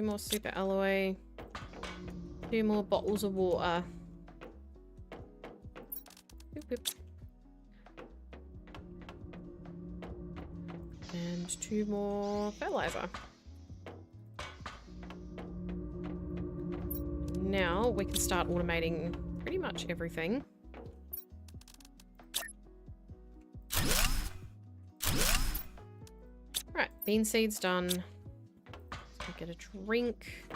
more super alloy. 2 more bottles of water. Boop, boop. And 2 more fertilizer. Now we can start automating pretty much everything. Right, bean seeds done. Let's get a drink.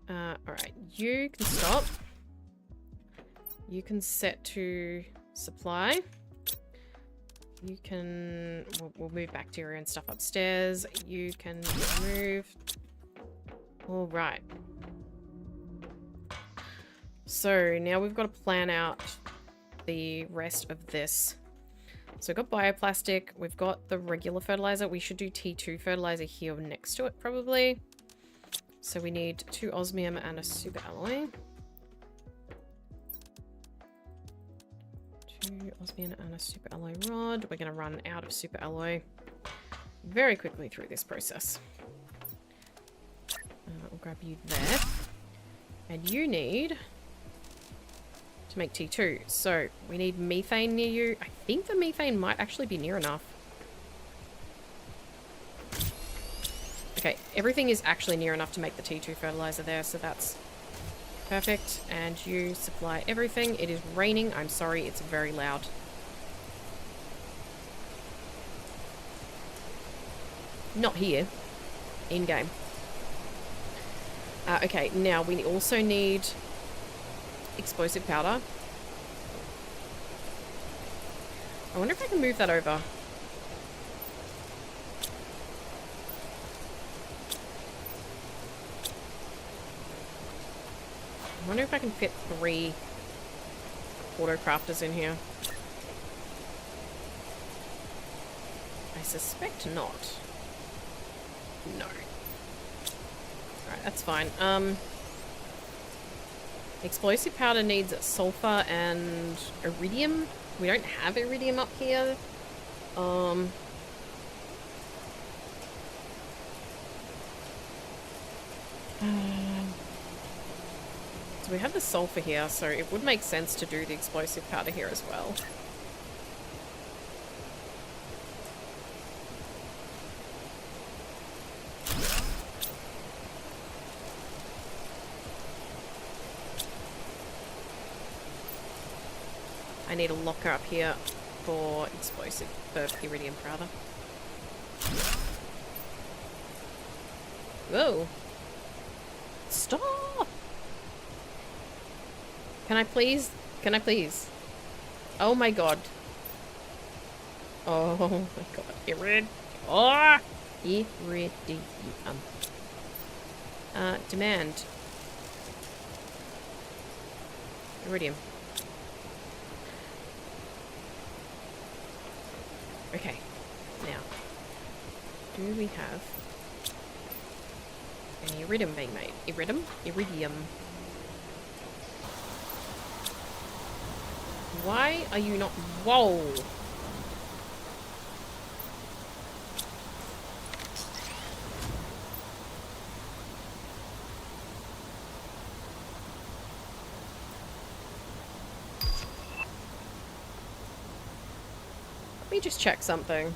Alright, you can stop. You can set to supply. You can... We'll move bacteria and stuff upstairs. You can remove... Alright. So, now we've got to plan out the rest of this. So, we've got bioplastic. We've got the regular fertilizer. We should do T2 fertilizer here next to it, probably. So, we need 2 osmium and a super alloy. 2 osmium and a super alloy rod. We're going to run out of super alloy very quickly through this process. We'll grab you there. And you need to make T2. So we need methane near you. I think the methane might actually be near enough. Okay, everything is actually near enough to make the T2 fertilizer there, so that's perfect. And you supply everything. It is raining. I'm sorry, it's very loud. Not here. In-game. Okay, now we also need explosive powder. I wonder if I can move that over. I wonder if I can fit 3 auto crafters in here? I suspect not. No. Alright, that's fine. Explosive powder needs sulfur and iridium. We don't have iridium up here. So we have the sulfur here, so it would make sense to do the explosive powder here as well. I need a locker up here for iridium powder. Whoa. Stop! Can I please? Can I please? Oh my god. Oh my god. Iridium. Demand. Iridium. Okay. Now. Do we have any iridium being made? Iridium? Iridium. Why are you not... Whoa! Let me just check something.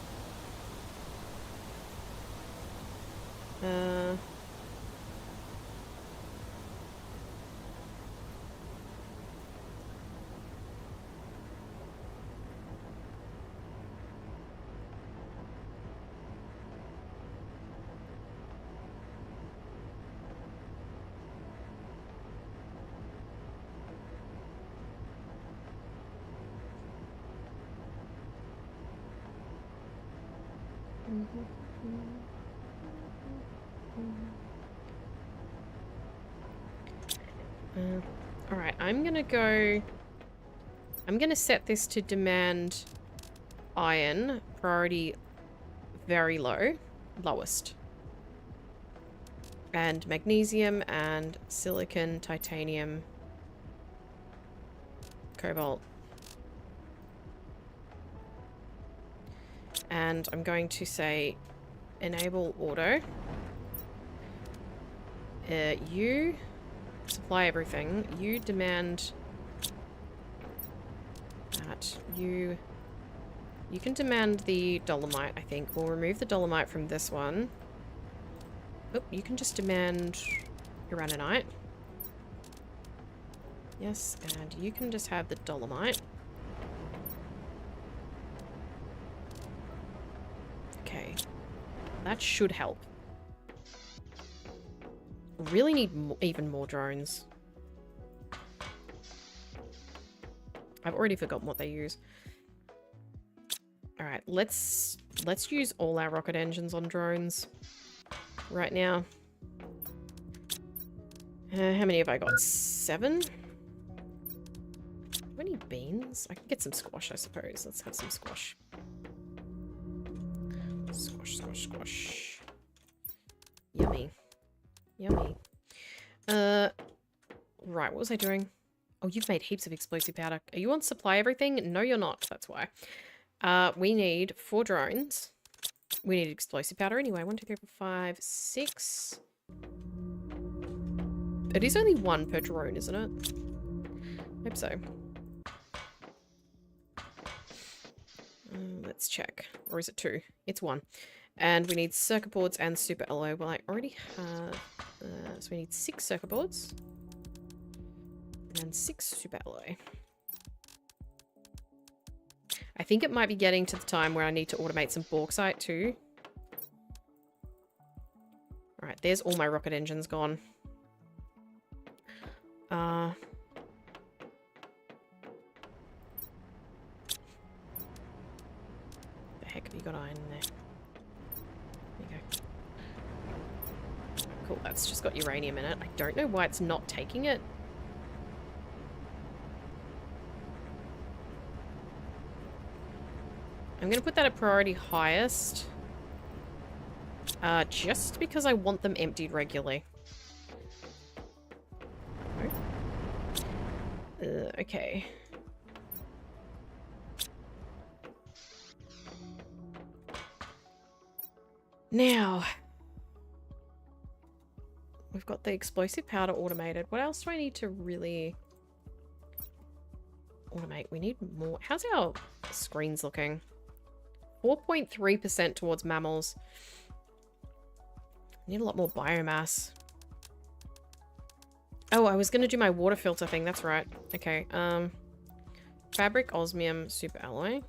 Alright, I'm gonna set this to demand iron, priority very low, lowest. And magnesium and silicon, titanium, cobalt. And I'm going to say enable auto. You supply everything. You demand that. You can demand the dolomite, I think. We'll remove the dolomite from this one. Oh, you can just demand uraninite. Yes, and you can just have the dolomite. Okay. That should help. Really need even more drones. I've already forgotten what they use. Alright, let's use all our rocket engines on drones right now. How many have I got? 7? How many beans? I can get some squash, I suppose. Let's have some squash. Squash, squash, squash. Yummy. Yummy. Right, what was I doing? Oh, you've made heaps of explosive powder. Are you on supply everything? No, you're not. That's why. We need 4 drones. We need explosive powder anyway. 1, 2, 3, 4, 5, 6. It is only 1 per drone, isn't it? Hope so. Let's check. Or is it 2? It's 1. And we need circuit boards and super alloy. Well, I already have... so we need 6 circuit boards. And 6 super alloy. I think it might be getting to the time where I need to automate some bauxite too. Alright, there's all my rocket engines gone. The heck have you got iron in there? There you go. Cool, that's just got uranium in it. I don't know why it's not taking it. I'm going to put that at priority highest. Just because I want them emptied regularly. Okay. Now, we've got the explosive powder automated. What else do I need to really automate? We need more. How's our screens looking? 4.3% towards mammals. Need a lot more biomass. Oh, I was going to do my water filter thing. That's right. Okay. Fabric, osmium, super alloy.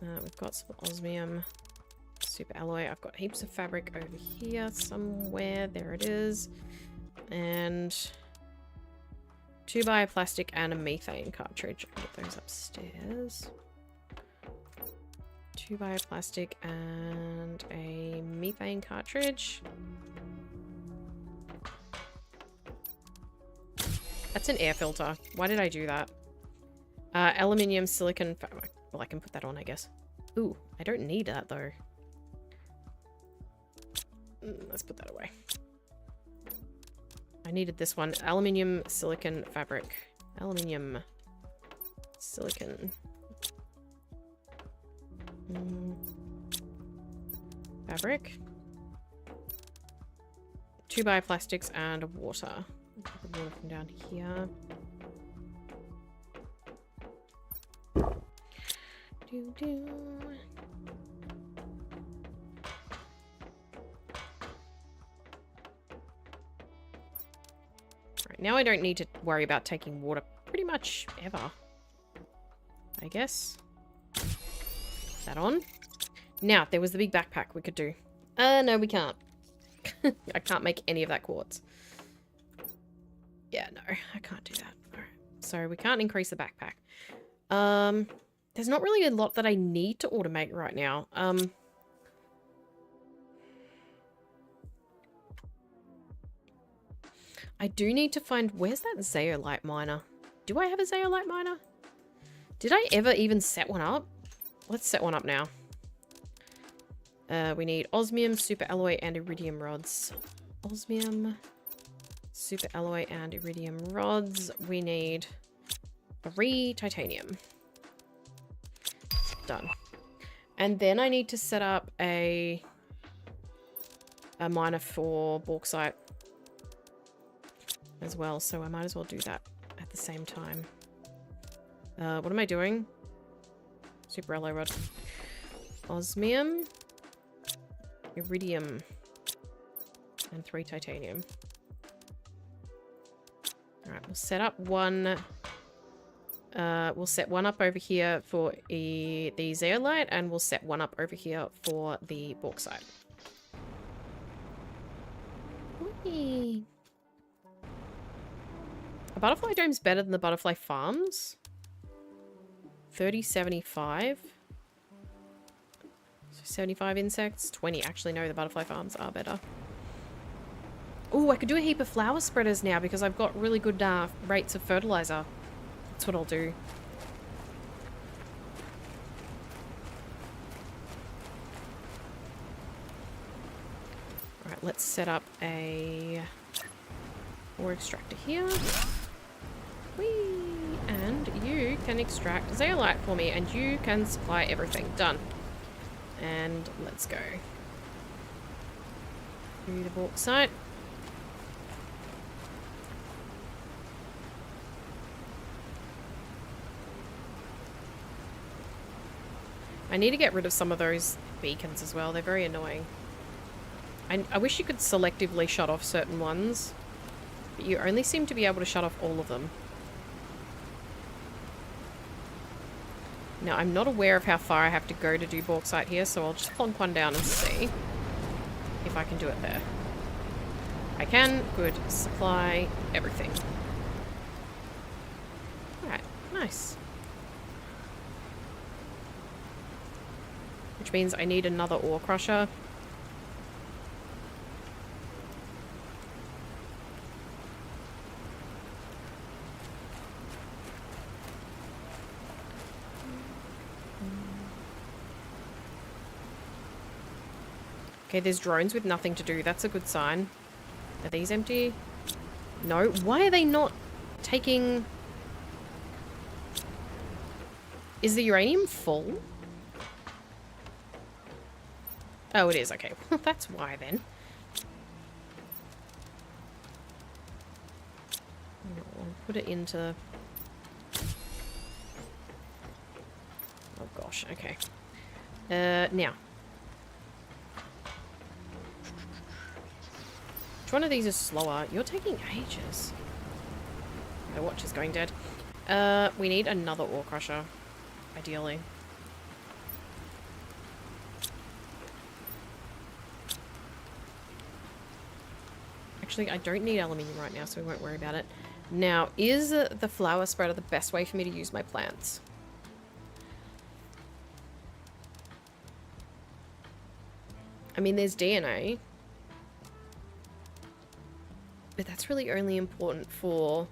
We've got some osmium, super alloy. I've got heaps of fabric over here somewhere. There it is. And 2 bioplastic and a methane cartridge. I'll get those upstairs. 2 bioplastic and a methane cartridge. That's an air filter. Why did I do that? Aluminium, silicon... Well, I can put that on, I guess. Ooh, I don't need that, though. Let's put that away. I needed this one. Aluminium, silicon, fabric. Aluminium, silicon... fabric. 2 bioplastics and water. Put the water from down here. Right, now I don't need to worry about taking water pretty much ever, I guess. That on. Now, there was the big backpack we could do. No, we can't. I can't make any of that quartz. Yeah, no, I can't do that. All right. So we can't increase the backpack. There's not really a lot that I need to automate right now. I do need to find... Where's that zeolite miner? Do I have a zeolite miner? Did I ever even set one up? Let's set one up now. We need osmium, super alloy, and iridium rods. Osmium, super alloy, and iridium rods. We need 3 titanium. Done. And then I need to set up a miner for bauxite as well. So I might as well do that at the same time. What am I doing? Super alloy rod. Osmium. Iridium. And 3 titanium. Alright, we'll set up one... we'll set one up over here for the zeolite, and we'll set one up over here for the bauxite. Whee! A butterfly dome's better than the butterfly farms. 3075. So 75 insects. 20. Actually, no, the butterfly farms are better. Oh, I could do a heap of flower spreaders now because I've got really good rates of fertilizer. That's what I'll do. Alright, let's set up a ore extractor here. Whee! And you can extract zeolite for me, and you can supply everything. Done. And let's go. Do the bauxite. I need to get rid of some of those beacons as well. They're very annoying. I wish you could selectively shut off certain ones, but you only seem to be able to shut off all of them. Now, I'm not aware of how far I have to go to do bauxite here, so I'll just plonk one down and see if I can do it there. I can. Good. Supply everything. Alright. Nice. Which means I need another ore crusher. Okay, there's drones with nothing to do. That's a good sign. Are these empty? No. Why are they not taking... Is the uranium full? Oh, it is. Okay. Well, that's why then. I'll put it into... Oh gosh, okay. Now. Which one of these is slower? You're taking ages. My watch is going dead. We need another ore crusher. Ideally. Actually, I don't need aluminium right now, so we won't worry about it. Now, is the flower spreader the best way for me to use my plants? I mean, there's DNA. But that's really only important for...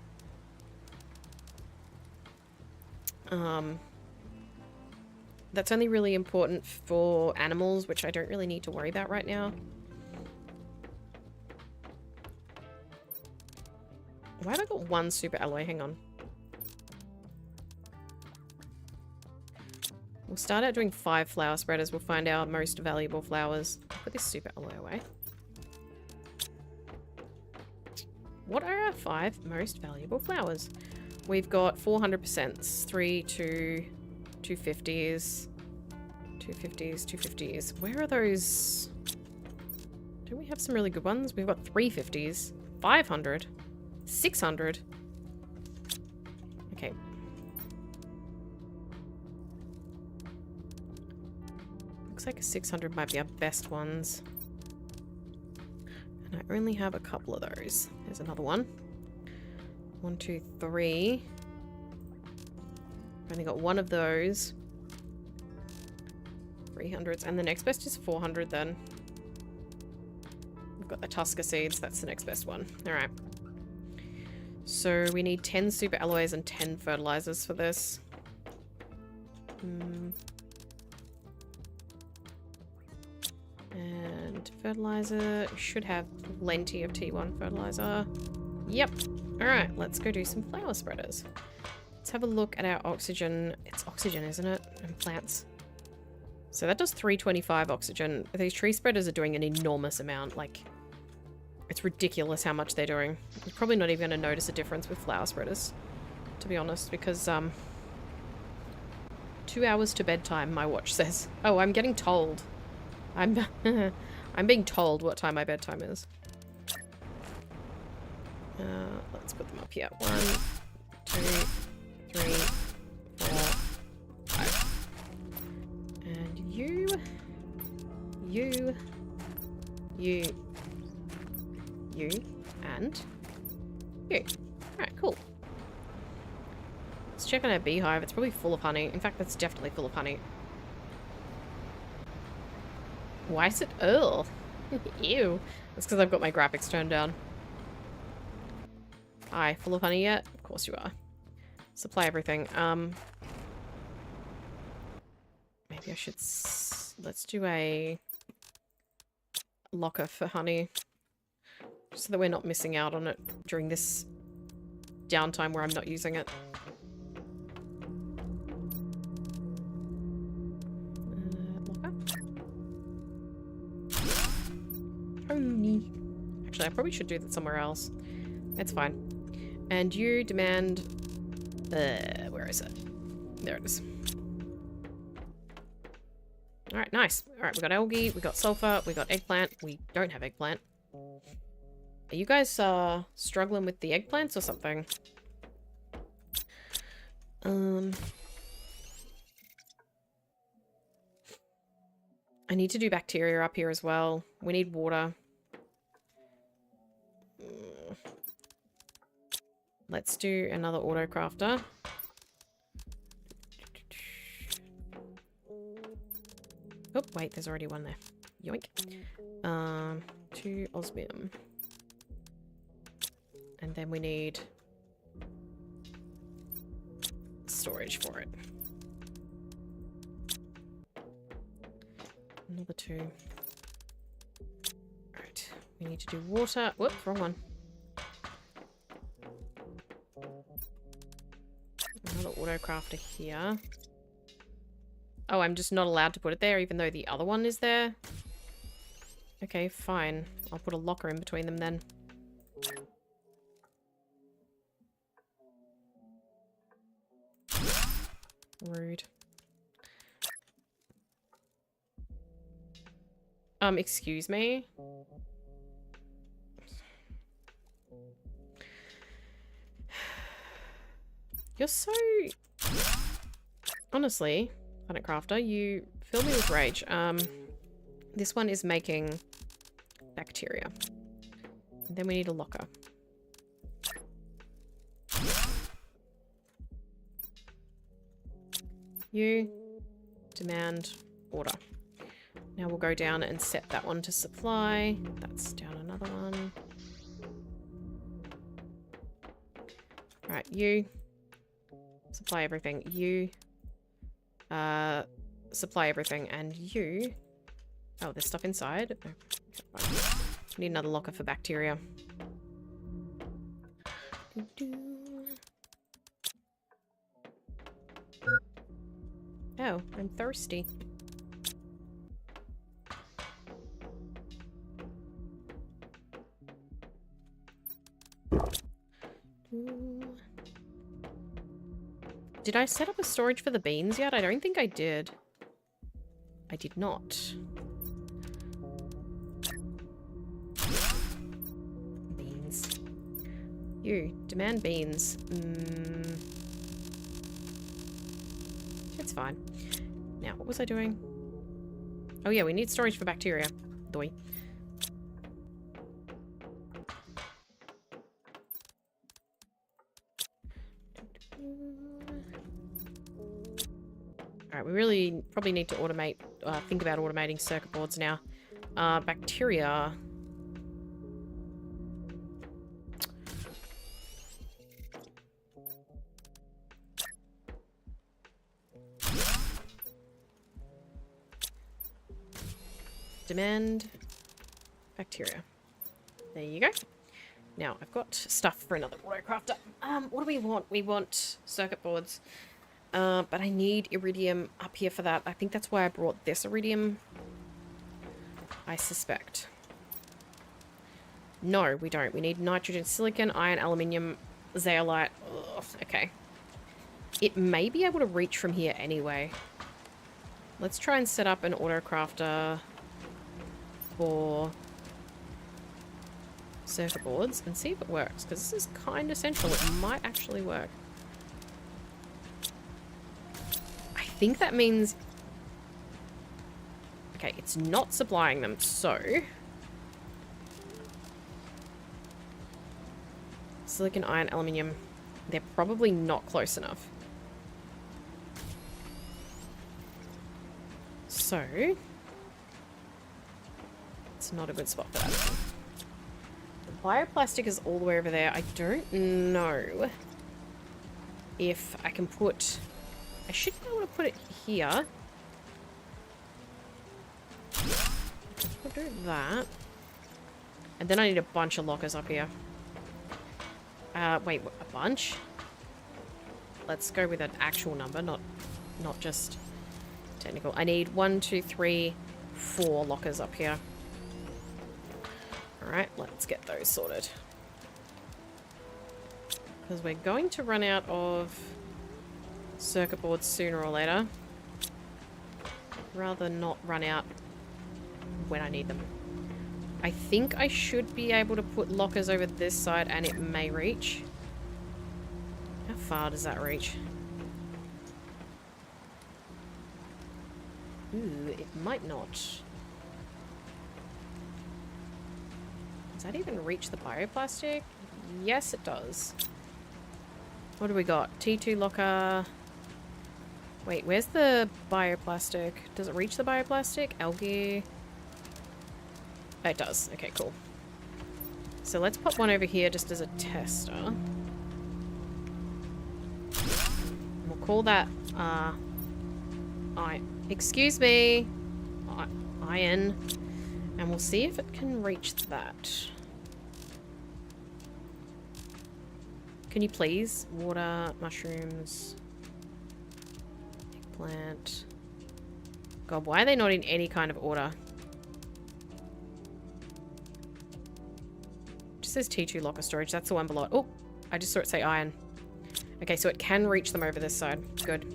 that's only really important for animals, which I don't really need to worry about right now. Why have I got one super alloy? Hang on. We'll start out doing 5 flower spreaders. We'll find our most valuable flowers. Put this super alloy away. What are our 5 most valuable flowers? We've got 400%. 3, 2, 250s. 250s, 250s. Where are those? Don't we have some really good ones? We've got 350s. 500. 600. Okay. Looks like a 600 might be our best ones. And I only have a couple of those. There's another one. 1, 2, 3. I've only got one of those. 300s. And the next best is 400 then. We've got the Tusker seeds. That's the next best one. Alright. So we need 10 super alloys and 10 fertilizers for this. And fertilizer. Should have plenty of T1 fertilizer. Yep. Alright, let's go do some flower spreaders. Let's have a look at our oxygen. It's oxygen, isn't it? And plants. So that does 325 oxygen. These tree spreaders are doing an enormous amount. Like, it's ridiculous how much they're doing. You're probably not even going to notice a difference with flower spreaders, to be honest, because 2 hours to bedtime, my watch says. Oh, I'm getting told. I'm being told what time my bedtime is. Let's put them up here. 1, 2, 3, 4, 5. And you, and you. Alright, cool. Let's check on our beehive. It's probably full of honey. In fact, it's definitely full of honey. Why is it? Ugh. Ew. That's because I've got my graphics turned down. Hi, full of honey yet? Of course you are. Supply everything. Maybe I should... Let's do a locker for honey. So that we're not missing out on it during this downtime where I'm not using it. Locker. Honey. Actually, I probably should do that somewhere else. It's fine. And you demand... where is it? There it is. Alright, nice. Alright, we got algae, we got sulfur, we got eggplant. We don't have eggplant. Are you guys struggling with the eggplants or something? I need to do bacteria up here as well. We need water. Let's do another auto crafter. Oh, wait, there's already one there. Yoink. 2 osmium. And then we need storage for it. Another 2. We need to do water. Whoops, wrong one. Another autocrafter here. Oh, I'm just not allowed to put it there even though the other one is there? Okay, fine. I'll put a locker in between them then. Rude. Excuse me? You're so... Honestly, Planet Crafter, you fill me with rage. This one is making bacteria. And then we need a locker. You demand order. Now we'll go down and set that one to supply. That's down another one. Alright, you supply everything. You supply everything. And you... Oh, there's stuff inside. Oh, okay, fine. Need another locker for bacteria. Oh, I'm thirsty. Did I set up a storage for the beans yet? I don't think I did. I did not. Beans. You, demand beans. It's fine. Now, what was I doing? Oh yeah, we need storage for bacteria. Doi. Alright, we really probably need to automate, think about automating circuit boards now. Bacteria. Demand bacteria. There you go. Now, I've got stuff for another autocrafter. What do we want? We want circuit boards. But I need iridium up here for that. I think that's why I brought this iridium. I suspect. No, we don't. We need nitrogen, silicon, iron, aluminium, zeolite. Ugh, okay. It may be able to reach from here anyway. Let's try and set up an autocrafter for circuit boards and see if it works, because this is kind of central. It might actually work. I think that means... Okay, it's not supplying them, so... Silicon, iron, aluminium. They're probably not close enough. So... It's not a good spot for that. The bioplastic is all the way over there. I don't know if I can put... I should be able to put it here. I'll do that. And then I need a bunch of lockers up here. Wait, a bunch? Let's go with an actual number, not just technical. I need 1, 2, 3, 4 lockers up here. Alright, let's get those sorted. Because we're going to run out of circuit boards sooner or later. Rather not run out when I need them. I think I should be able to put lockers over this side and it may reach. How far does that reach? Ooh, it might not. Does that even reach the bioplastic? Yes, it does. What do we got? T2 locker. Wait, where's the bioplastic? Does it reach the bioplastic? Algae. Oh, it does. Okay, cool. So let's put one over here just as a tester. We'll call that, excuse me. Iron. And we'll see if it can reach that. Can you please? Water, mushrooms, eggplant. God, why are they not in any kind of order? It just says T2 locker storage. That's the one below it. Oh, I just saw it say iron. Okay, so it can reach them over this side. Good.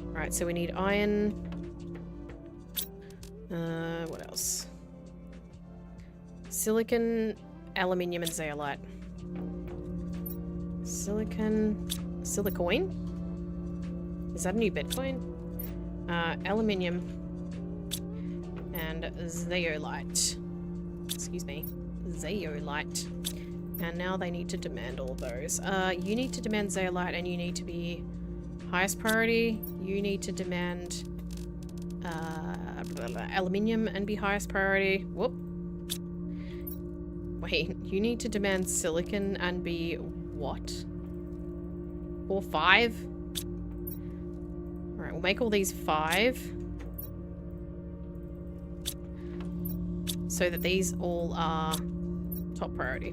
Alright, so we need iron. What else? Silicon, aluminium, and zeolite. Silicoin? Is that a new Bitcoin? Aluminium and zeolite. Excuse me. Zeolite. And now they need to demand all those. You need to demand zeolite and you need to be highest priority. You need to demand aluminium and be highest priority. Whoop. Wait, you need to demand silicon and be what? Or 5? Alright, we'll make all these 5. So that these all are top priority.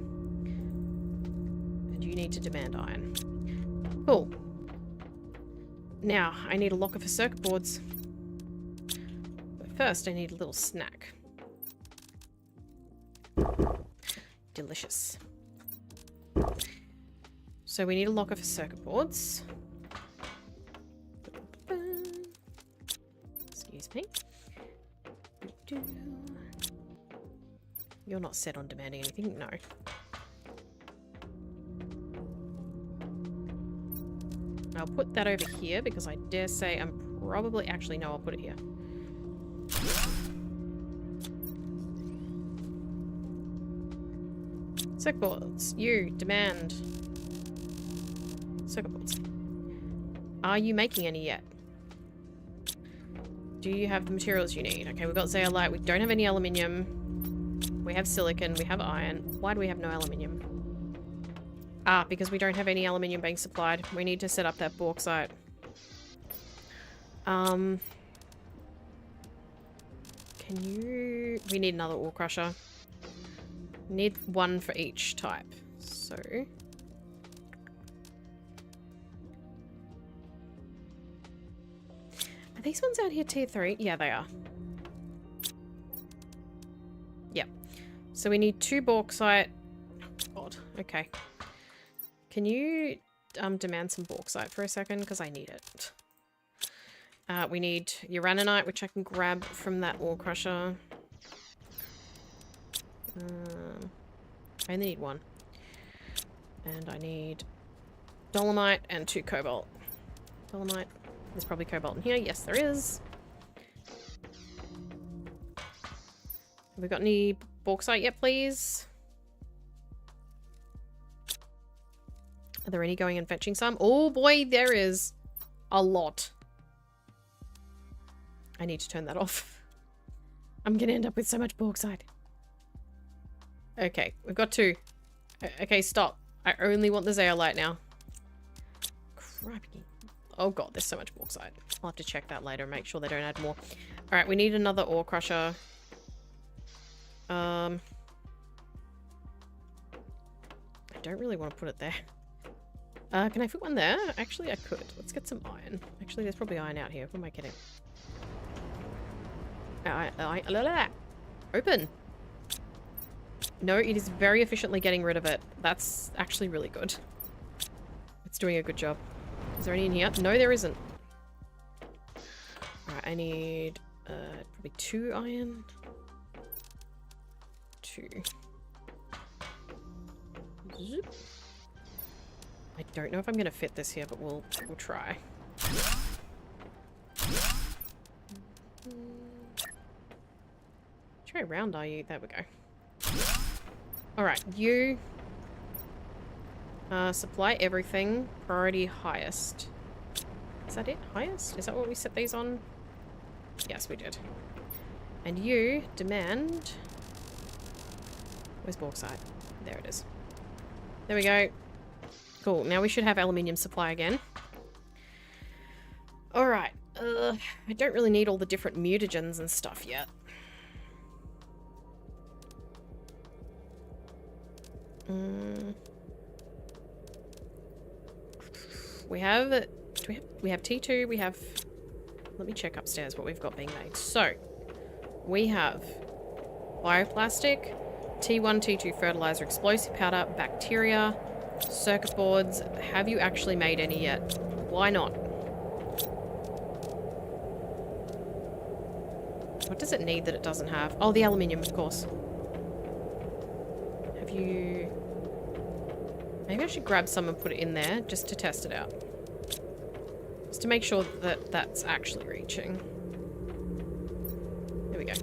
And you need to demand iron. Cool. Now, I need a locker for circuit boards. But first, I need a little snack. Delicious. So we need a locker for circuit boards. Excuse me. You're not set on demanding anything? No. I'll put that over here because I dare say I'm probably... Actually, no, I'll put it here. Circuit boards. You demand circuit boards. Are you making any yet? Do you have the materials you need? Okay, we've got zeolite. We don't have any aluminium. We have silicon. We have iron. Why do we have no aluminium? Ah, because we don't have any aluminium being supplied. We need to set up that bauxite. Can you... We need another ore crusher. Need one for each type. So... Are these ones out here tier 3? Yeah, they are. Yep. So we need 2 bauxite. God, okay. Can you demand some bauxite for a second? Because I need it. We need uraninite, which I can grab from that ore crusher. I only need 1. And I need dolomite and 2 cobalt. Dolomite. There's probably cobalt in here. Yes, there is. Have we got any bauxite yet, please? Are there any going and fetching some? Oh boy, there is a lot. I need to turn that off. I'm gonna end up with so much bauxite. Okay, we've got 2. Okay, stop. I only want the zeolite now. Crappy. Oh god, there's so much bauxite. I'll have to check that later and make sure they don't add more. Alright, we need another ore crusher. I don't really want to put it there. Can I put one there? Actually, I could. Let's get some iron. Actually, there's probably iron out here. What am I kidding? Open. No, it is very efficiently getting rid of it. That's actually really good. It's doing a good job. Is there any in here? No, there isn't. Alright, I need probably 2 iron. 2. Zoop. I don't know if I'm going to fit this here, but we'll try. Which way around are you? There we go. Alright, you supply everything. Priority highest. Is that it? Highest? Is that what we set these on? Yes, we did. And you demand... Where's bauxite? There it is. There we go. Cool. Now we should have aluminium supply again. Alright. I don't really need all the different mutagens and stuff yet. We have T2, we have... Let me check upstairs what we've got being made. So, we have bioplastic, T1, T2 fertilizer, explosive powder, bacteria, circuit boards. Have you actually made any yet? Why not? What does it need that it doesn't have? Oh, the aluminium, of course. Have you... Maybe I should grab some and put it in there just to test it out. Just to make sure that that's actually reaching. There we go.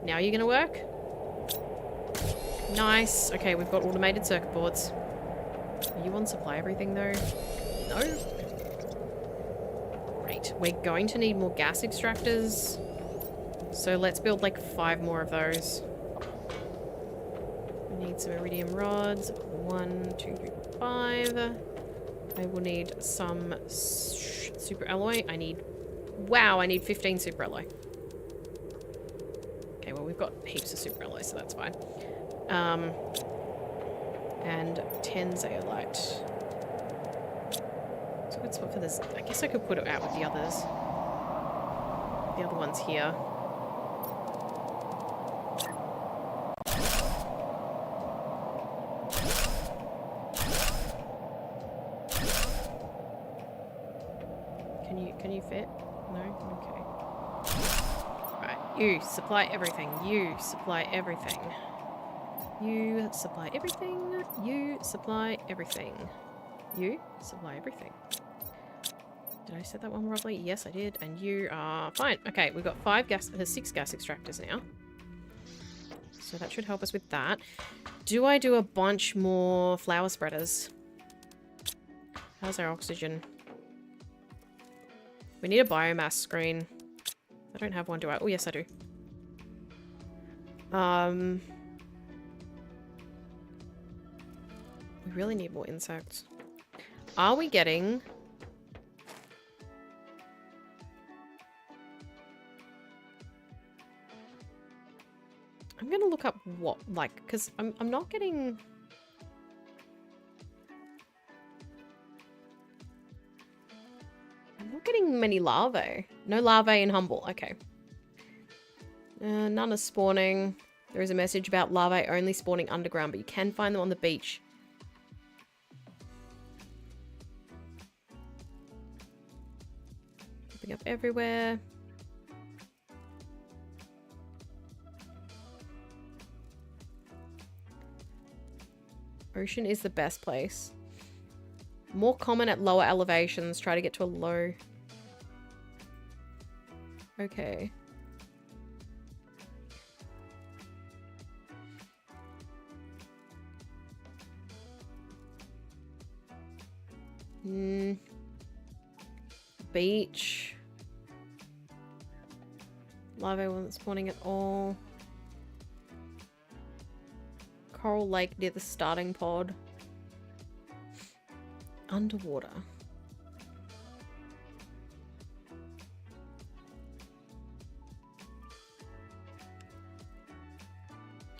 Now you're gonna work? Nice. Okay, we've got automated circuit boards. Are you on supply everything though? No? Great. We're going to need more gas extractors. So let's build like 5 more of those. We need some iridium rods. 1, 2, 3, 5. I will need some super alloy. Wow, I need 15 super alloy. Okay, well we've got heaps of super alloy, so that's fine. And 10 zeolite. It's a good spot for this. I guess I could put it out with the others. The other one's here. Can you fit? No? Okay. Right, you supply everything. You supply everything. You supply everything. You supply everything. You supply everything. Did I set that one properly? Yes, I did. And you are fine. Okay, we've got 6 gas extractors now. So that should help us with that. Do I do a bunch more flower spreaders? How's our oxygen? We need a biomass screen. I don't have one, do I? Oh, yes, I do. We really need more insects. Are we getting... I'm gonna look up what, like, because I'm not getting... I'm not getting many larvae. No larvae in Humble. Okay. None are spawning. There is a message about larvae only spawning underground, but you can find them on the beach. Popping up everywhere. Ocean is the best place. More common at lower elevations. Try to get to a low. Okay. Beach. Larvae wasn't spawning at all. Coral Lake near the starting pod. Underwater.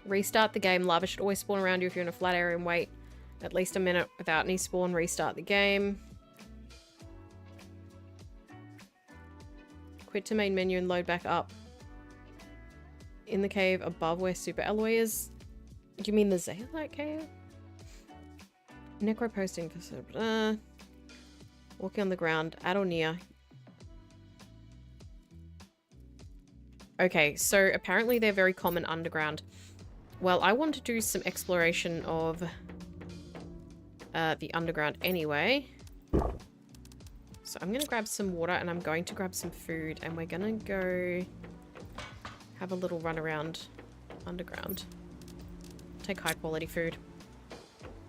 Restart the game. Lava should always spawn around you if you're in a flat area and wait at least a minute without any spawn. Restart the game. Quit to main menu and load back up. In the cave above where super alloy is. Do you mean the Zeolite cave? Necro posting for walking on the ground, at or near. Okay, so apparently they're very common underground. Well, I want to do some exploration of the underground anyway. So I'm going to grab some water and I'm going to grab some food and we're going to go have a little run around underground. Take high quality food.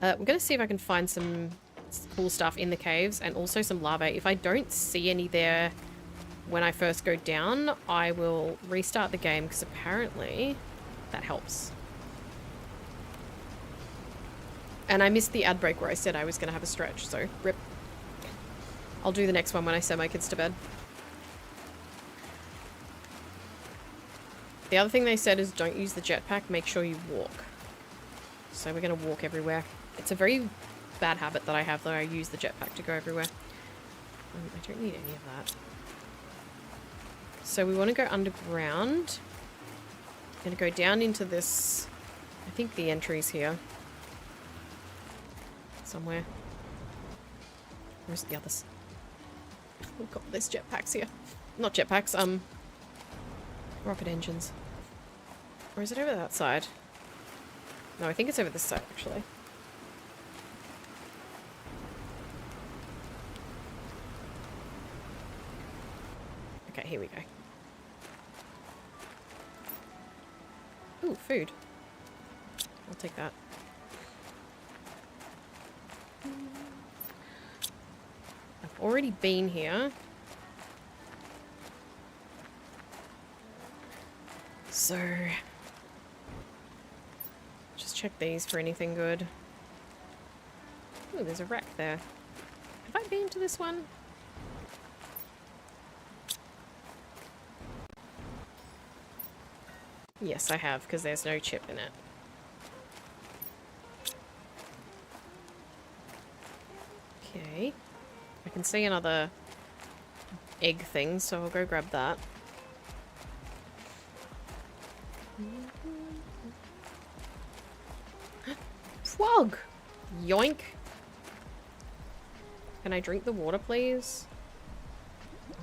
I'm going to see if I can find some cool stuff in the caves and also some larvae. If I don't see any there when I first go down, I will restart the game because apparently that helps. And I missed the ad break where I said I was going to have a stretch, so rip. I'll do the next one when I send my kids to bed. The other thing they said is don't use the jetpack, make sure you walk. So we're going to walk everywhere. It's a very bad habit that I have, that I use the jetpack to go everywhere. I don't need any of that. So we want to go underground. Going to go down into this... I think the entry's here. Somewhere. Where's the others? Oh god, there's jetpacks here. Not jetpacks, rocket engines. Or is it over that side? No, I think it's over this side, actually. Okay, here we go. Ooh, food. I'll take that. I've already been here. So... just check these for anything good. Ooh, there's a wreck there. Have I been to this one? Yes, I have, because there's no chip in it. Okay. I can see another egg thing, so I'll go grab that. Frog! Yoink! Can I drink the water, please?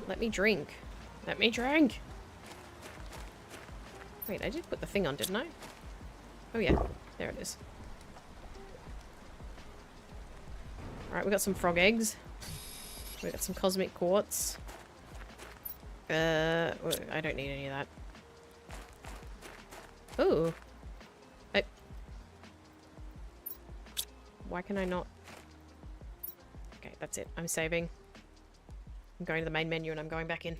Let me drink. Let me drink! Wait, I did put the thing on, didn't I? Oh yeah, there it is. Alright, we got some frog eggs. We got some cosmic quartz. I don't need any of that. Ooh. Why can I not? Okay, that's it. I'm saving. I'm going to the main menu and I'm going back in.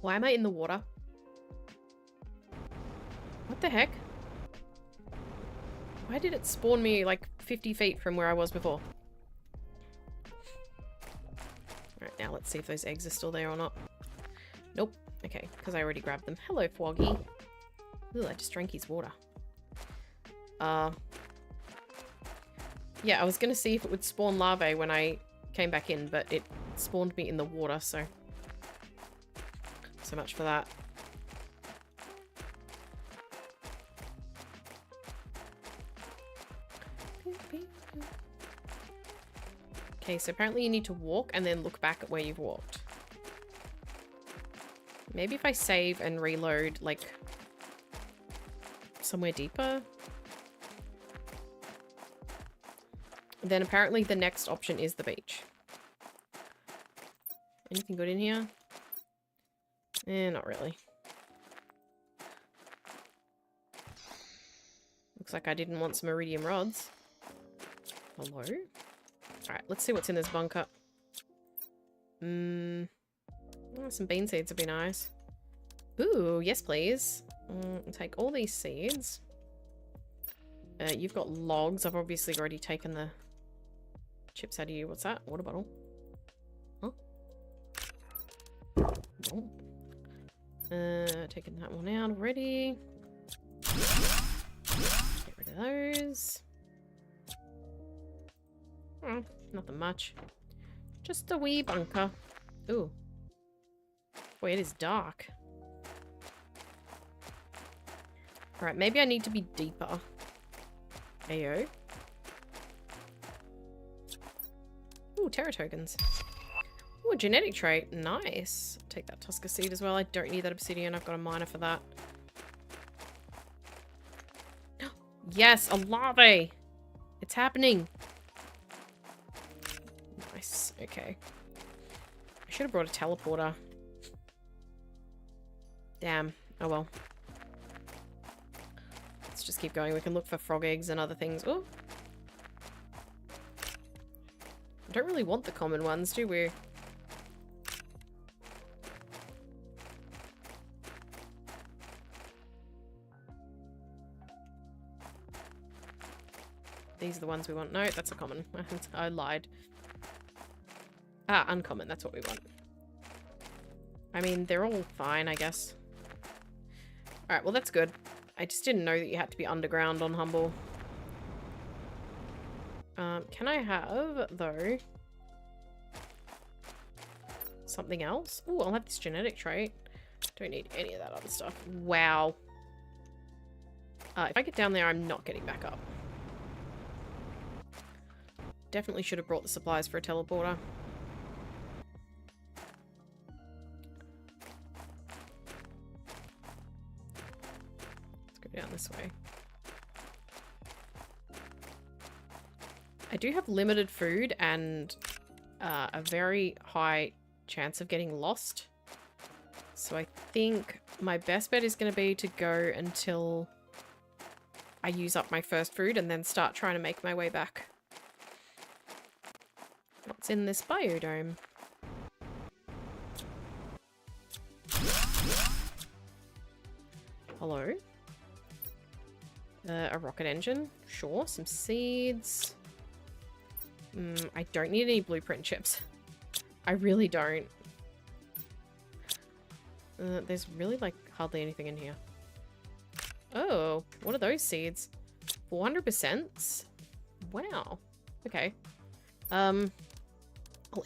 Why am I in the water? What the heck? Why did it spawn me like 50 feet from where I was before? Alright, now let's see if those eggs are still there or not. Nope. Okay, because I already grabbed them. Hello, Froggy. Ooh, I just drank his water. Yeah, I was gonna see if it would spawn larvae when I came back in, but it spawned me in the water, so... so much for that. Okay, so apparently you need to walk and then look back at where you've walked. Maybe if I save and reload, like, somewhere deeper? Then apparently the next option is the beach. Anything good in here? Eh, not really. Looks like I didn't want some iridium rods. Hello? Alright, let's see what's in this bunker. Oh, some bean seeds would be nice. Ooh, yes please. I'll take all these seeds. You've got logs. I've obviously already taken the chips out of you. What's that? Water bottle. Huh? Oh. Taking that one out already. Get rid of those. Oh, nothing much. Just a wee bunker. Ooh. Boy, it is dark. Alright, maybe I need to be deeper. Ayo. Ooh, Terra tokens. Ooh, a genetic trait. Nice. Take that Tusker seed as well. I don't need that obsidian. I've got a miner for that. Yes, a larvae. It's happening. Nice. Okay. I should have brought a teleporter. Damn. Oh well. Let's just keep going. We can look for frog eggs and other things. Oh. I don't really want the common ones, do we? These are the ones we want. No, that's a common. I lied. Ah, uncommon. That's what we want. I mean, they're all fine, I guess. Alright, well that's good. I just didn't know that you had to be underground on Humble. Can I have, though, something else? Oh, I'll have this genetic trait. Don't need any of that other stuff. Wow. If I get down there, I'm not getting back up. Definitely should have brought the supplies for a teleporter. Let's go down this way. I do have limited food and a very high chance of getting lost. So I think my best bet is going to be to go until I use up my first food and then start trying to make my way back. What's in this biodome? Hello? A rocket engine? Sure. Some seeds. I don't need any blueprint chips. I really don't. There's really, like, hardly anything in here. Oh, what are those seeds? 400%? Wow. Okay. I'll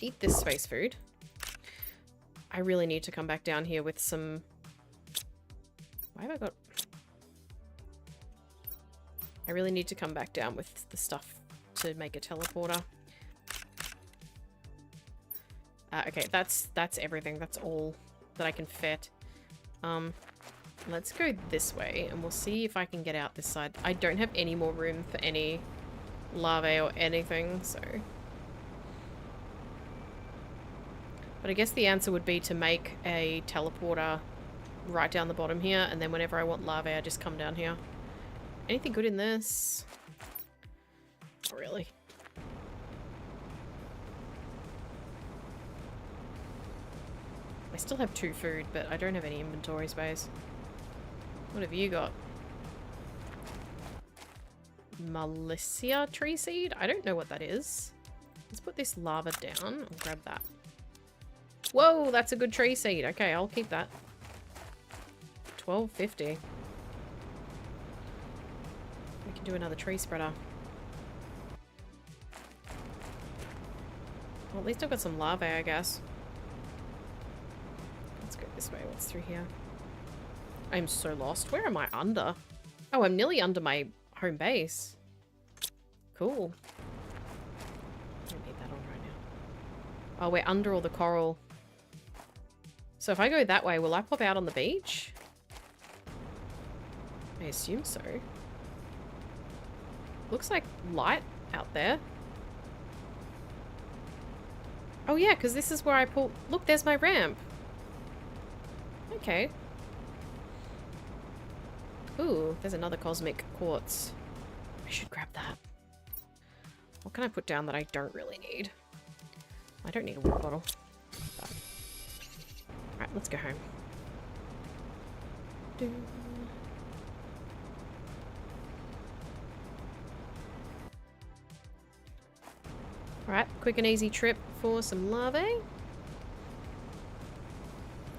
eat this space food. I really need to come back down here with some... Why have I got... I really need to come back down with the stuff to make a teleporter. Okay, that's everything. That's all that I can fit. Let's go this way and we'll see if I can get out this side. I don't have any more room for any larvae or anything, so... But I guess the answer would be to make a teleporter right down the bottom here, and then whenever I want larvae, I just come down here. Anything good in this? Not really. I still have 2 food, but I don't have any inventory space. What have you got? Milicia tree seed? I don't know what that is. Let's put this lava down. I'll grab that. Whoa, that's a good tree seed. Okay, I'll keep that. 12.50. We can do another tree spreader. Well, at least I've got some larvae, I guess. Let's go this way. What's through here? I'm so lost. Where am I under? Oh, I'm nearly under my home base. Cool. I don't need that on right now. Oh, we're under all the coral. So if I go that way, will I pop out on the beach? I assume so. Looks like light out there. Oh yeah, because this is where I pull... Look, there's my ramp. Okay. Ooh, there's another cosmic quartz. I should grab that. What can I put down that I don't really need? I don't need a water bottle. Alright, let's go home. Alright, quick and easy trip for some larvae.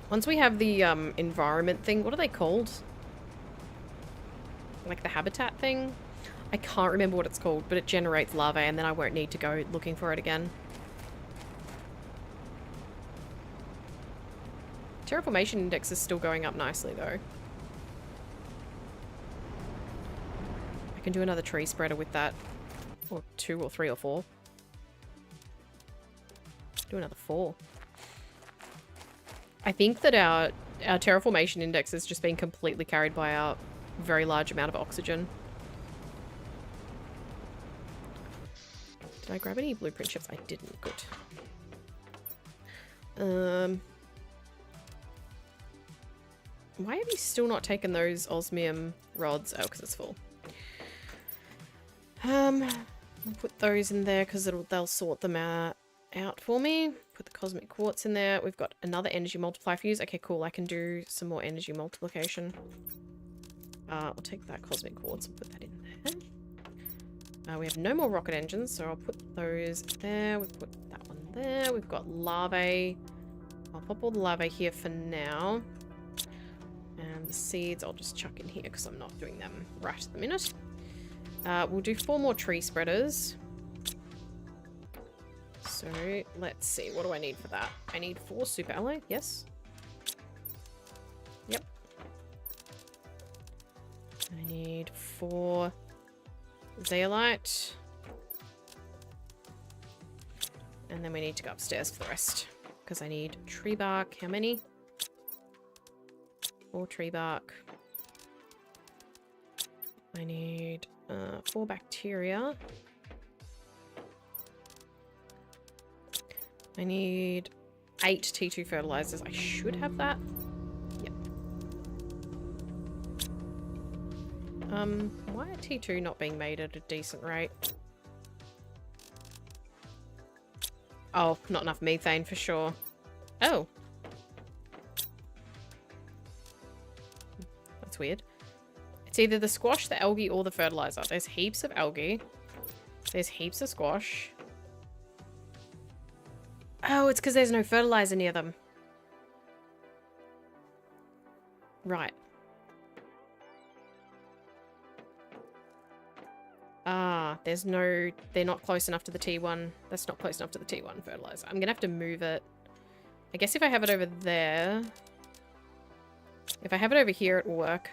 Once we have the environment thing, what are they called? Like the habitat thing? I can't remember what it's called, but it generates larvae and then I won't need to go looking for it again. Terraformation index is still going up nicely though. I can do another tree spreader with that. Or 2 or 3 or 4. Do another 4. I think that our terraformation index has just been completely carried by our very large amount of oxygen. Did I grab any blueprint chips? I didn't. Good. Why have you still not taken those osmium rods? Oh, because it's full. I'll put those in there because they'll sort them out for me. Put the cosmic quartz in there. We've got another energy multiplier for use. Okay, cool. I can do some more energy multiplication. I'll take that cosmic quartz and put that in there. We have no more rocket engines, so I'll put those there. We've put that one there. We've got larvae. I'll pop all the larvae here for now. And the seeds I'll just chuck in here because I'm not doing them right at the minute. We'll do 4 more tree spreaders. So let's see, what do I need for that? I need 4 super alloy, yes. Yep. I need 4 zeolite. And then we need to go upstairs for the rest. Because I need tree bark. How many? 4 tree bark. I need 4 bacteria. I need 8 T2 fertilizers. I should have that. Yep. Why are T2 not being made at a decent rate? Oh, not enough methane for sure. Oh. That's weird. It's either the squash, the algae, or the fertilizer. There's heaps of algae. There's heaps of squash. Oh, it's because there's no fertilizer near them. Right. Ah, there's no... They're not close enough to the T1. That's not close enough to the T1 fertilizer. I'm going to have to move it. I guess if I have it over there... If I have it over here, it will work.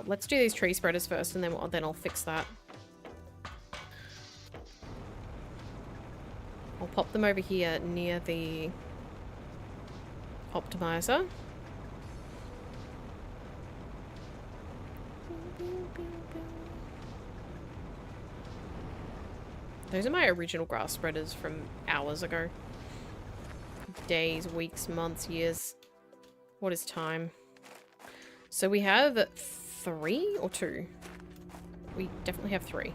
Let's do these tree spreaders first, and then I'll fix that. I'll pop them over here near the optimizer. Those are my original grass spreaders from hours ago. Days, weeks, months, years. What is time? So we have 3 or 2? We definitely have 3.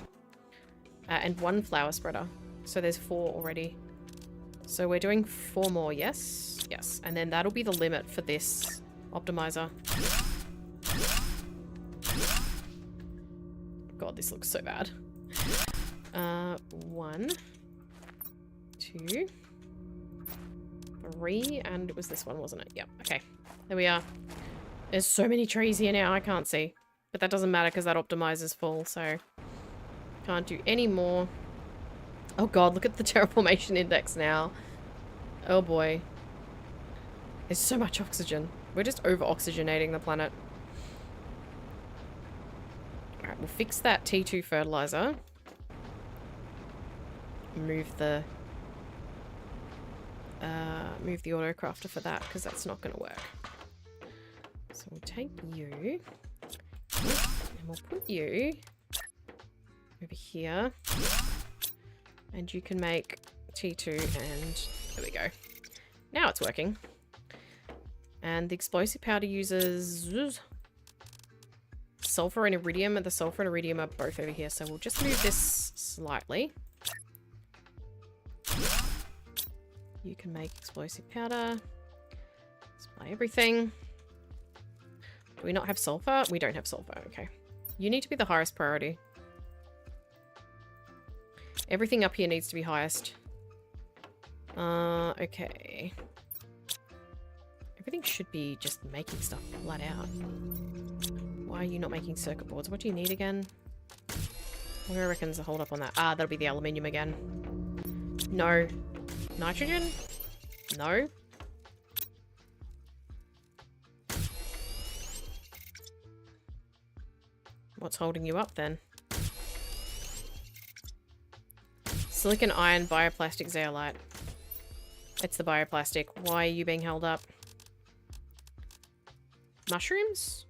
And 1 flower spreader. So there's 4 already. So we're doing 4 more, yes? Yes. And then that'll be the limit for this optimizer. God, this looks so bad. 1, 2, 3, and it was this one, wasn't it? Yep, okay. There we are. There's so many trees here now, I can't see. But that doesn't matter because that optimizer's full, so... Can't do any more. Oh god, look at the terraformation index now. Oh boy. There's so much oxygen. We're just over-oxygenating the planet. Alright, we'll fix that T2 fertilizer. Move the autocrafter for that, because that's not going to work. So we'll take you, and we'll put you over here, and you can make T2, and there we go. Now it's working. And the explosive powder uses sulfur and iridium, and the sulfur and iridium are both over here, so we'll just move this slightly. You can make explosive powder. Supply everything. Do we not have sulfur? We don't have sulfur. Okay. You need to be the highest priority. Everything up here needs to be highest. Okay. Everything should be just making stuff flat out. Why are you not making circuit boards? What do you need again? Where reckons a hold up on that? Ah, that'll be the aluminium again. No. Nitrogen? No. What's holding you up then? Silicon, iron, bioplastic, zeolite. It's the bioplastic. Why are you being held up? Mushrooms?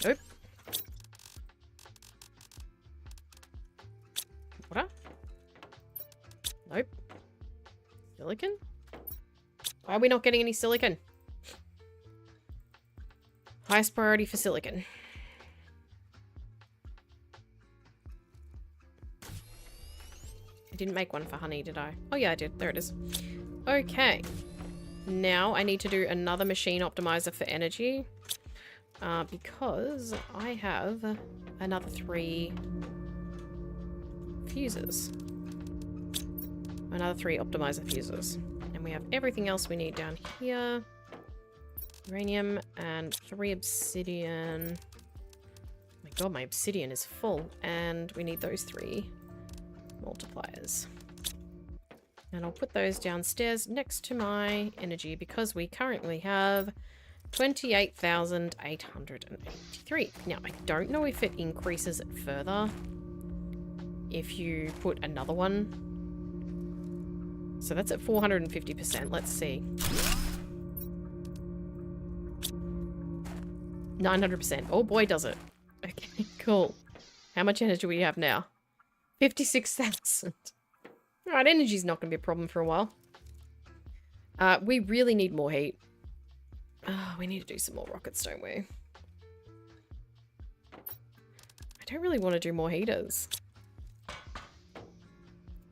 Nope. Water? Nope. Silicon? Why are we not getting any silicon? Highest priority for silicon. I didn't make one for honey, did I? Oh yeah, I did. There it is. Okay. Now I need to do another machine optimizer for energy. because I have another 3 fuses. Another 3 optimizer fuses. And we have everything else we need down here. Uranium and 3 obsidian. Oh my god, my obsidian is full. And we need those 3 multipliers. And I'll put those downstairs next to my energy because we currently have 28,883. Now, I don't know if it increases it further if you put another one. So that's at 450%. Let's see. 900%. Oh boy, does it. Okay, cool. How much energy do we have now? 56,000. Alright, energy's not going to be a problem for a while. We really need more heat. Oh, we need to do some more rockets, don't we? I don't really want to do more heaters.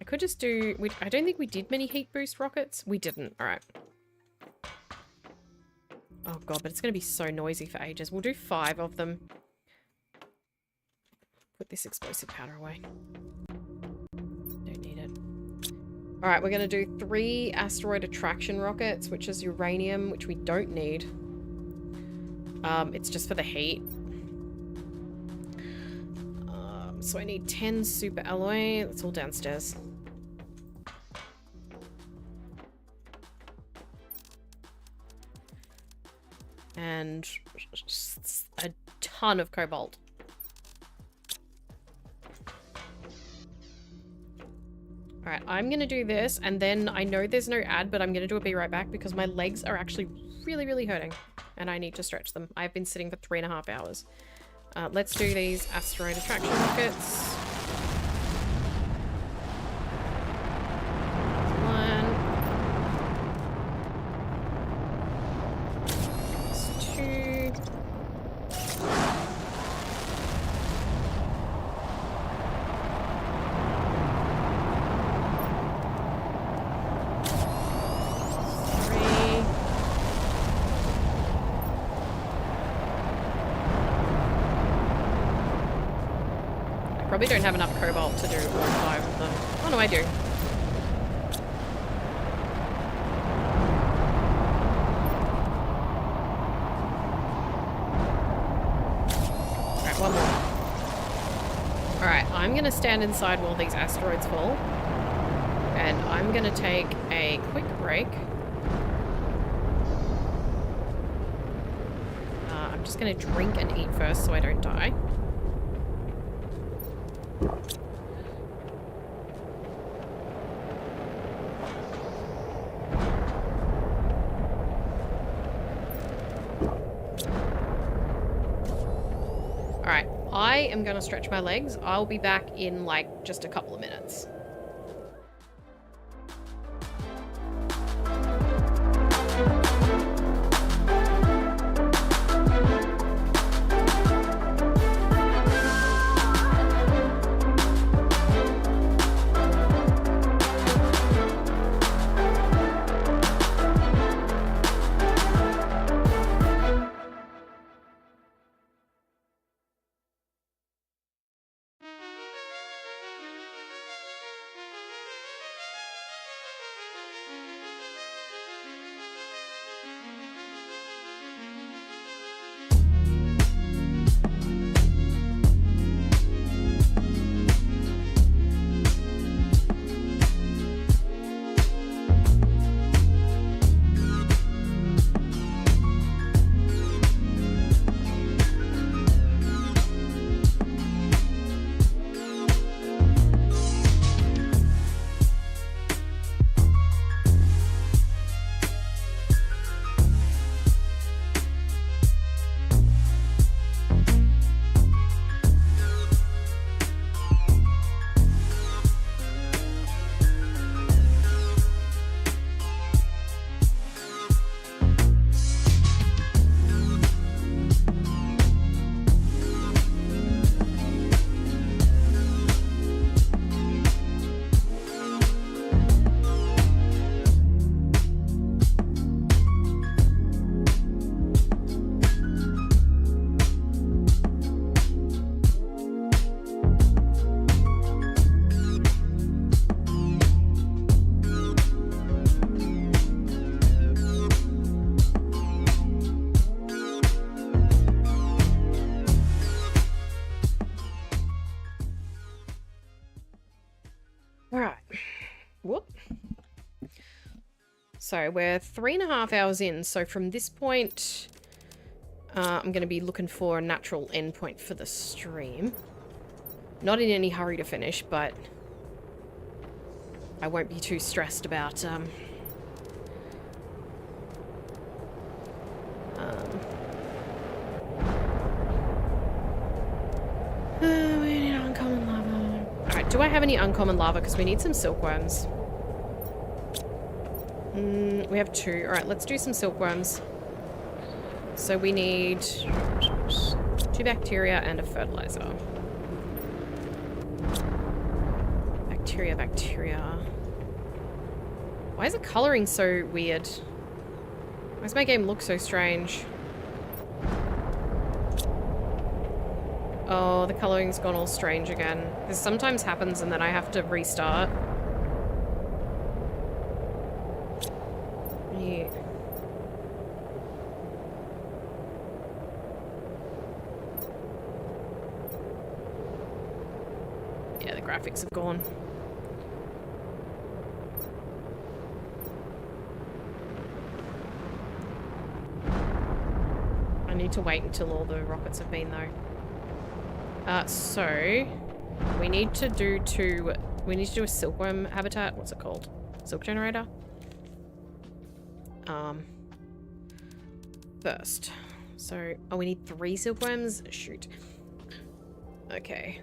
I could just do... I don't think we did many heat boost rockets. We didn't. Alright. Oh god, but it's going to be so noisy for ages. We'll do 5 of them. Put this explosive powder away. Don't need it. Alright, we're going to do 3 asteroid attraction rockets, which is uranium, which we don't need. It's just for the heat. So I need 10 super alloy. That's all downstairs. And a ton of cobalt. Alright, I'm gonna do this, and then I know there's no ad, but I'm gonna do a be right back because my legs are actually really, really hurting, and I need to stretch them. I've been sitting for 3.5 hours. Let's do these asteroid attraction rockets. Probably don't have enough cobalt to do all 5 of them. Oh no, I do. Alright, one more. Alright, I'm gonna stand inside while these asteroids fall. And I'm gonna take a quick break. I'm just gonna drink and eat first so I don't die. Alright, I am going to stretch my legs. I'll be back in like just a couple of minutes. So we're 3.5 hours in. So from this point, I'm going to be looking for a natural endpoint for the stream. Not in any hurry to finish, but I won't be too stressed about we need uncommon lava. Alright, do I have any uncommon lava? Because we need some silkworms. We have 2. Alright, let's do some silkworms. So we need 2 bacteria and a fertilizer. Bacteria. Why is the coloring so weird? Why does my game look so strange? Oh, the coloring's gone all strange again. This sometimes happens and then I have to restart. Yeah. Yeah, the graphics have gone. I need to wait until all the rockets have been though. So we need to do a silkworm habitat. What's it called? Silk generator. First. So, oh, we need 3 silkworms? Shoot. Okay.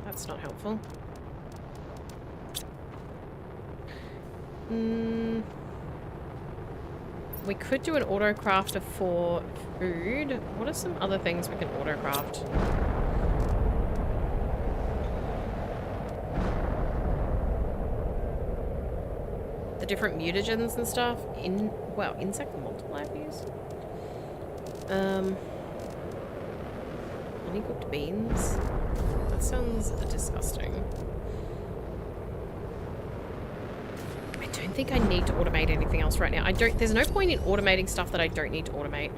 That's not helpful. We could do an auto crafter for food. What are some other things we can auto craft? The different mutagens and stuff. Wow, insect multiplier views. Honey cooked beans. That sounds disgusting. I don't think I need to automate anything else right now. There's no point in automating stuff that I don't need to automate.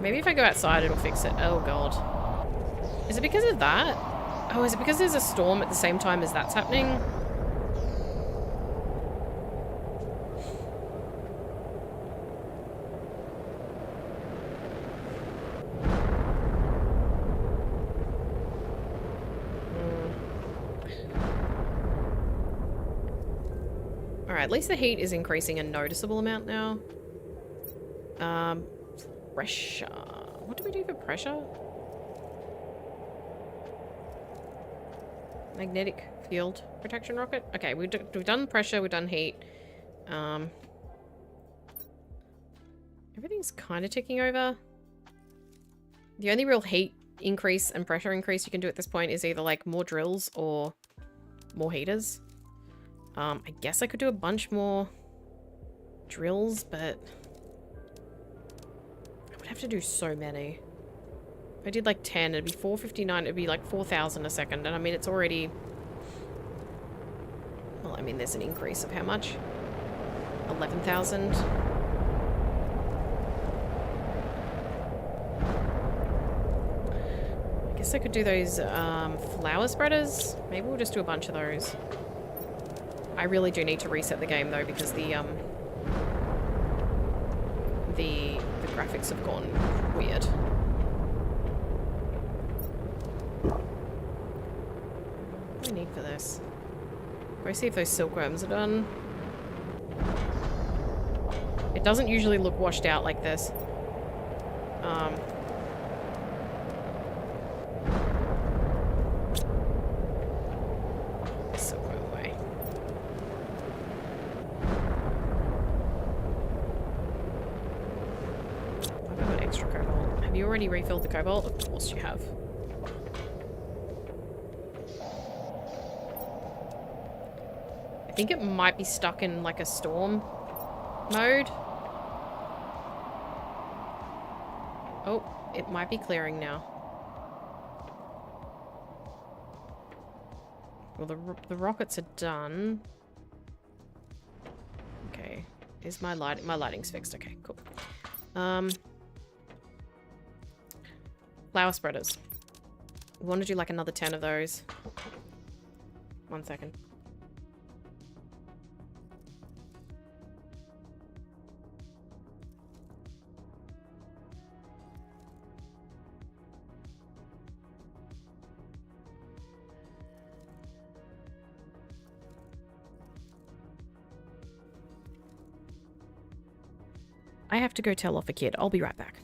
Maybe if I go outside it'll fix it. Oh god. Is it because of that? Oh, is it because there's a storm at the same time as that's happening? Alright, at least the heat is increasing a noticeable amount now. Pressure. What do we do for pressure? Magnetic field protection rocket? Okay, we've done pressure, we've done heat. Everything's kind of ticking over. The only real heat increase and pressure increase you can do at this point is either like more drills or more heaters. I guess I could do a bunch more drills, but I would have to do so many. If I did like 10, it'd be 459, it'd be like 4,000 a second, and I mean, it's already... Well, I mean, there's an increase of how much? 11,000. I guess I could do those flower spreaders. Maybe we'll just do a bunch of those. I really do need to reset the game though, because the graphics have gone weird. What do I need for this? Go see if those silkworms are done. It doesn't usually look washed out like this. Silkworm away. I've got extra cobalt. Have you already refilled the cobalt? Of course you have. I think it might be stuck in like a storm mode. Oh, it might be clearing now. Well, the rockets are done. Okay, is my lighting's fixed? Okay, cool. Flower spreaders. We want to do like another 10 of those. 1 second. I have to go tell off a kid. I'll be right back.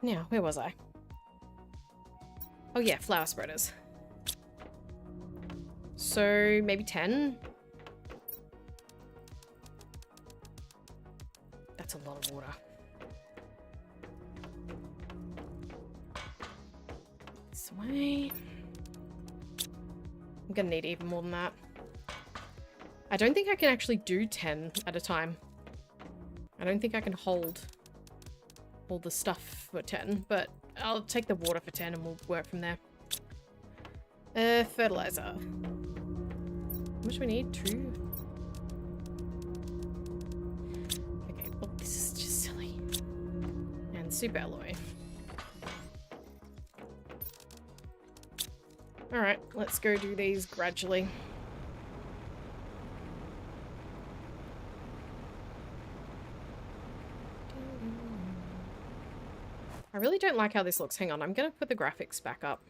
Now, where was I? Oh yeah, flower spreaders. So, maybe 10? That's a lot of water. This way. I'm gonna need even more than that. I don't think I can actually do 10 at a time. I don't think I can hold all the stuff for 10, but I'll take the water for 10 and we'll work from there. Fertilizer. How much do we need? 2? Okay, well, this is just silly. And super alloy. Alright, let's go do these gradually. I really don't like how this looks. Hang on, I'm going to put the graphics back up.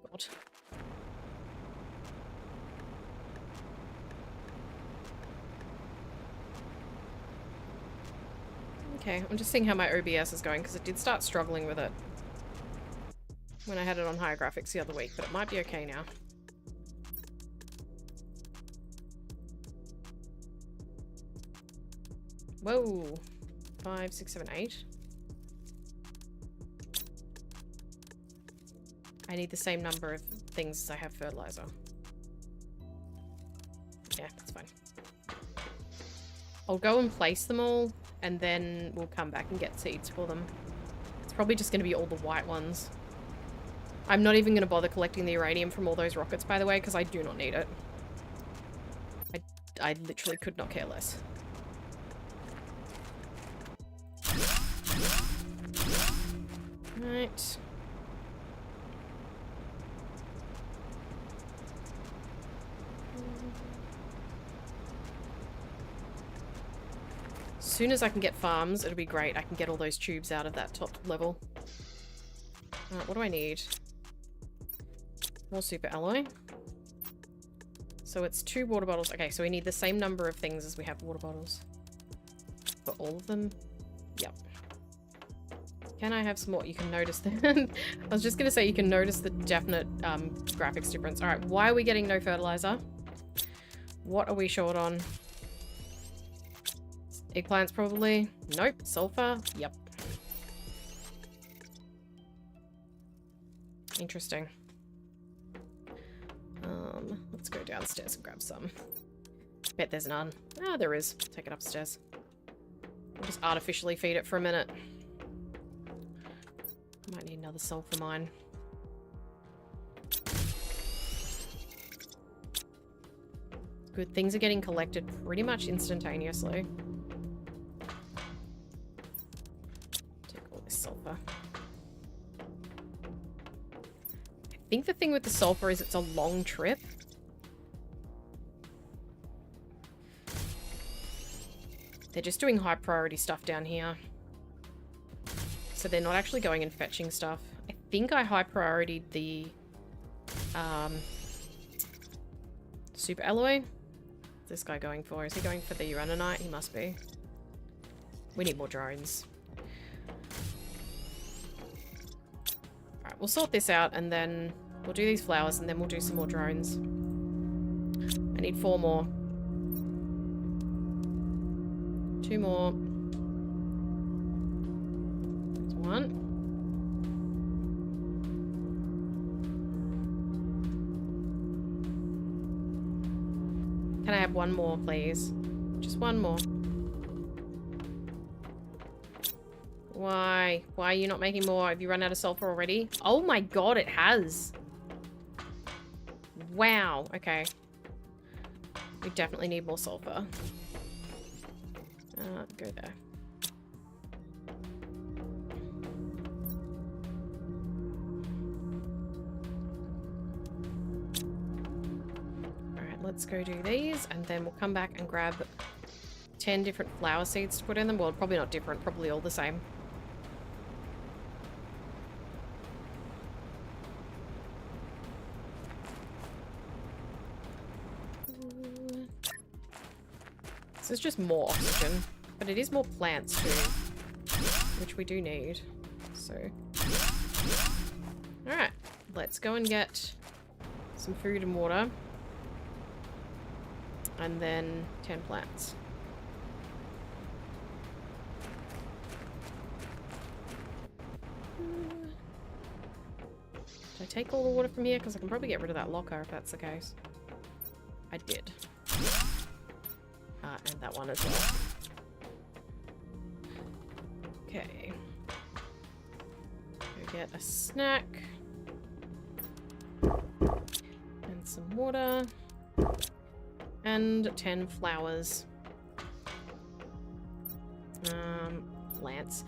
God. Okay, I'm just seeing how my OBS is going because it did start struggling with it when I had it on higher graphics the other week, but it might be okay now. Whoa. 5, 6, 7, 8. I need the same number of things as I have fertilizer. Yeah, that's fine. I'll go and place them all, and then we'll come back and get seeds for them. It's probably just going to be all the white ones. I'm not even going to bother collecting the uranium from all those rockets, by the way, because I do not need it. I literally could not care less. Right. As soon as I can get farms, it'll be great. I can get all those tubes out of that top level. What do I need? More super alloy. So it's 2 water bottles. Okay, so we need the same number of things as we have water bottles. For all of them? Yep. Can I have some more? You can notice that. I was just going to say you can notice the definite graphics difference. Alright, why are we getting no fertilizer? What are we short on? Eggplants probably? Nope. Sulfur? Yep. Interesting. Let's go downstairs and grab some. Bet there's none. Ah, there is. Take it upstairs. I'll just artificially feed it for a minute. Might need another sulfur mine. Good, things are getting collected pretty much instantaneously. Take all this sulfur. I think the thing with the sulfur is it's a long trip. They're just doing high priority stuff down here. So they're not actually going and fetching stuff. I think I high prioritied the Super alloy? What's this guy going for? Is he going for the Uraninite? He must be. We need more drones. Alright, we'll sort this out and then we'll do these flowers and then we'll do some more drones. I need 4 more. 2 more. There's 1. Can I have 1 more, please? Just 1 more. Why? Why are you not making more? Have you run out of sulfur already? Oh my god, it has. Wow. Okay. We definitely need more sulfur. Go there. Alright, let's go do these, and then we'll come back and grab 10 different flower seeds to put in them. Well, probably not different, probably all the same. This is just more oxygen, but it is more plants too, which we do need. So, alright, let's go and get some food and water, and then 10 plants. Did I take all the water from here? Because I can probably get rid of that locker if that's the case. I did. And that one as well. Okay. Go get a snack. And some water. And 10 flowers. Plants.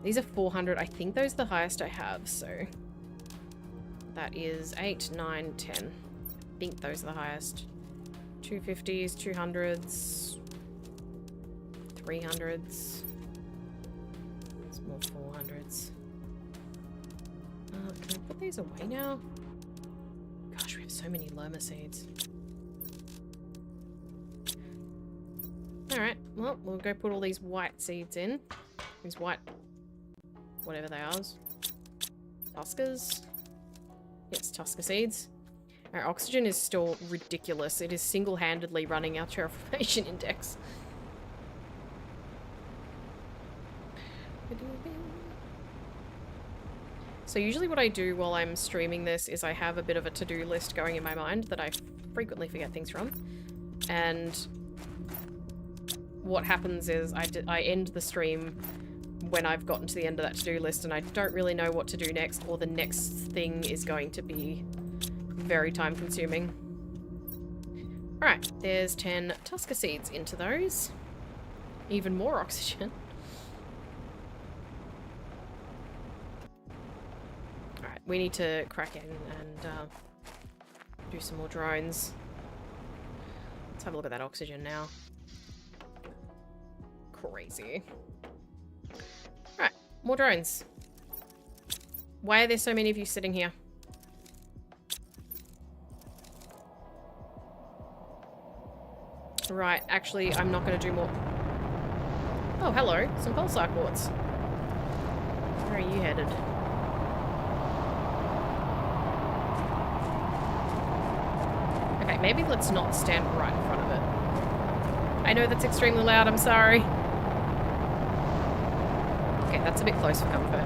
These are 400. I think those are the highest I have, so... That is 8, 9, 10. I think those are the highest. 250s, 200s, 300s, some more 400s. Can I put these away now? Gosh, we have so many Lerma seeds. Alright, well, we'll go put all these white seeds in. These white, whatever they are. Tuskers. Yes, Tusker seeds. Our oxygen is still ridiculous. It is single-handedly running our terraformation index. So usually what I do while I'm streaming this is I have a bit of a to-do list going in my mind that I frequently forget things from. And what happens is I end the stream when I've gotten to the end of that to-do list and I don't really know what to do next, or the next thing is going to be very time consuming. Alright, there's 10 Tusker seeds into those. Even more oxygen. Alright, we need to crack in and do some more drones. Let's have a look at that oxygen now. Crazy. Alright, more drones. Why are there so many of you sitting here? Right, actually, I'm not going to do more. Oh, hello. Some pulsar quartz. Where are you headed? Okay, maybe let's not stand right in front of it. I know that's extremely loud, I'm sorry. Okay, that's a bit close for comfort.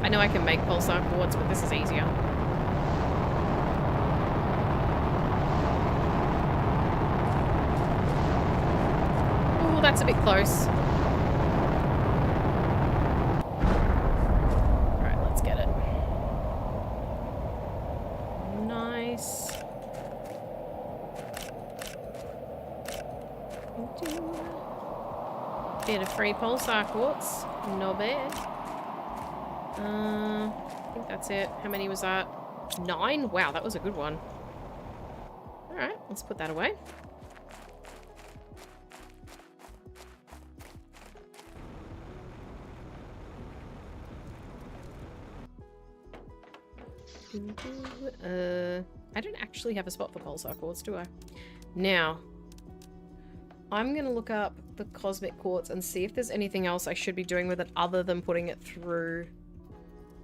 I know I can make pulsar quartz, but this is easier. That's a bit close. Alright, let's get it. Nice. Bit of free pulsar quartz. No bad. I think that's it. How many was that? 9? Wow, that was a good one. Alright, let's put that away. I don't actually have a spot for pulsar quartz, do I? Now, I'm going to look up the cosmic quartz and see if there's anything else I should be doing with it other than putting it through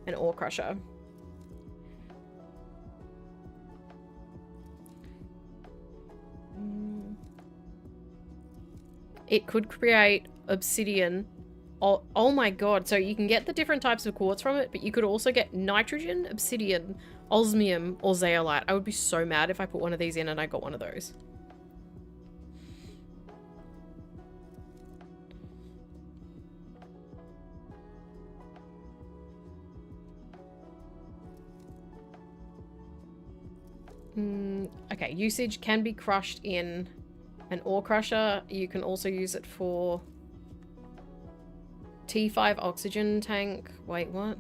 an ore crusher. It could create obsidian. Oh my god, so you can get the different types of quartz from it, but you could also get nitrogen, obsidian, osmium, or zeolite. I would be so mad if I put one of these in and I got one of those. Okay, usage can be crushed in an ore crusher. You can also use it for T5 oxygen tank. Wait, what?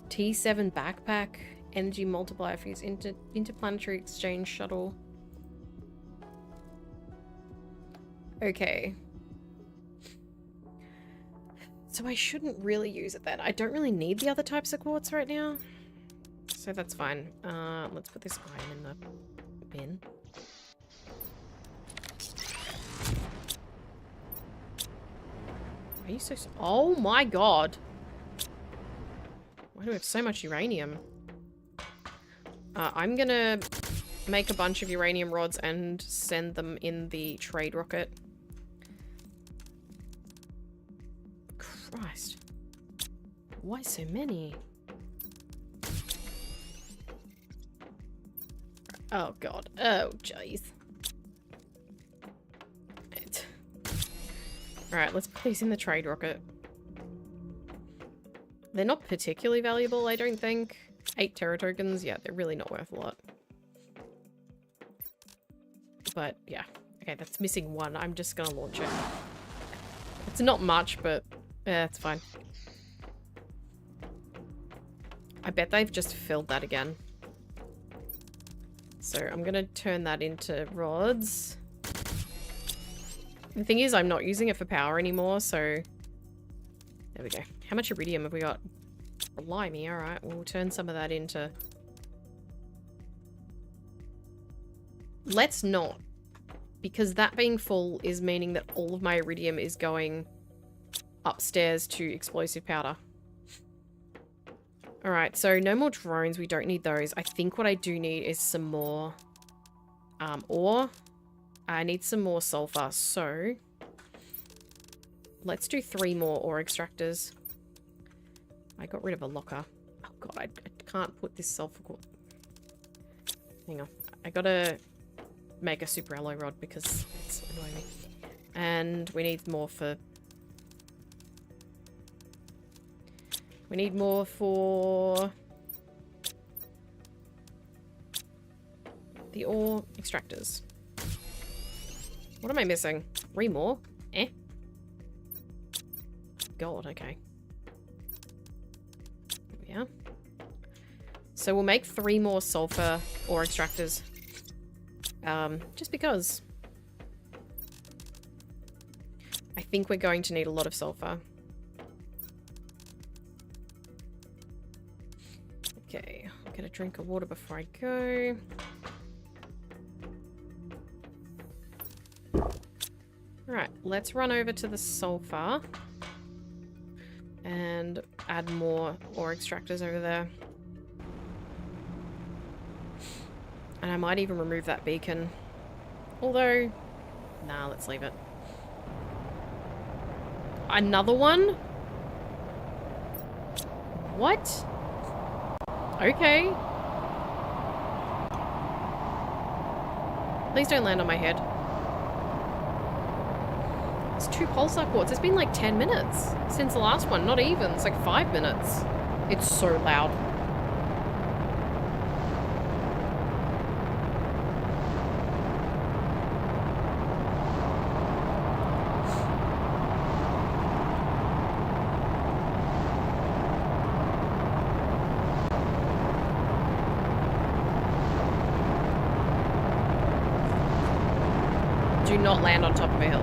T7 backpack. Energy multiplier for use interplanetary exchange shuttle. Okay. So I shouldn't really use it then. I don't really need the other types of quartz right now. So that's fine. Let's put this iron in the bin. Are you so... Oh my god! Why do we have so much uranium? I'm gonna make a bunch of uranium rods and send them in the trade rocket. Christ. Why so many? Oh god. Oh jeez. Alright, let's put these in the trade rocket. They're not particularly valuable, I don't think. 8 Terra tokens, yeah, they're really not worth a lot. But, yeah. Okay, that's missing one. I'm just gonna launch it. It's not much, but yeah, it's fine. I bet they've just filled that again. So I'm gonna turn that into rods. The thing is, I'm not using it for power anymore, so... There we go. How much iridium have we got? Blimey, alright. We'll turn some of that into... Let's not. Because that being full is meaning that all of my iridium is going upstairs to explosive powder. Alright, so no more drones. We don't need those. I think what I do need is some more ore. I need some more sulfur, so let's do 3 more ore extractors. I got rid of a locker. Oh god, I can't put this sulfur core. Hang on. I gotta make a super alloy rod because it's annoying me. And we need more for... We need more for... the ore extractors. What am I missing? 3 more? Eh? God, okay. Yeah. So we'll make 3 more sulfur ore extractors. Just because. I think we're going to need a lot of sulfur. Okay, I'll get a drink of water before I go. Alright, let's run over to the sulfur and add more ore extractors over there. And I might even remove that beacon. Although, nah, let's leave it. Another one? What? Okay. Please don't land on my head. It's 2 pulsar quartz. It's been like 10 minutes since the last one. Not even. It's like 5 minutes. It's so loud. Do not land on top of a hill.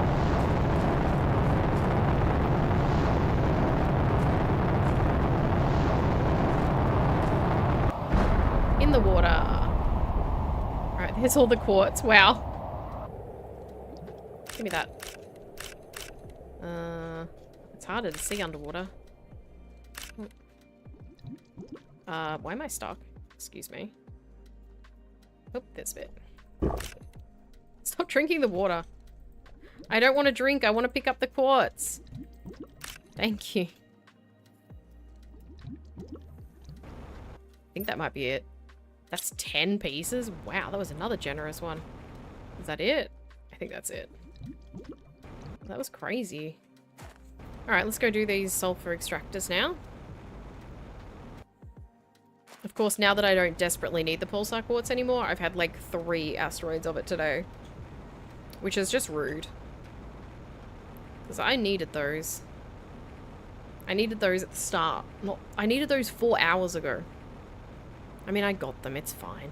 In the water. Alright, there's all the quartz. Wow. Give me that. It's harder to see underwater. Why am I stuck? Excuse me. Oh, this bit. Stop drinking the water. I don't want to drink. I want to pick up the quartz. Thank you. I think that might be it. That's 10 pieces? Wow, that was another generous one. Is that it? I think that's it. That was crazy. Alright, let's go do these sulfur extractors now. Of course, now that I don't desperately need the pulsar quartz anymore, I've had like 3 asteroids of it today. Which is just rude. Because I needed those. I needed those at the start. I needed those 4 hours ago. I mean, I got them. It's fine.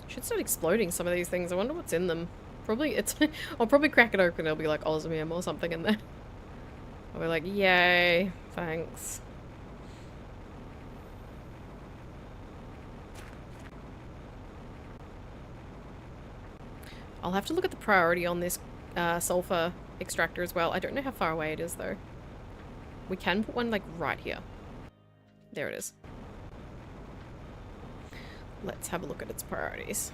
Should start exploding some of these things. I wonder what's in them. Probably it's... I'll probably crack it open and it'll be like osmium or something in there. I'll be like, yay. Thanks. I'll have to look at the priority on this sulfur extractor as well. I don't know how far away it is though. We can put one like right here. There it is. Let's have a look at its priorities.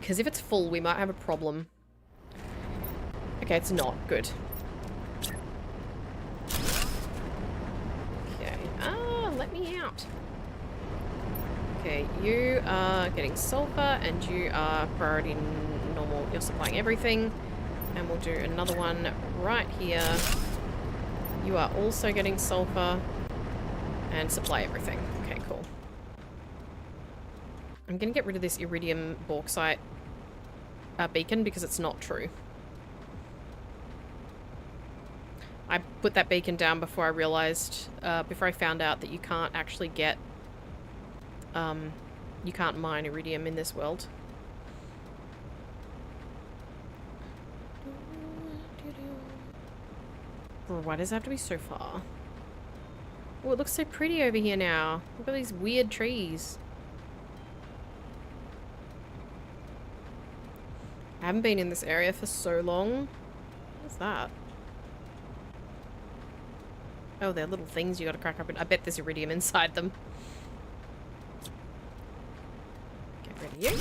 Because if it's full, we might have a problem. Okay, it's not. Good. Okay. Ah, let me out. Okay, you are getting sulfur and you are priority normal. You're supplying everything. And we'll do another one right here. You are also getting sulfur and supply everything. Okay, cool. I'm going to get rid of this iridium bauxite beacon because it's not true. I put that beacon down before I realized, before I found out that you can't actually get, you can't mine iridium in this world. Why does it have to be so far? Oh, it looks so pretty over here now. Look at these weird trees. I haven't been in this area for so long. What's that? Oh, they're little things you gotta crack open. I bet there's iridium inside them. Get rid of you.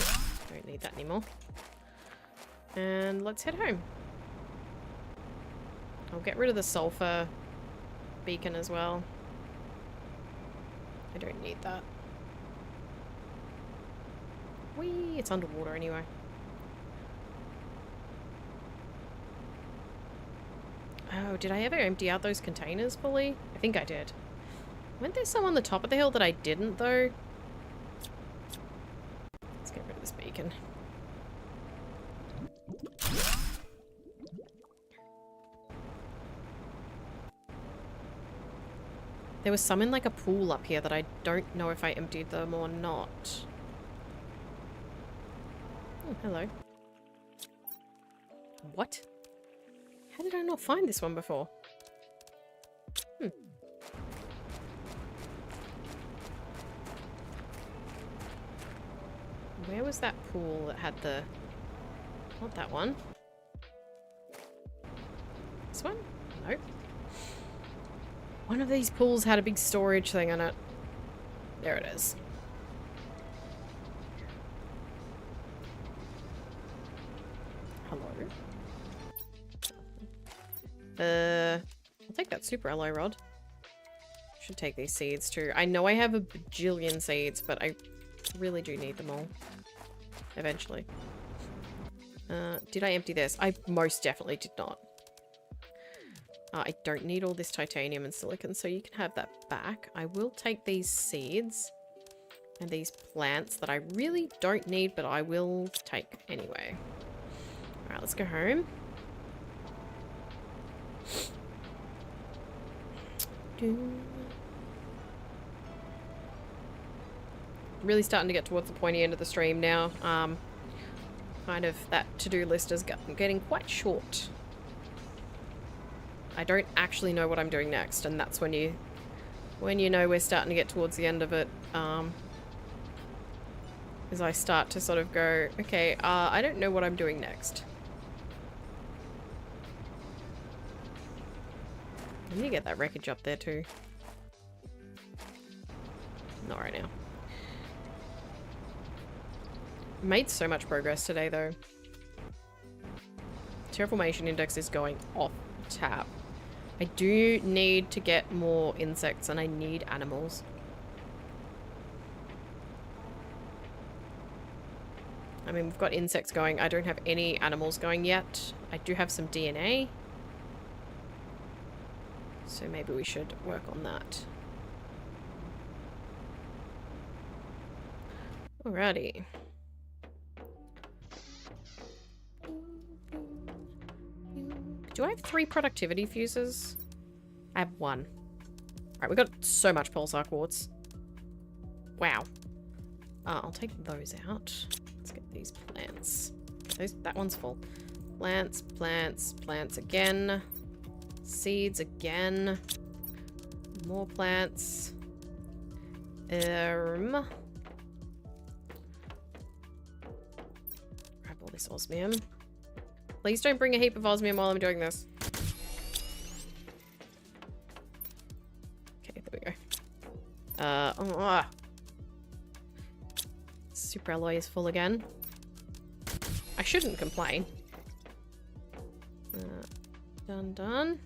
Don't need that anymore. And let's head home. I'll get rid of the sulfur beacon as well. I don't need that. Whee! It's underwater anyway. Oh, did I ever empty out those containers fully? I think I did. Weren't there some on the top of the hill that I didn't, though? Let's get rid of this beacon. There was some in like a pool up here that I don't know if I emptied them or not. Oh, hello. What? How did I not find this one before? Hmm. Where was that pool that had the... Not that one. This one? Nope. One of these pools had a big storage thing on it. There it is. Hello. I'll take that super alloy rod. Should take these seeds too. I know I have a bajillion seeds, but I really do need them all. Eventually. Did I empty this? I most definitely did not. I don't need all this titanium and silicon, so you can have that back. I will take these seeds and these plants that I really don't need, but I will take anyway. Alright, let's go home. Really starting to get towards the pointy end of the stream now. Kind of that to-do list is getting quite short. I don't actually know what I'm doing next, and that's when you know we're starting to get towards the end of it. As I start to sort of go, okay, I don't know what I'm doing next. I need to get that wreckage up there too. Not right now. Made so much progress today though. Terraformation index is going off tap. I do need to get more insects and I need animals. I mean, we've got insects going. I don't have any animals going yet. I do have some DNA. So maybe we should work on that. Alrighty. Do I have 3 productivity fuses? I have 1. Alright, we've got so much pulsar quartz. Wow. I'll take those out. Let's get these plants. That one's full. Plants, plants, plants again. Seeds again. More plants. Grab all this osmium. Please don't bring a heap of osmium while I'm doing this. Okay, there we go. Super alloy is full again. I shouldn't complain. Done. Done.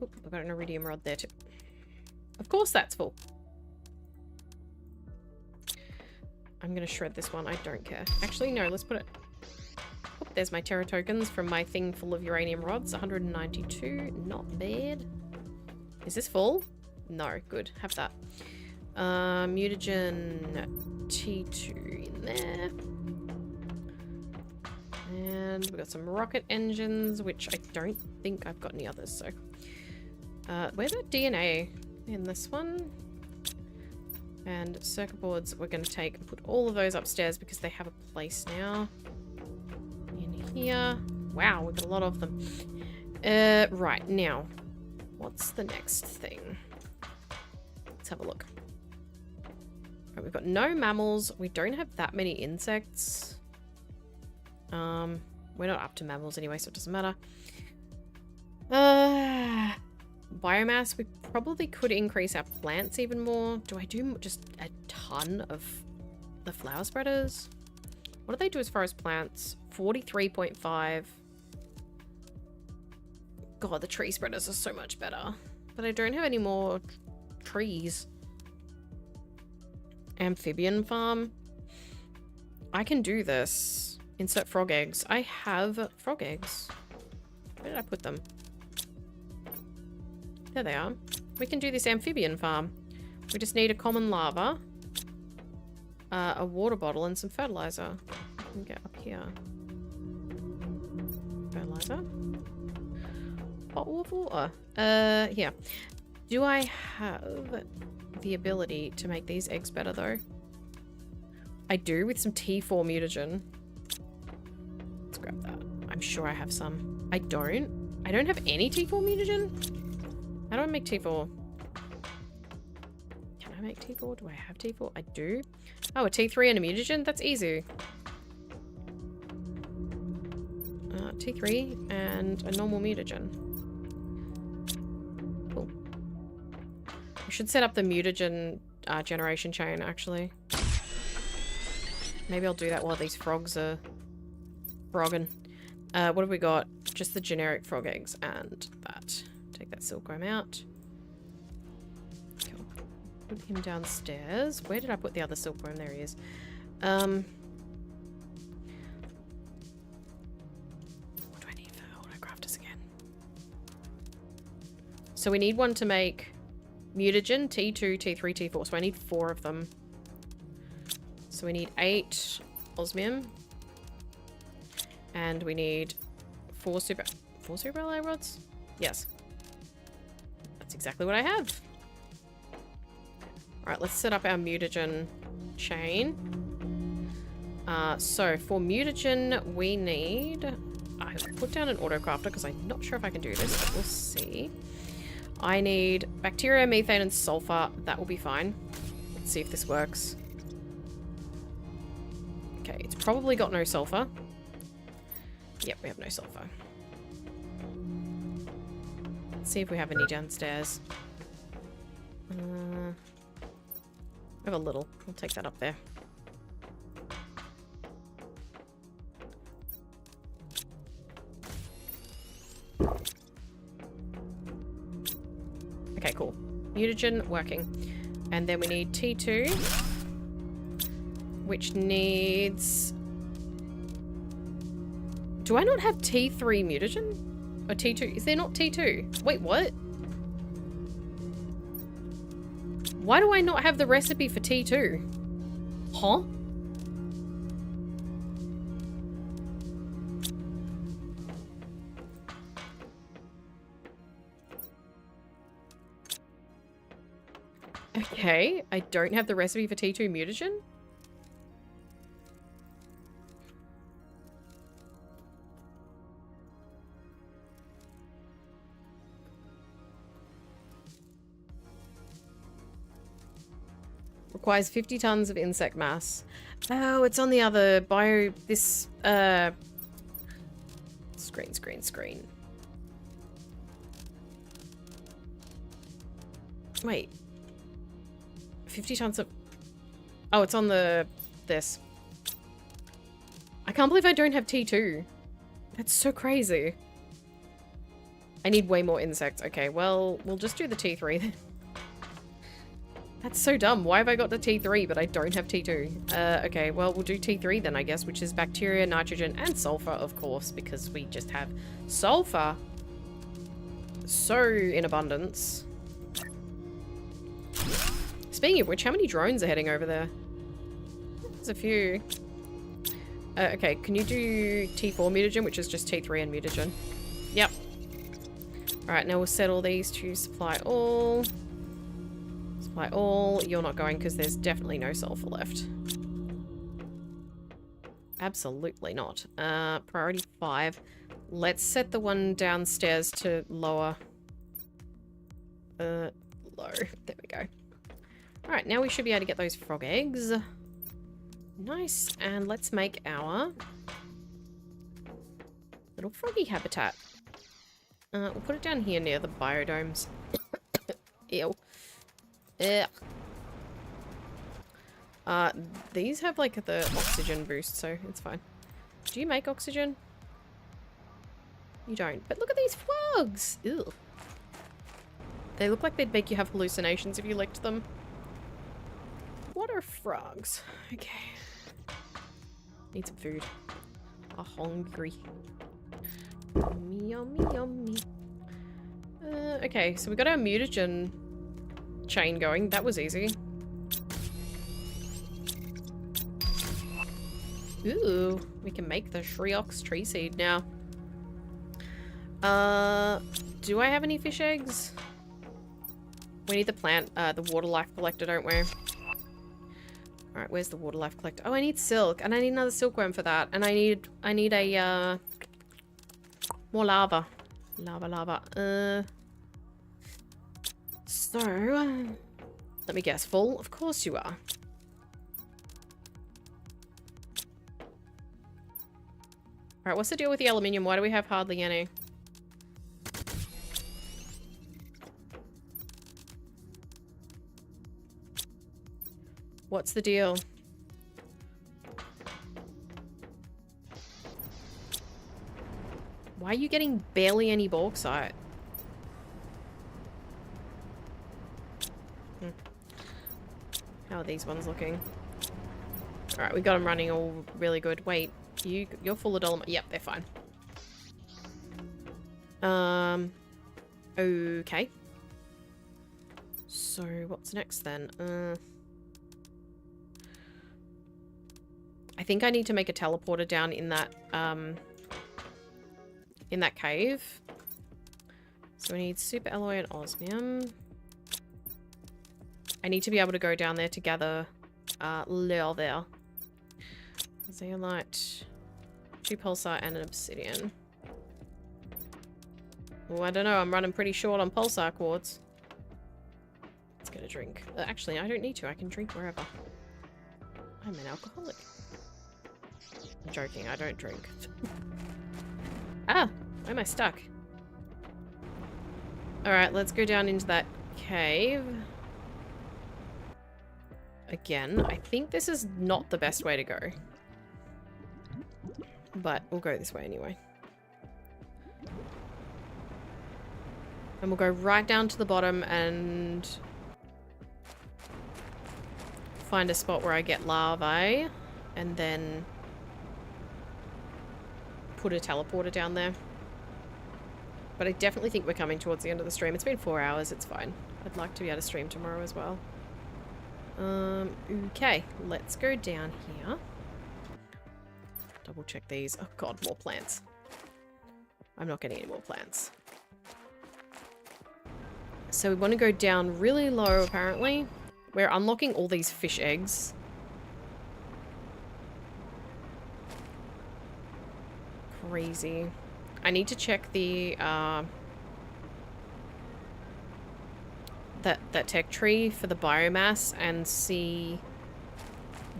Oop, I've got an iridium rod there too. Of course that's full. I'm gonna shred this one, I don't care. Actually, no, let's put it... Oh, there's my Terra tokens from my thing full of uranium rods. 192, not bad. Is this full? No, good, have that. Mutagen T2 in there. And we've got some rocket engines, which I don't think I've got any others, so... where's that DNA? In this one? And circuit boards we're going to take and put all of those upstairs because they have a place now. In here. Wow, we've got a lot of them. Right, now. What's the next thing? Let's have a look. Right, we've got no mammals. We don't have that many insects. We're not up to mammals anyway, so it doesn't matter. Biomass, we probably could increase our plants even more. Do I do just a ton of the flower spreaders? What do they do as far as plants? 43.5. God, the tree spreaders are so much better. But I don't have any more trees. Amphibian farm. I can do this. Insert frog eggs. I have frog eggs. Where did I put them? There they are. We can do this amphibian farm. We just need a common lava, a water bottle, and some fertilizer. I can get up here. Fertilizer. Bottle of water. Here. Do I have the ability to make these eggs better, though? I do, with some T4 mutagen. Let's grab that. I'm sure I have some. I don't. I don't have any T4 mutagen? How do I make T4? Can I make T4? Do I have T4? I do. Oh, a T3 and a mutagen? That's easy. T3 and a normal mutagen. Cool. I should set up the mutagen generation chain, actually. Maybe I'll do that while these frogs are frogging. What have we got? Just the generic frog eggs and that. Take that silkworm out. Cool. Put him downstairs. Where did I put the other silkworm? There he is. What do I need for autocrafters again? So we need one to make mutagen, T2, T3, T4. So I need 4 of them. So we need 8 osmium. And we need 4 super alloy rods? Yes. That's exactly what I have. Alright, let's set up our mutagen chain. So for mutagen, we need I put down an auto crafter because I'm not sure if I can do this, but we'll see. I need bacteria, methane, and sulfur. That will be fine. Let's see if this works. Okay, it's probably got no sulfur. Yep, we have no sulfur. Let's see if we have any downstairs. I have a little. I'll take that up there. Okay, cool. Mutagen working. And then we need T2, which needs... Do I not have T3 mutagen? Or T2? Is there not T2? Wait, what? Why do I not have the recipe for T2? Huh? Okay, I don't have the recipe for T2 mutagen? Requires 50 tons of insect mass. Oh, it's on the other bio... This, Screen. Wait. 50 tons of... Oh, it's on the... This. I can't believe I don't have T2. That's so crazy. I need way more insects. Okay, well, we'll just do the T3 then. That's so dumb. Why have I got the T3 but I don't have T2? Okay, well, we'll do T3 then, I guess, which is bacteria, nitrogen, and sulfur, of course, because we just have sulfur so in abundance. Speaking of which, how many drones are heading over there? There's a few. Okay, can you do T4 mutagen, which is just T3 and mutagen? Yep. Alright, now we'll set all these to supply all. Supply all. You're not going because there's definitely no sulfur left. Absolutely not. Priority 5. Let's set the one downstairs to lower. Low. There we go. Alright, now we should be able to get those frog eggs. Nice. And let's make our little froggy habitat. We'll put it down here near the biodomes. Ew. These have like the oxygen boost, so it's fine. Do you make oxygen? You don't. But look at these frogs! Ew. They look like they'd make you have hallucinations if you licked them. What are frogs? Okay. Need some food. I'm hungry. Yummy, yummy, yummy. Okay, so we got our mutagen chain going. That was easy. Ooh, we can make the Shriox tree seed now. Do I have any fish eggs? We need the plant, the water life collector, don't we? Alright, where's the water life collector? Oh, I need silk, and I need another silkworm for that. And I need a, more lava. Lava. So, let me guess. Full? Of course you are. Alright, what's the deal with the aluminium? Why do we have hardly any? What's the deal? Why are you getting barely any bauxite? How are these ones looking? Alright, we got them running all really good. Wait, you're full of dolomite. Yep, they're fine. Okay. So, what's next then? I think I need to make a teleporter down in that cave. So we need super alloy and osmium. I need to be able to go down there to gather leather. Zeolite, 2 pulsar and an obsidian. Oh, I don't know. I'm running pretty short on pulsar quartz. Let's get a drink. Actually, I don't need to. I can drink wherever. I'm an alcoholic. I'm joking. I don't drink. Ah! Why am I stuck? Alright, let's go down into that cave. Again, I think this is not the best way to go. But we'll go this way anyway. And we'll go right down to the bottom and find a spot where I get larvae. And then put a teleporter down there. But I definitely think we're coming towards the end of the stream. It's been 4 hours, it's fine. I'd like to be able to stream tomorrow as well. Okay, let's go down here. Double check these. Oh god, more plants. I'm not getting any more plants. So we want to go down really low, apparently. We're unlocking all these fish eggs. Crazy. I need to check the, that tech tree for the biomass and see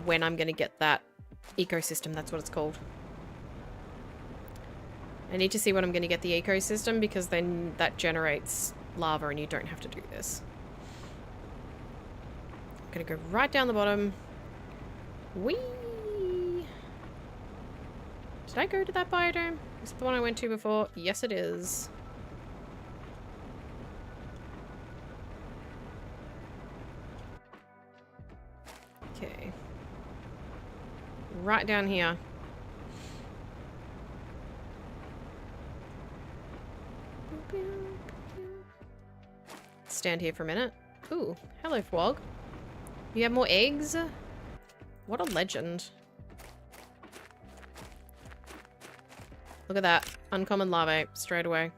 when I'm going to get that ecosystem. That's what it's called. I need to see when I'm going to get the ecosystem because then that generates lava and you don't have to do this. I'm going to go right down the bottom. Whee! Did I go to that biodome? Is it the one I went to before? Yes, it is. Okay. Right down here. Stand here for a minute. Ooh, hello, Fwog. You have more eggs? What a legend. Look at that. Uncommon larvae straight away.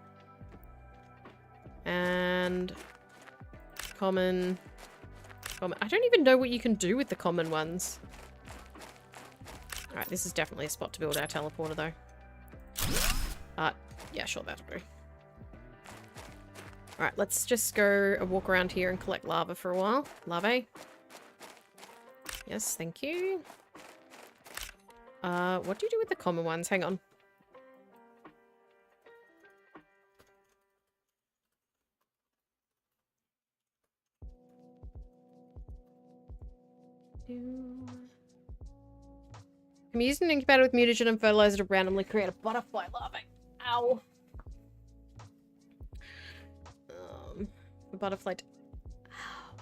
And common. I don't even know what you can do with the common ones. Alright, this is definitely a spot to build our teleporter though. Yeah, sure, that'll do. Alright, let's just go a walk around here and collect lava for a while. Larvae. Yes, thank you. What do you do with the common ones? Hang on. I'm using an incubator with mutagen and fertilizer to randomly create a butterfly larvae. Ow. The butterfly. Ow.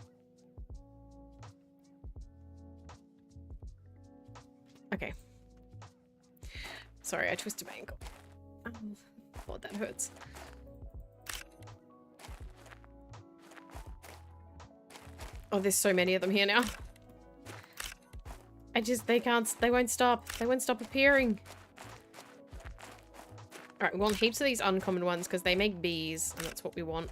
Okay. Sorry, I twisted my ankle. Oh, God, that hurts. Oh, there's so many of them here now. They won't stop. They won't stop appearing. Alright, we want heaps of these uncommon ones because they make bees, and that's what we want.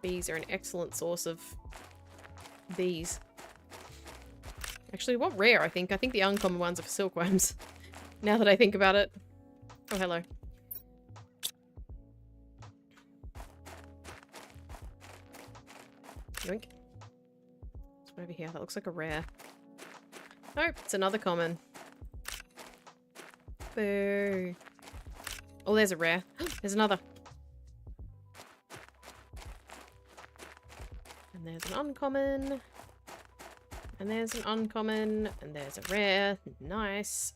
Bees are an excellent source of bees. Actually, what rare, I think. I think the uncommon ones are for silkworms. Now that I think about it. Oh, hello. Yoink. It's over here. That looks like a rare. Nope, it's another common. Boo. Oh, there's a rare. There's another. And there's an uncommon. And there's an uncommon. And there's a rare. Nice.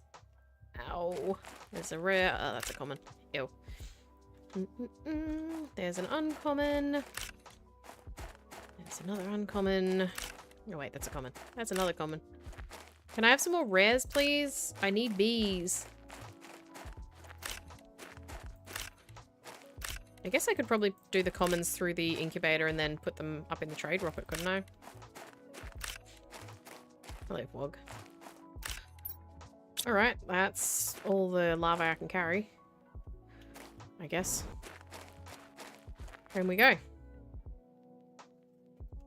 Ow. There's a rare. Oh, that's a common. Ew. There's an uncommon. There's another uncommon. Oh, wait, that's a common. That's another common. Can I have some more rares, please? I need bees. I guess I could probably do the commons through the incubator and then put them up in the trade rocket, couldn't I? Hello, Vlog. Alright, that's all the lava I can carry. I guess. Home we go.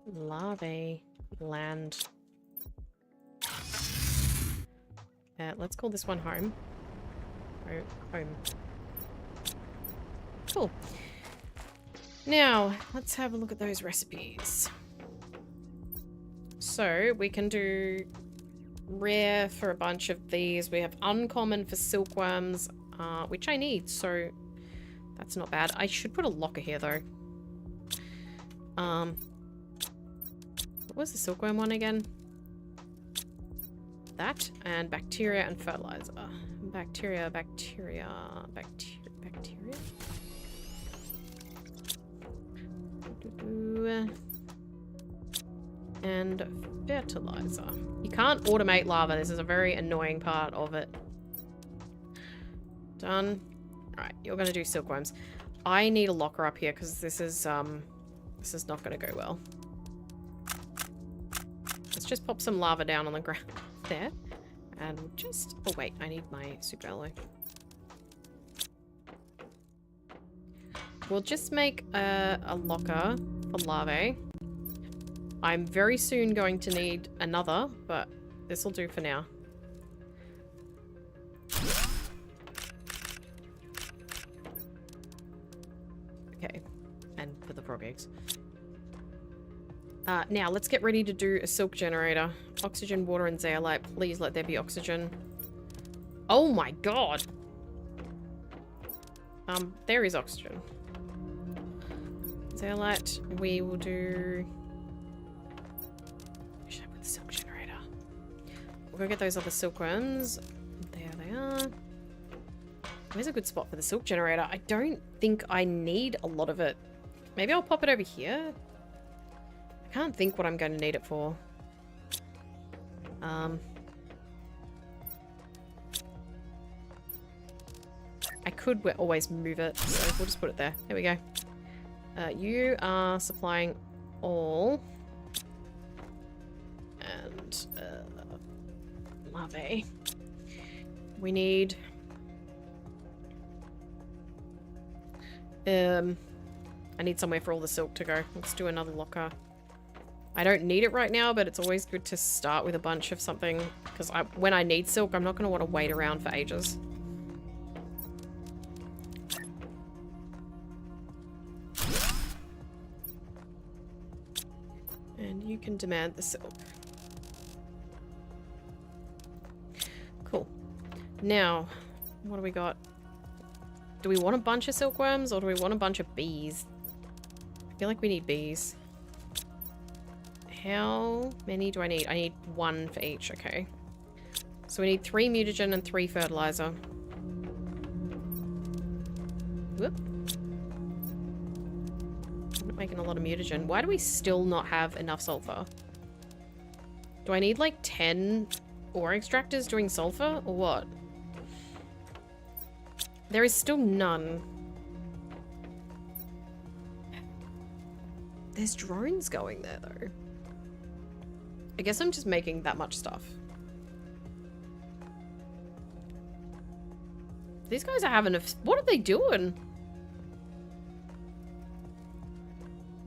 Larvae land. Let's call this one home. Home. Cool. Now, let's have a look at those recipes. So, we can do rare for a bunch of these. We have uncommon for silkworms, which I need, so that's not bad. I should put a locker here, though. What was the silkworm one again? That, and bacteria and fertilizer. Bacteria. And fertilizer. You can't automate lava. This is a very annoying part of it. Done. Alright, you're gonna do silkworms. I need a locker up here because this is not gonna go well. Let's just pop some lava down on the ground there. And we'll just... Oh wait, I need my super alloy. We'll just make a locker for larvae. I'm very soon going to need another, but this will do for now. Okay, and for the frog eggs. Now, let's get ready to do a silk generator. Oxygen, water, and zeolite. Please let there be oxygen. Oh my god! There is oxygen. Zeolite, we will do... Where should I put the silk generator? We'll go get those other silkworms. There they are. Where's a good spot for the silk generator? I don't think I need a lot of it. Maybe I'll pop it over here. I can't think what I'm going to need it for. I could always move it, so we'll just put it there. There we go. You are supplying all. And larvae. We need... I need somewhere for all the silk to go. Let's do another locker. I don't need it right now, but it's always good to start with a bunch of something. Because when I need silk, I'm not going to want to wait around for ages. And you can demand the silk. Cool. Now, what do we got? Do we want a bunch of silkworms or do we want a bunch of bees? I feel like we need bees. How many do I need? I need 1 for each, okay. So we need 3 mutagen and 3 fertilizer. Whoop. I'm not making a lot of mutagen. Why do we still not have enough sulfur? Do I need like 10 ore extractors doing sulfur or what? There is still none. There's drones going there though. I guess I'm just making that much stuff. These guys are having a... What are they doing?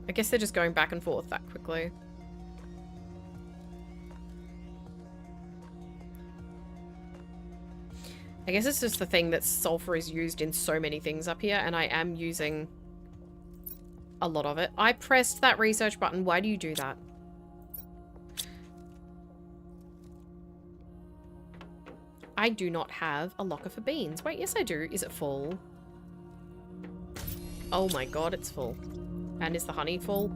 I guess they're just going back and forth that quickly. I guess it's just the thing that sulfur is used in so many things up here, and I am using a lot of it. I pressed that research button. Why do you do that? I do not have a locker for beans. Wait, yes I do. Is it full? Oh my god, it's full. And is the honey full?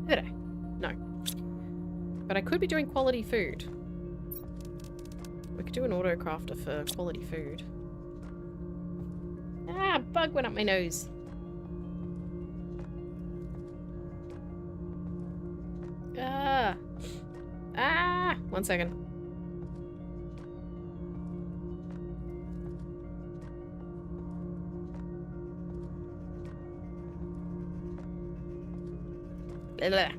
Did I? No. But I could be doing quality food. We could do an auto crafter for quality food. Ah, bug went up my nose. Ah. Ah. 1 second. Yeah.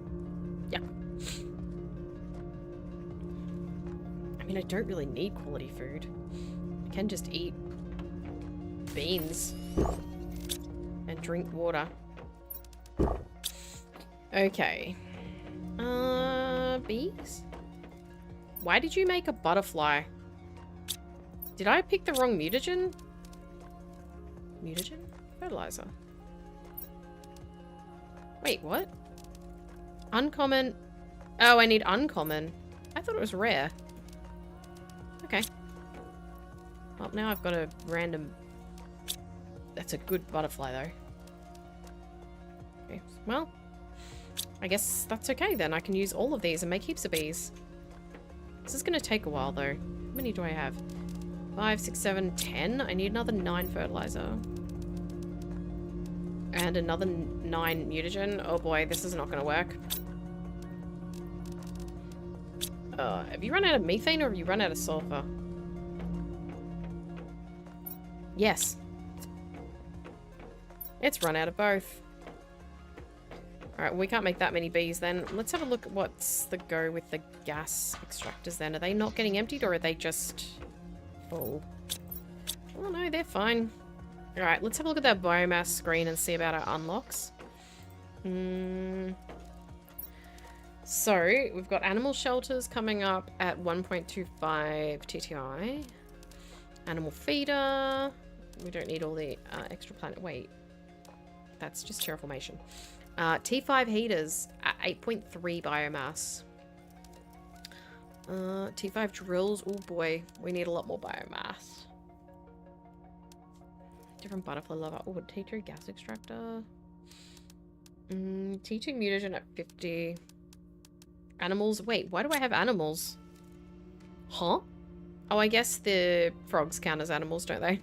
I mean, I don't really need quality food. I can just eat beans and drink water. Okay. Bees? Why did you make a butterfly? Did I pick the wrong mutagen? Mutagen? Fertilizer. Wait, what? Uncommon. Oh, I need uncommon. I thought it was rare. Okay. Well, now I've got a random... That's a good butterfly, though. Okay, well, I guess that's okay then. I can use all of these and make heaps of bees. This is going to take a while, though. How many do I have? 5, 6, 7, 10. I need another 9 fertilizer. And another 9 mutagen. Oh boy, this is not going to work. Have you run out of methane or have you run out of sulfur? Yes. It's run out of both. Alright, well, we can't make that many bees then. Let's have a look at what's the go with the gas extractors then. Are they not getting emptied or are they just full? Oh no, they're fine. Alright, let's have a look at that biomass screen and see about our unlocks. So, we've got animal shelters coming up at 1.25 TTI. Animal feeder. We don't need all the extra planet. Wait. That's just terraformation. T5 heaters at 8.3 biomass. T5 drills. Oh boy, we need a lot more biomass. Different butterfly lover. Oh, T3 gas extractor. T2 mutagen at 50. Animals. Wait, why do I have animals? Huh? Oh, I guess the frogs count as animals, don't they?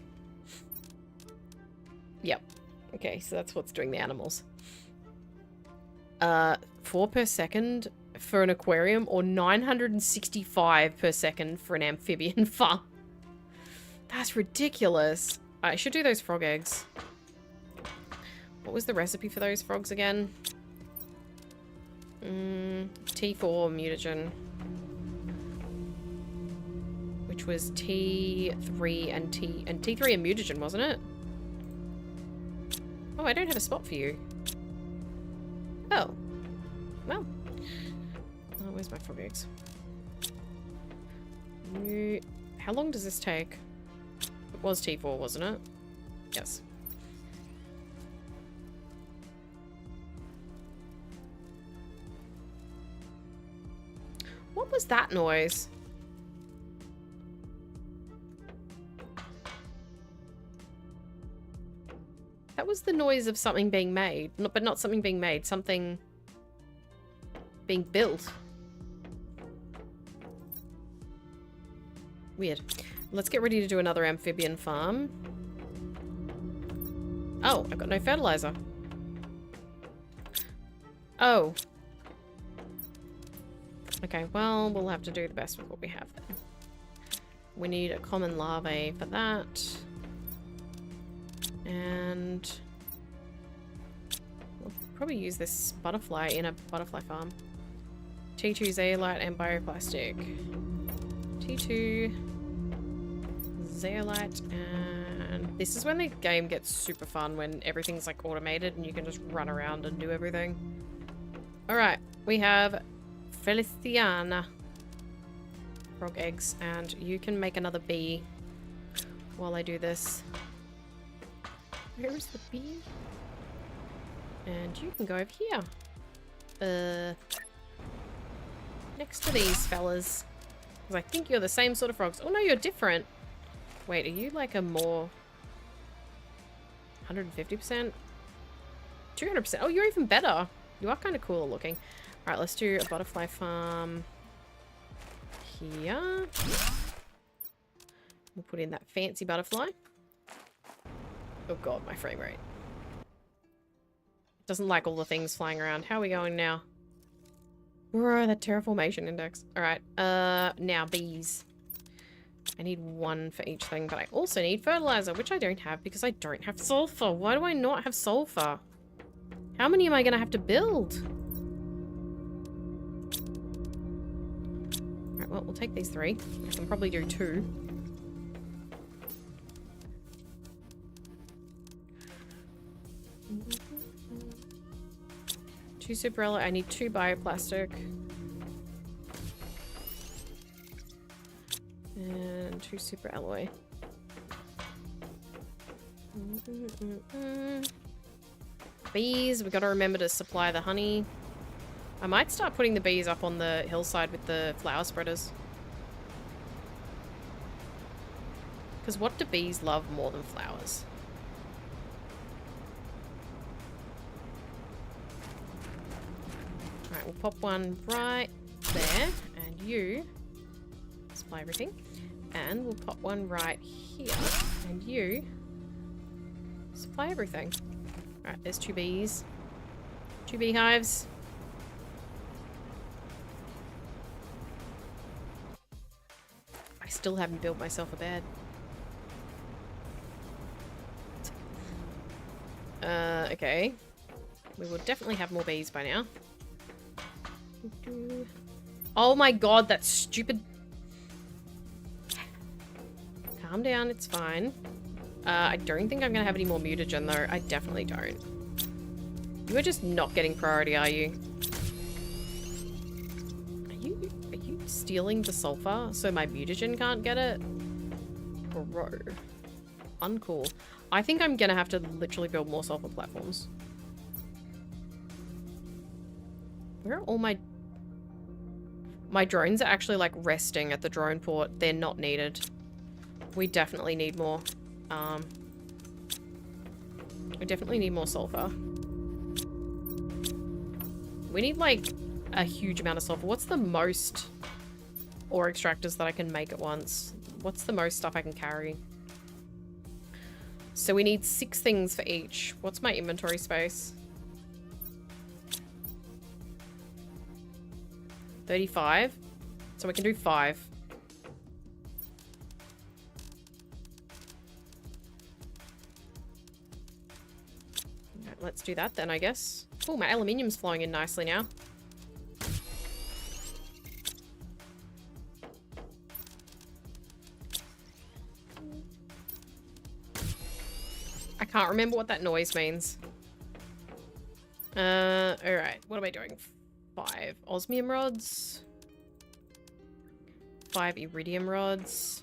Yep. Okay, so that's what's doing the animals. 4 per second for an aquarium or 965 per second for an amphibian farm. That's ridiculous. I should do those frog eggs. What was the recipe for those frogs again? T4 mutagen. Which was T3 and T3 and mutagen, wasn't it? Oh, I don't have a spot for you. Oh. Well. Oh, where's my frog eggs? How long does this take? It was T4, wasn't it? Yes. What was that noise? That was the noise of something being made. But not something being made. Something being built. Weird. Let's get ready to do another amphibian farm. Oh, I've got no fertilizer. Oh. Okay, well, we'll have to do the best with what we have then. We need a common larvae for that. And we'll probably use this butterfly in a butterfly farm. T2 zeolite and bioplastic. T2 zeolite, and this is when the game gets super fun, when everything's like automated and you can just run around and do everything. Alright, we have Feliciana. Frog eggs, and you can make another bee while I do this. Where is the bee? And you can go over here. Next to these fellas. Because I think you're the same sort of frogs. Oh no, you're different. Wait, are you like a more... 150%? 200%? Oh, you're even better. You are kind of cool looking. Alright, let's do a butterfly farm here. We'll put in that fancy butterfly. Oh god, my frame rate. Doesn't like all the things flying around. How are we going now? Bro, that terraformation index. Alright, now bees. I need 1 for each thing, but I also need fertilizer, which I don't have because I don't have sulfur. Why do I not have sulfur? How many am I gonna have to build? Alright, well, we'll take these 3. I can probably do 2. Two superella. I need 2 bioplastic. And 2 super alloy. Bees, we've got to remember to supply the honey. I might start putting the bees up on the hillside with the flower spreaders. Because what do bees love more than flowers? Alright, we'll pop one right there. And you supply everything. And we'll pop one right here. And you supply everything. Alright, there's 2 bees. 2 beehives. I still haven't built myself a bed. Okay. We will definitely have more bees by now. Oh my god, that stupid... Calm down, it's fine. I don't think I'm gonna have any more mutagen though. I definitely don't. You are just not getting priority, are you? Are you stealing the sulfur so my mutagen can't get it? Bro. Uncool. I think I'm gonna have to literally build more sulfur platforms. Where are all my... My drones are actually like resting at the drone port. They're not needed. We definitely need more. We definitely need more sulfur. We need like a huge amount of sulfur. What's the most ore extractors that I can make at once? What's the most stuff I can carry? So we need 6 things for each. What's my inventory space? 35. So we can do 5. Right, let's do that then, I guess. Oh, my aluminium's flowing in nicely now. I can't remember what that noise means. Alright. What am I doing? 5 osmium rods. 5 iridium rods.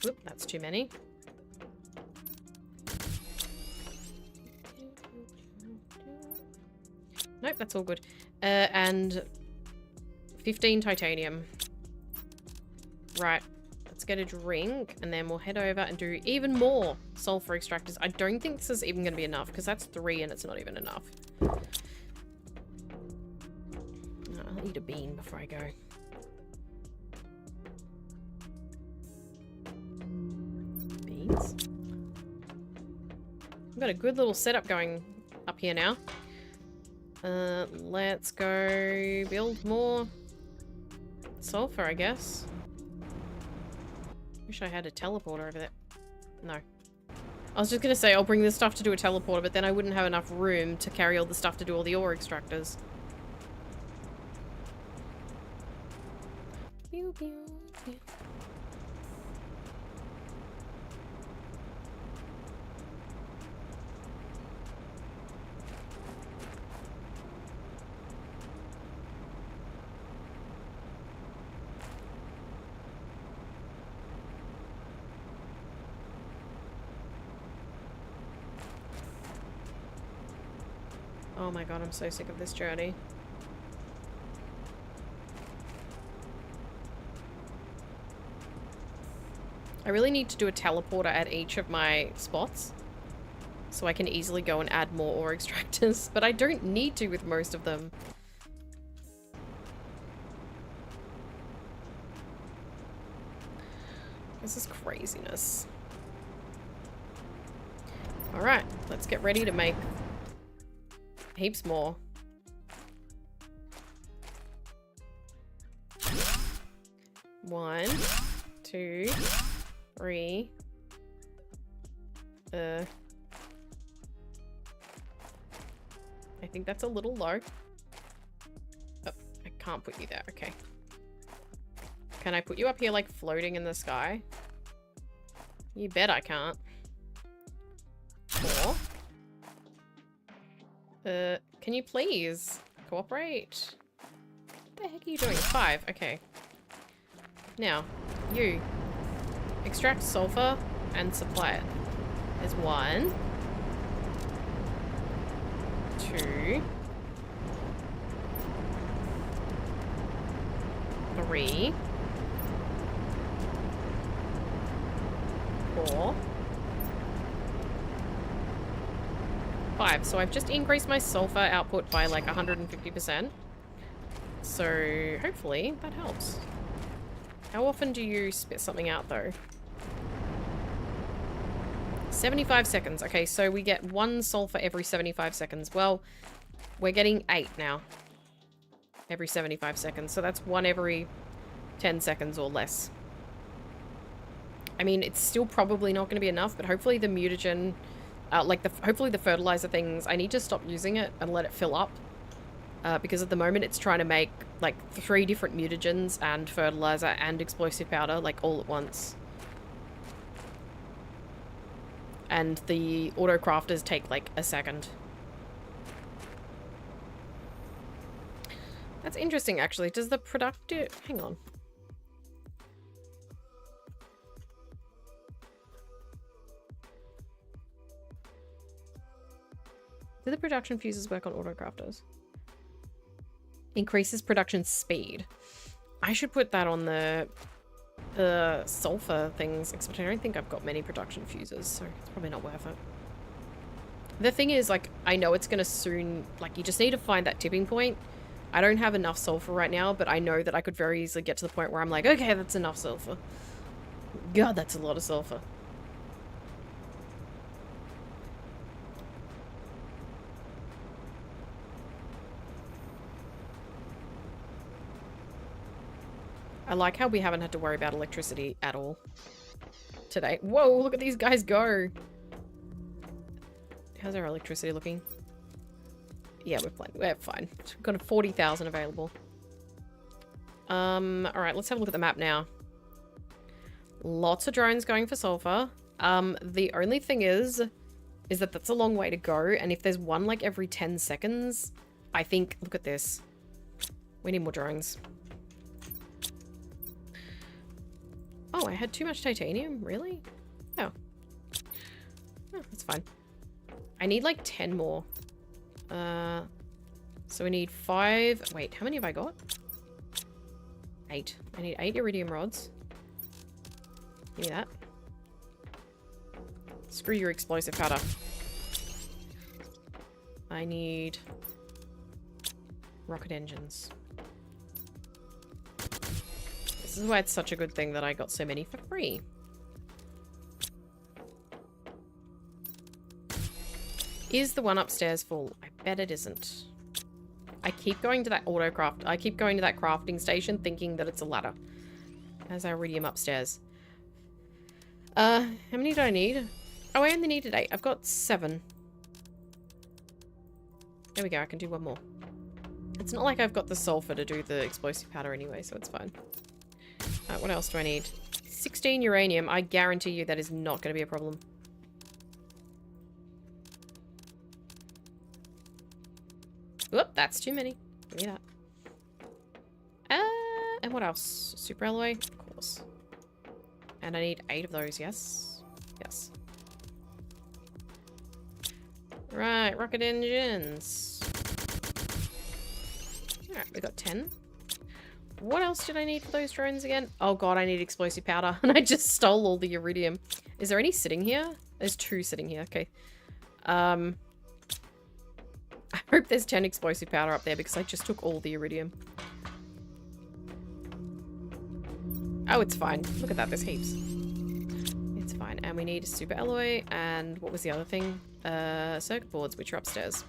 Whoop, that's too many. Nope, that's all good. And 15 titanium. Right, let's get a drink and then we'll head over and do even more sulfur extractors. I don't think this is even going to be enough because that's 3 and it's not even enough. I'll eat a bean before I go. Beans. I've got a good little setup going up here now. Let's go build more sulfur, I guess. Wish I had a teleporter over there. No. I was just gonna say I'll bring this stuff to do a teleporter, but then I wouldn't have enough room to carry all the stuff to do all the ore extractors. Pew, pew, pew. Oh my god, I'm so sick of this journey. I really need to do a teleporter at each of my spots so I can easily go and add more ore extractors, but I don't need to with most of them. This is craziness. Alright, let's get ready to make heaps more. One, 2, 3. I think that's a little low. Oh, I can't put you there. Okay. Can I put you up here like floating in the sky? You bet I can't. 4. Can you please cooperate? What the heck are you doing? 5. Okay. Now, you. Extract sulfur and supply it. There's 1, 2, 3, 4, 5. So I've just increased my sulfur output by like 150%. So hopefully that helps. How often do you spit something out though? 75 seconds. Okay, so we get 1 sulfur every 75 seconds. Well, we're getting 8 now. Every 75 seconds. So that's 1 every 10 seconds or less. I mean, it's still probably not going to be enough, but hopefully the mutagen, hopefully the fertilizer things, I need to stop using it and let it fill up. Because at the moment it's trying to make like 3 different mutagens and fertilizer and explosive powder like all at once. And the auto crafters take like a second. That's interesting actually. Does the productive... Hang on. Do the production fuses work on auto crafters? Increases production speed. I should put that on the sulfur things, except I don't think I've got many production fuses, so it's probably not worth it. The thing is, like, I know it's gonna soon, like, you just need to find that tipping point. I don't have enough sulfur right now, but I know that I could very easily get to the point where I'm like, okay, that's enough sulfur. God, that's a lot of sulfur. I like how we haven't had to worry about electricity at all today. Whoa, look at these guys go. How's our electricity looking? Yeah, we're fine. We've got a 40,000 available. Alright, let's have a look at the map now. Lots of drones going for sulfur. The only thing is that that's a long way to go, and if there's one like every 10 seconds, I think, look at this. We need more drones. Oh, I had too much titanium? Really? Oh. Oh, that's fine. I need like 10 more. So we need 5. Wait, how many have I got? 8. I need 8 iridium rods. Give me that. Screw your explosive powder. I need rocket engines. This is why it's such a good thing that I got so many for free. Is the one upstairs full? I bet it isn't. I keep going to that I keep going to that crafting station thinking that it's a ladder. How's our iridium upstairs? How many do I need? Oh, I only needed 8. I've got 7. There we go, I can do 1 more. It's not like I've got the sulfur to do the explosive powder anyway, so it's fine. What else do I need? 16 uranium. I guarantee you that is not going to be a problem. Whoop, that's too many. Give me that. And what else? Super alloy? Of course. And I need 8 of those, yes? Yes. Right, rocket engines. Alright, we got 10. What else did I need for those drones again? Oh god, I need explosive powder. And I just stole all the iridium. Is there any sitting here? There's 2 sitting here. Okay. I hope there's 10 explosive powder up there because I just took all the iridium. Oh, it's fine. Look at that. There's heaps. It's fine. And we need a super alloy. And what was the other thing? Circuit boards, which are upstairs.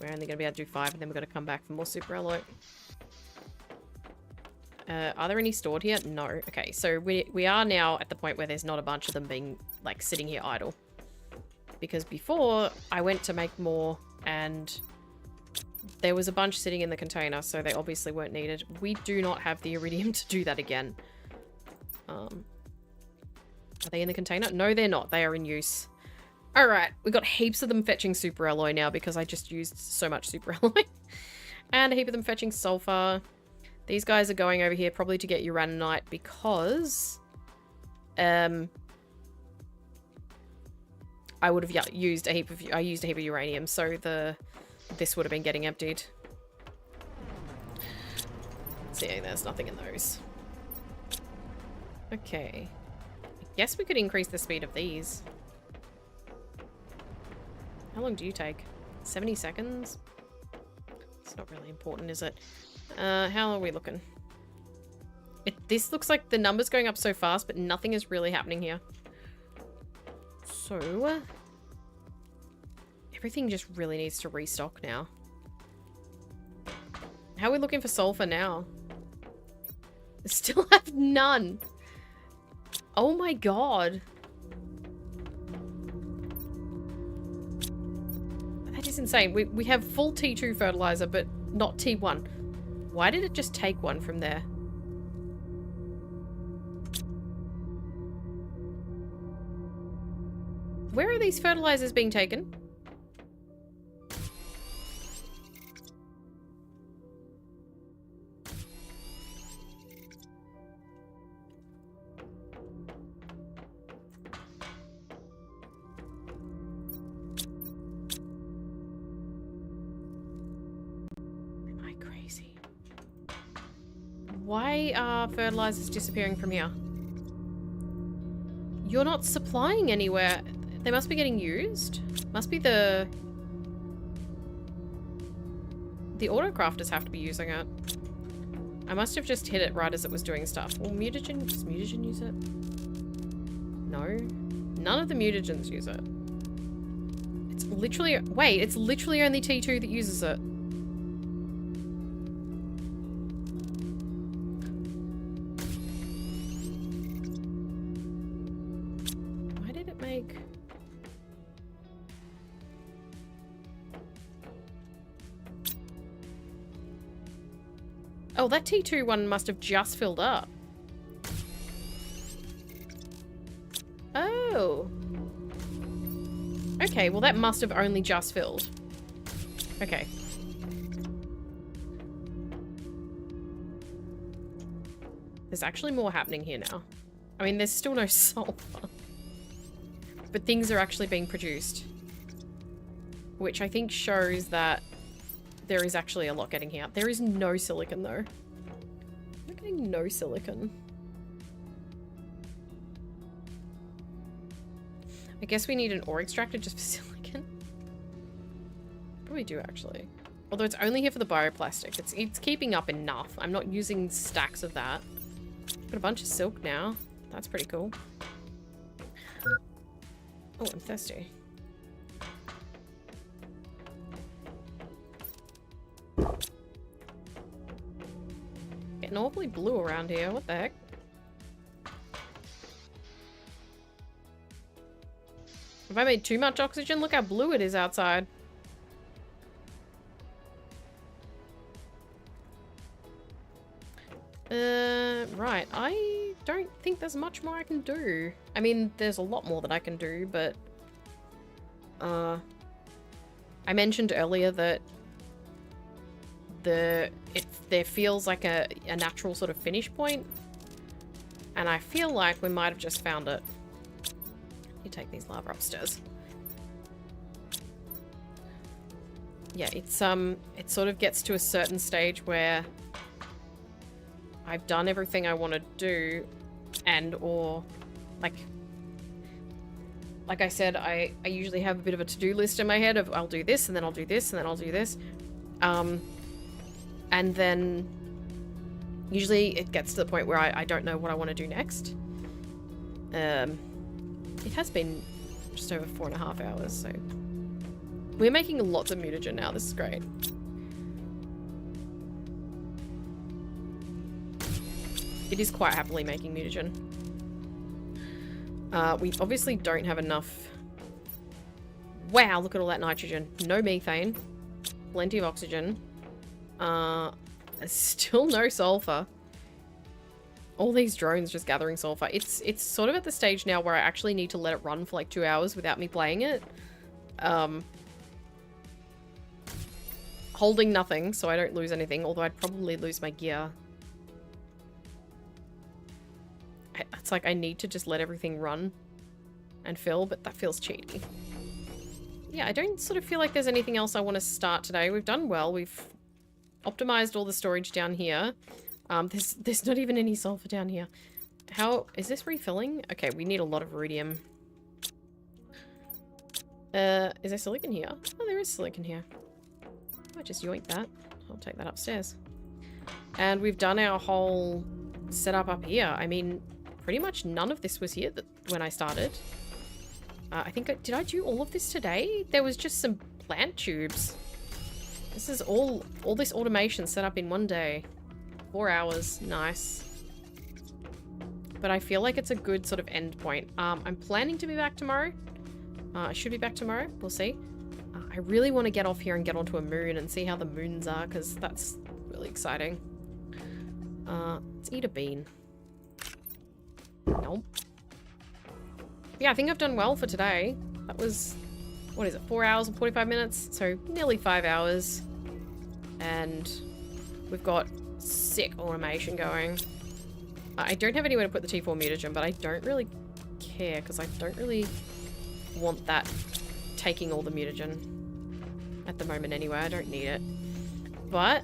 We're only going to be able to do 5, and then we've got to come back for more super alloy. Are there any stored here? No. Okay, so we are now at the point where there's not a bunch of them being, like, sitting here idle. Because before, I went to make more, and there was a bunch sitting in the container, so they obviously weren't needed. We do not have the iridium to do that again. Are they in the container? No, they're not. They are in use. Alright, we got heaps of them fetching super alloy now because I just used so much super alloy. And a heap of them fetching sulfur. These guys are going over here probably to get uraninite because... I would have used a heap of... I used a heap of uranium, so this would have been getting emptied. See, there's nothing in those. Okay. I guess we could increase the speed of these. How long do you take? 70 seconds? It's not really important, is it? How are we looking? This looks like the number's going up so fast, but nothing is really happening here. So... everything just really needs to restock now. How are we looking for sulfur now? Still have none. Oh my god. That is insane. We have full T2 fertilizer, but not T1. Why did it just take one from there? Where are these fertilizers being taken? Why are fertilizers disappearing from here? You're not supplying anywhere. They must be getting used. Must be the autocrafters have to be using it. I must have just hit it right as it was doing stuff. Well, mutagen, does mutagen use it? No. None of the mutagens use it. It's literally, wait, it's literally only T2 that uses it. Oh, that T2 one must have just filled up. Oh. Okay, well that must have only just filled. Okay. There's actually more happening here now. I mean, there's still no sulfur. But things are actually being produced. Which I think shows that there is actually a lot getting here. There is no silicon though. I'm getting no silicon. I guess we need an ore extractor just for silicon. Probably do actually. Although it's only here for the bioplastic. It's keeping up enough. I'm not using stacks of that. Got a bunch of silk now. That's pretty cool. Oh, I'm thirsty. Getting awfully blue around here. What the heck? Have I made too much oxygen? Look how blue it is outside. Right. I don't think there's much more I can do. I mean, there's a lot more that I can do, but... I mentioned earlier that there feels like a natural sort of finish point. And I feel like we might have just found it. You take these lava upstairs. Yeah, it sort of gets to a certain stage where I've done everything I want to do, and or like I said, I usually have a bit of a to-do list in my head of I'll do this and then I'll do this and then I'll do this. And then usually it gets to the point where I don't know what I want to do next. It has been just over 4.5 hours, so we're making lots of mutagen now. This is great. It is quite happily making mutagen. We obviously don't have enough. Wow, look at all that nitrogen. No methane. Plenty of oxygen. Still no sulfur. All these drones just gathering sulfur. It's sort of at the stage now where I actually need to let it run for like 2 hours without me playing it. holding nothing so I don't lose anything, although I'd probably lose my gear. It's like I need to just let everything run and fill, but that feels cheaty. Yeah, I don't sort of feel like there's anything else I want to start today. We've done well. We've optimized all the storage down here. There's not even any sulfur down here. How is this refilling? Okay, we need a lot of iridium. Is there silicon here? Oh, there is silicon here. I might just yoink that. I'll take that upstairs. And we've done our whole setup up here. I mean, pretty much none of this was here when I started. I think, did I do all of this today? There was just some plant tubes. This is all this automation set up in one day. 4 hours, nice. But I feel like it's a good sort of end point. I'm planning to be back tomorrow. I should be back tomorrow, we'll see. I really want to get off here and get onto a moon and see how the moons are, because that's really exciting. Let's eat a bean. Nope. Yeah, I think I've done well for today. That was, what is it, 4 hours and 45 minutes? So nearly 5 hours. And we've got sick automation going. I don't have anywhere to put the T4 mutagen, but I don't really care because I don't really want that taking all the mutagen at the moment anyway. I don't need it. But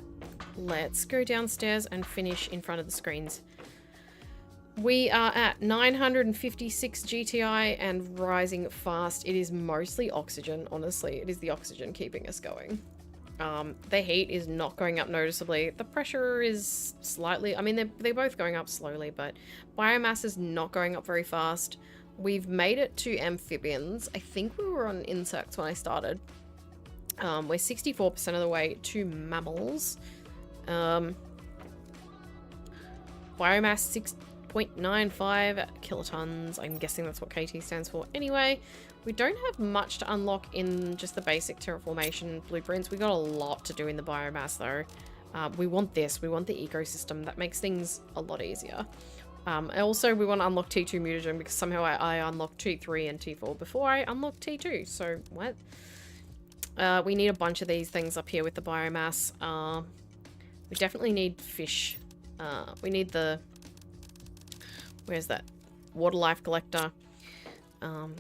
let's go downstairs and finish in front of the screens. We are at 956 GTI and rising fast. It is mostly oxygen, honestly. It is the oxygen keeping us going. The heat is not going up noticeably. The pressure is slightly, I mean, they're both going up slowly, but biomass is not going up very fast. We've made it to amphibians. I think we were on insects when I started. We're 64% of the way to mammals. Biomass 6.95 kilotons. I'm guessing that's what KT stands for. Anyway, we don't have much to unlock in just the basic terraformation blueprints. We got a lot to do in the biomass though. We want this. We want the ecosystem. That makes things a lot easier. Also, we want to unlock T2 mutagen because somehow I unlocked T3 and T4 before I unlocked T2. So, what? We need a bunch of these things up here with the biomass. We definitely need fish. We need the... Where's that? Water life collector.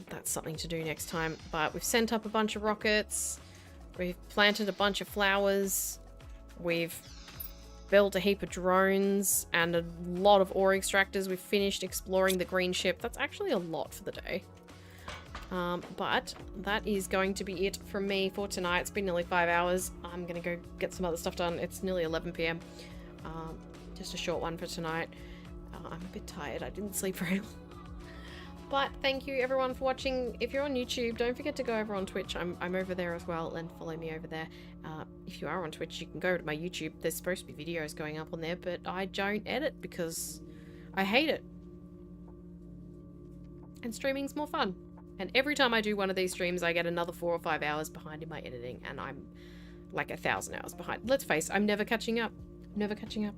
That's something to do next time. But we've sent up a bunch of rockets. We've planted a bunch of flowers. We've built a heap of drones and a lot of ore extractors. We've finished exploring the green ship. That's actually a lot for the day. But that is going to be it from me for tonight. It's been nearly 5 hours. I'm going to go get some other stuff done. It's nearly 11 PM. Just a short one for tonight. I'm a bit tired. I didn't sleep very long. But thank you everyone for watching. If you're on YouTube, don't forget to go over on Twitch. I'm over there as well, and follow me over there. If you are on Twitch, you can go to my YouTube. There's supposed to be videos going up on there, but I don't edit because I hate it. And streaming's more fun. And every time I do one of these streams, I get another 4 or 5 hours behind in my editing, and I'm like 1,000 hours behind. Let's face it, I'm never catching up. Never catching up.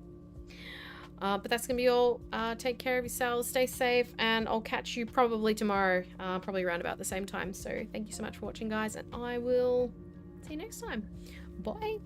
But that's going to be all. Take care of yourselves, stay safe, and I'll catch you probably tomorrow, probably around about the same time. So thank you so much for watching, guys, and I will see you next time. Bye.